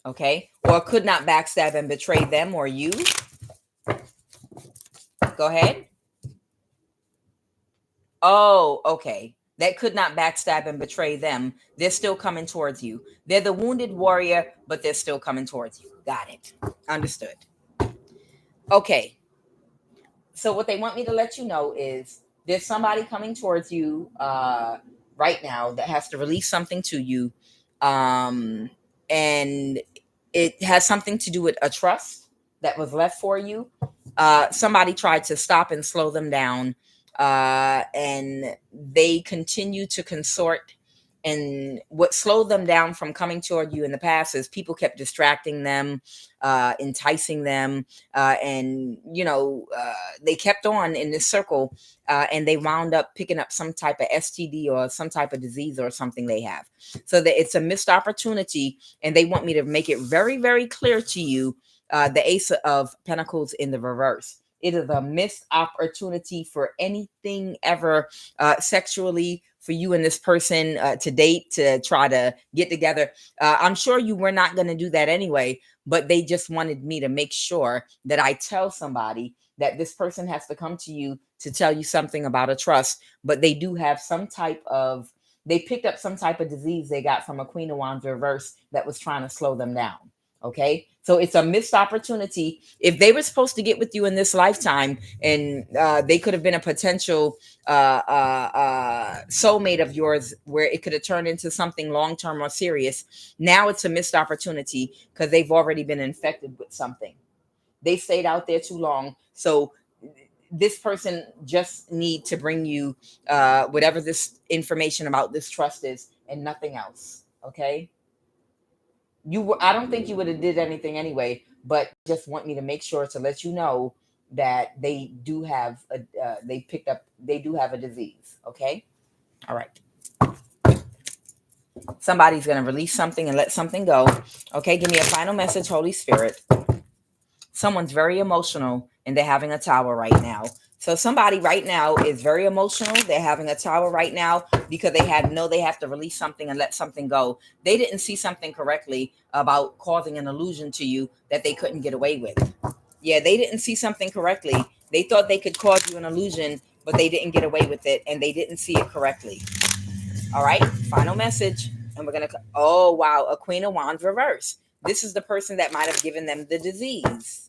Okay. Or could not backstab and betray them or you. Go ahead. Oh, okay. That could not backstab and betray them. They're still coming towards you. They're the wounded warrior, but they're still coming towards you. Got it. Understood. Okay. So what they want me to let you know is there's somebody coming towards you right now that has to release something to you. And it has something to do with a trust that was left for you. Somebody tried to stop and slow them down. And they continue to consort. And what slowed them down from coming toward you in the past is people kept distracting them, enticing them, and they kept on in this circle, and they wound up picking up some type of STD or some type of disease or something they have. So that it's a missed opportunity, and they want me to make it very, very clear to you. The Ace of Pentacles in the reverse. It is a missed opportunity for anything ever sexually for you and this person to date, to try to get together. I'm sure you were not going to do that anyway, but they just wanted me to make sure that I tell somebody that this person has to come to you to tell you something about a trust, but they do have they picked up some type of disease they got from a Queen of Wands reverse that was trying to slow them down. Okay, so it's a missed opportunity. If they were supposed to get with you in this lifetime, and they could have been a potential soulmate of yours, where it could have turned into something long-term or serious, now it's a missed opportunity because they've already been infected with something. They stayed out there too long. So this person just need to bring you whatever this information about this trust is and nothing else. Okay. I don't think you would have did anything anyway, but just want me to make sure to let you know that they do have they do have a disease. Okay. All right. Somebody's going to release something and let something go. Okay. Give me a final message, Holy Spirit. Someone's very emotional and they're having a tower right now. So somebody right now is very emotional. They're having a tower right now because they have to release something and let something go. They didn't see something correctly about causing an illusion to you that they couldn't get away with. Yeah, they didn't see something correctly. They thought they could cause you an illusion, but they didn't get away with it and they didn't see it correctly. All right, final message. And we're going to, oh, wow, a Queen of Wands reverse. This is the person that might have given them the disease.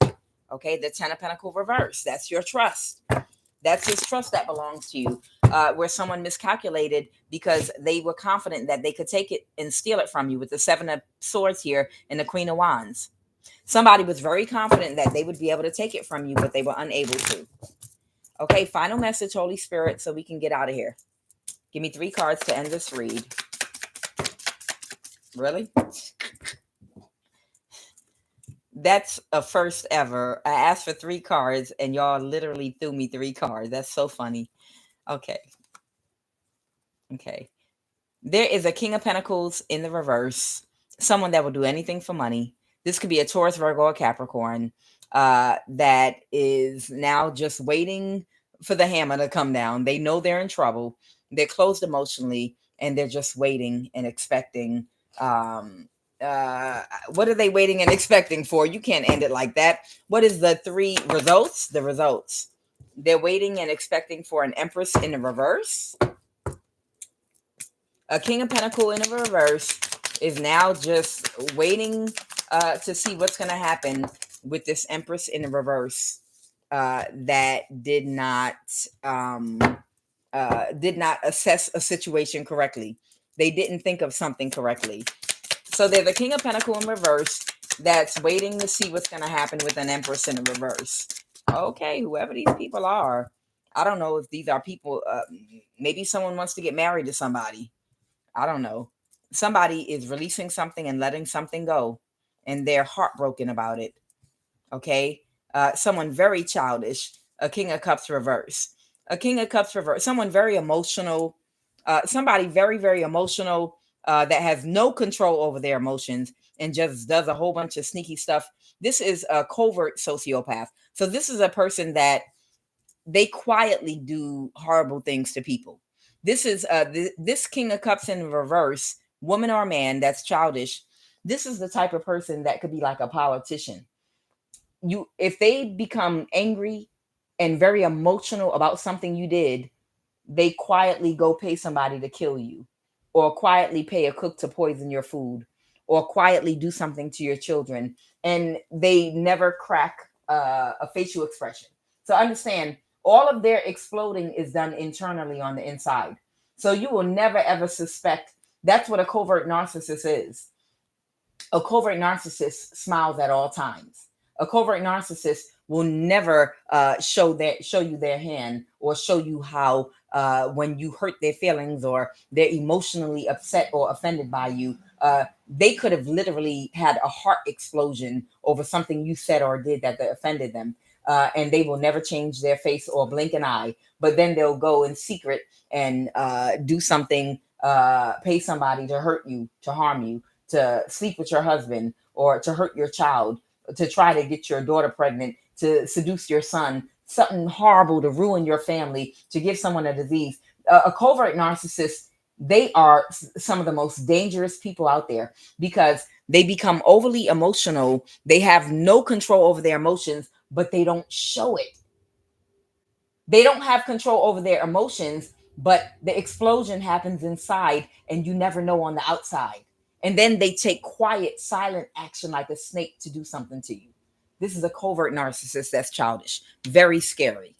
Okay, the Ten of Pentacles reverse. That's your trust. That's his trust that belongs to you, where someone miscalculated because they were confident that they could take it and steal it from you with the Seven of Swords here and the Queen of Wands. Somebody was very confident that they would be able to take it from you, but they were unable to. Okay, final message, Holy Spirit, so we can get out of here. Give me 3 cards to end this read. Really? That's a first ever. I asked for 3 cards and y'all literally threw me 3 cards. That's so funny. Okay. Okay. There is a King of Pentacles in the reverse. Someone that will do anything for money. This could be a Taurus, Virgo, or Capricorn that is now just waiting for the hammer to come down. They know they're in trouble. They're closed emotionally and they're just waiting and expecting. What are they waiting and expecting for? You can't end it like that. What is the 3 results? The results. They're waiting and expecting for an Empress in the reverse. A King of Pentacles in the reverse is now just waiting to see what's going to happen with this Empress in the reverse that did not assess a situation correctly. They didn't think of something correctly. So they're the King of Pentacles in reverse that's waiting to see what's going to happen with an Empress in reverse. Okay, whoever these people are, I don't know if these are people, maybe someone wants to get married to somebody. I don't know. Somebody is releasing something and letting something go, and they're heartbroken about it. Okay. Someone very childish, a King of Cups reverse, a King of Cups reverse, someone very emotional, somebody very, very emotional, that has no control over their emotions and just does a whole bunch of sneaky stuff. This is a covert sociopath. So this is a person that they quietly do horrible things to people. This is this King of Cups in reverse, woman or man that's childish. This is the type of person that could be like a politician. If they become angry and very emotional about something you did, they quietly go pay somebody to kill you, or quietly pay a cook to poison your food, or quietly do something to your children, and they never crack a facial expression. So understand, all of their exploding is done internally on the inside. So you will never ever suspect. That's what a covert narcissist is. A covert narcissist smiles at all times. A covert narcissist will never show you their hand, or show you how when you hurt their feelings, or they're emotionally upset or offended by you. They could have literally had a heart explosion over something you said or did that offended them. And they will never change their face or blink an eye. But then they'll go in secret and do something, pay somebody to hurt you, to harm you, to sleep with your husband, or to hurt your child, to try to get your daughter pregnant, to seduce your son, something horrible to ruin your family, to give someone a disease. A covert narcissist, they are some of the most dangerous people out there, because they become overly emotional. They have no control over their emotions, but they don't show it. They don't have control over their emotions, but the explosion happens inside and you never know on the outside. And then they take quiet, silent action like a snake to do something to you. This is a covert narcissist that's childish. Very scary.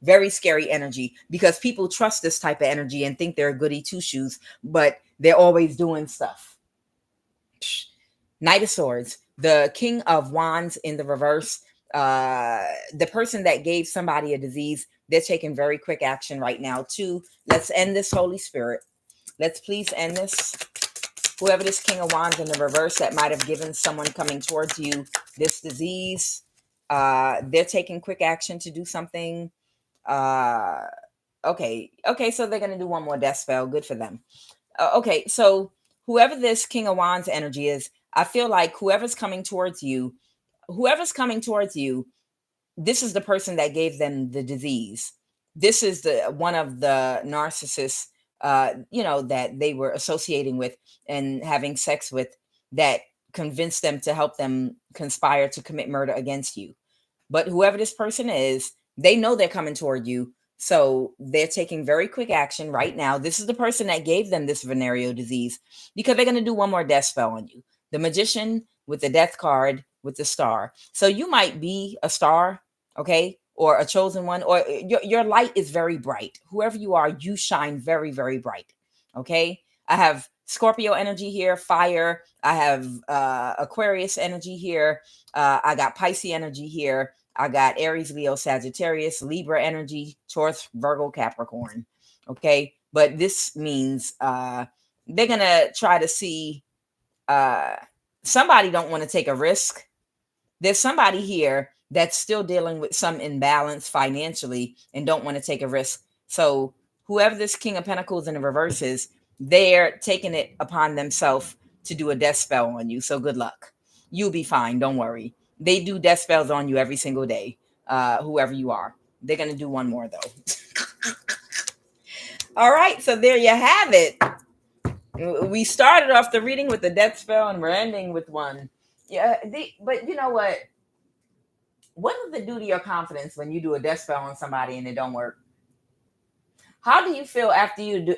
Very scary energy, because people trust this type of energy and think they're goody two shoes, but they're always doing stuff. Knight of Swords, the King of Wands in the reverse. The person that gave somebody a disease, they're taking very quick action right now too. Let's end this, Holy Spirit. Let's please end this. Whoever this King of Wands in the reverse that might have given someone coming towards you this disease, they're taking quick action to do something. Okay, so they're going to do one more death spell. Good for them. Okay, so whoever this King of Wands energy is, I feel like whoever's coming towards you, this is the person that gave them the disease. This is the one of the narcissists, that they were associating with and having sex with, that convinced them to help them conspire to commit murder against you. But whoever this person is, they know they're coming toward you. So they're taking very quick action right now. This is the person that gave them this venereal disease, because they're going to do one more death spell on you. The Magician with the death card with the star. So you might be a star, okay, or a chosen one, or your light is very bright. Whoever you are, you shine very, very bright, okay? I have Scorpio energy here, fire. I have Aquarius energy here. I got Pisces energy here. I got Aries, Leo, Sagittarius, Libra energy, Taurus, Virgo, Capricorn. Okay. But this means they're going to try to see somebody don't want to take a risk. There's somebody here that's still dealing with some imbalance financially and don't want to take a risk. So whoever this King of Pentacles in the reverse is, they're taking it upon themselves to do a death spell on you. So good luck. You'll be fine. Don't worry. They do death spells on you every single day. Whoever you are, they're going to do one more though. All right. So there you have it. We started off the reading with the death spell and we're ending with one. Yeah. But you know what? What does it do to your confidence when you do a death spell on somebody and it don't work? How do you feel after you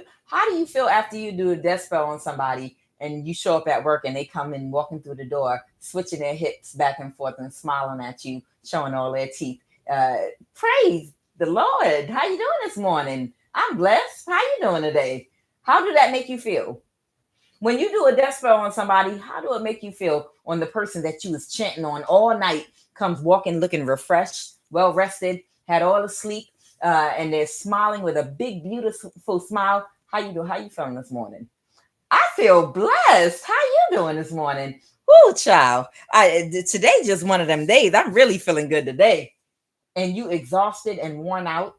do a death spell on somebody and you show up at work and they come in walking through the door, switching their hips back and forth and smiling at you, showing all their teeth? Praise the Lord. How you doing this morning? I'm blessed. How you doing today? How did that make you feel? When you do a death spell on somebody, how do it make you feel when the person that you was chanting on all night comes walking looking refreshed, well rested, had all the sleep, and they're smiling with a big, beautiful smile? How you do? How you feeling this morning? I feel blessed. How you doing this morning? Woo, child. Today just one of them days. I'm really feeling good today. And you exhausted and worn out,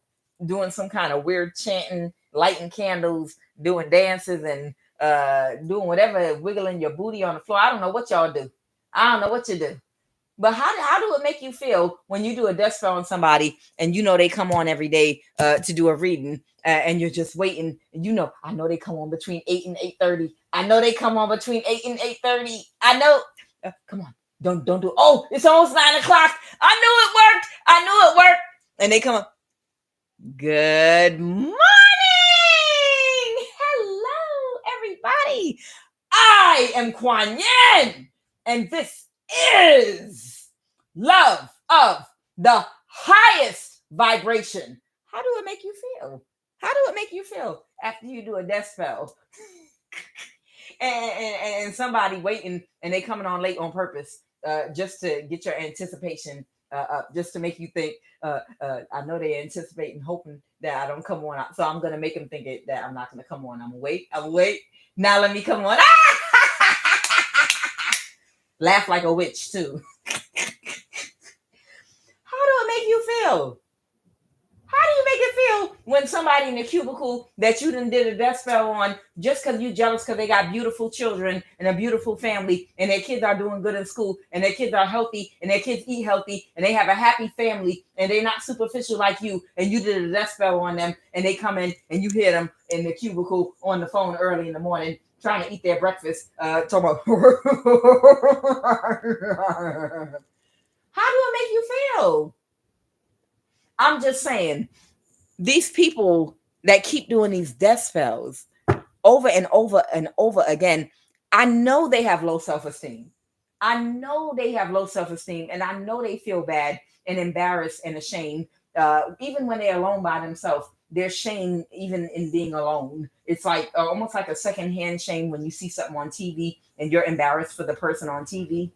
doing some kind of weird chanting, lighting candles, doing dances, and doing whatever, wiggling your booty on the floor. I don't know what y'all do. I don't know what you do. But how do it make you feel when you do a death spell on somebody and you know they come on every day to do a reading and you're just waiting and you know, I know they come on between 8 and 8:30. I know they come on between 8 and 8:30. I know. Come on. Don't do. Oh, it's almost 9 o'clock. I knew it worked. I knew it worked. And they come up. Good morning. Hello, everybody. I am Kuan Yin, and this is love of the highest vibration. How do it make you feel? How do it make you feel after you do a death spell? and somebody waiting and they coming on late on purpose just to get your anticipation up, just to make you think, I know they're anticipating, hoping that I don't come on. So I'm going to make them think that I'm not going to come on. I'm going to wait. Now let me come on. Laugh like a witch too. How do it make you feel? How do you make it feel when somebody in the cubicle that you done did a death spell on just because you jealous because they got beautiful children and a beautiful family and their kids are doing good in school and their kids are healthy and their kids eat healthy and they have a happy family and they're not superficial like you, and you did a death spell on them and they come in and you hear them in the cubicle on the phone early in the morning trying to eat their breakfast, talking about how do it make you feel? I'm just saying, these people that keep doing these death spells over and over and over again, I know they have low self-esteem. I know they have low self-esteem, and I know they feel bad and embarrassed and ashamed. Even when they're alone by themselves, they're shame even in being alone. It's like almost like a secondhand shame when you see something on TV and you're embarrassed for the person on TV.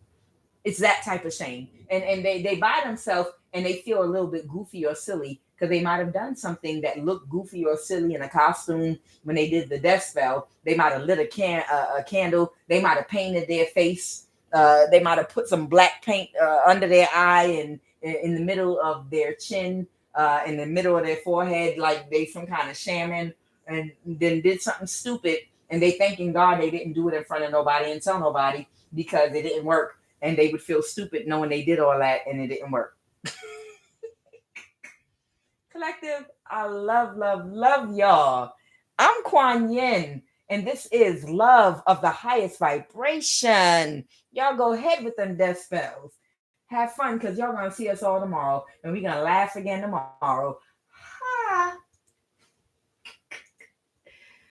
It's that type of shame. And they by themselves and they feel a little bit goofy or silly because they might have done something that looked goofy or silly in a costume when they did the death spell. They might have lit a candle. They might have painted their face. They might have put some black paint under their eye and in the middle of their chin, in the middle of their forehead, like they some kind of shaman, and then did something stupid. And they thanking God they didn't do it in front of nobody and tell nobody because it didn't work. And they would feel stupid knowing they did all that and it didn't work. Collective, I love y'all. I'm Kuan Yin, and this is love of the highest vibration. Y'all go ahead with them death spells. Have fun because y'all going to see us all tomorrow, and we're going to laugh again tomorrow. Ha!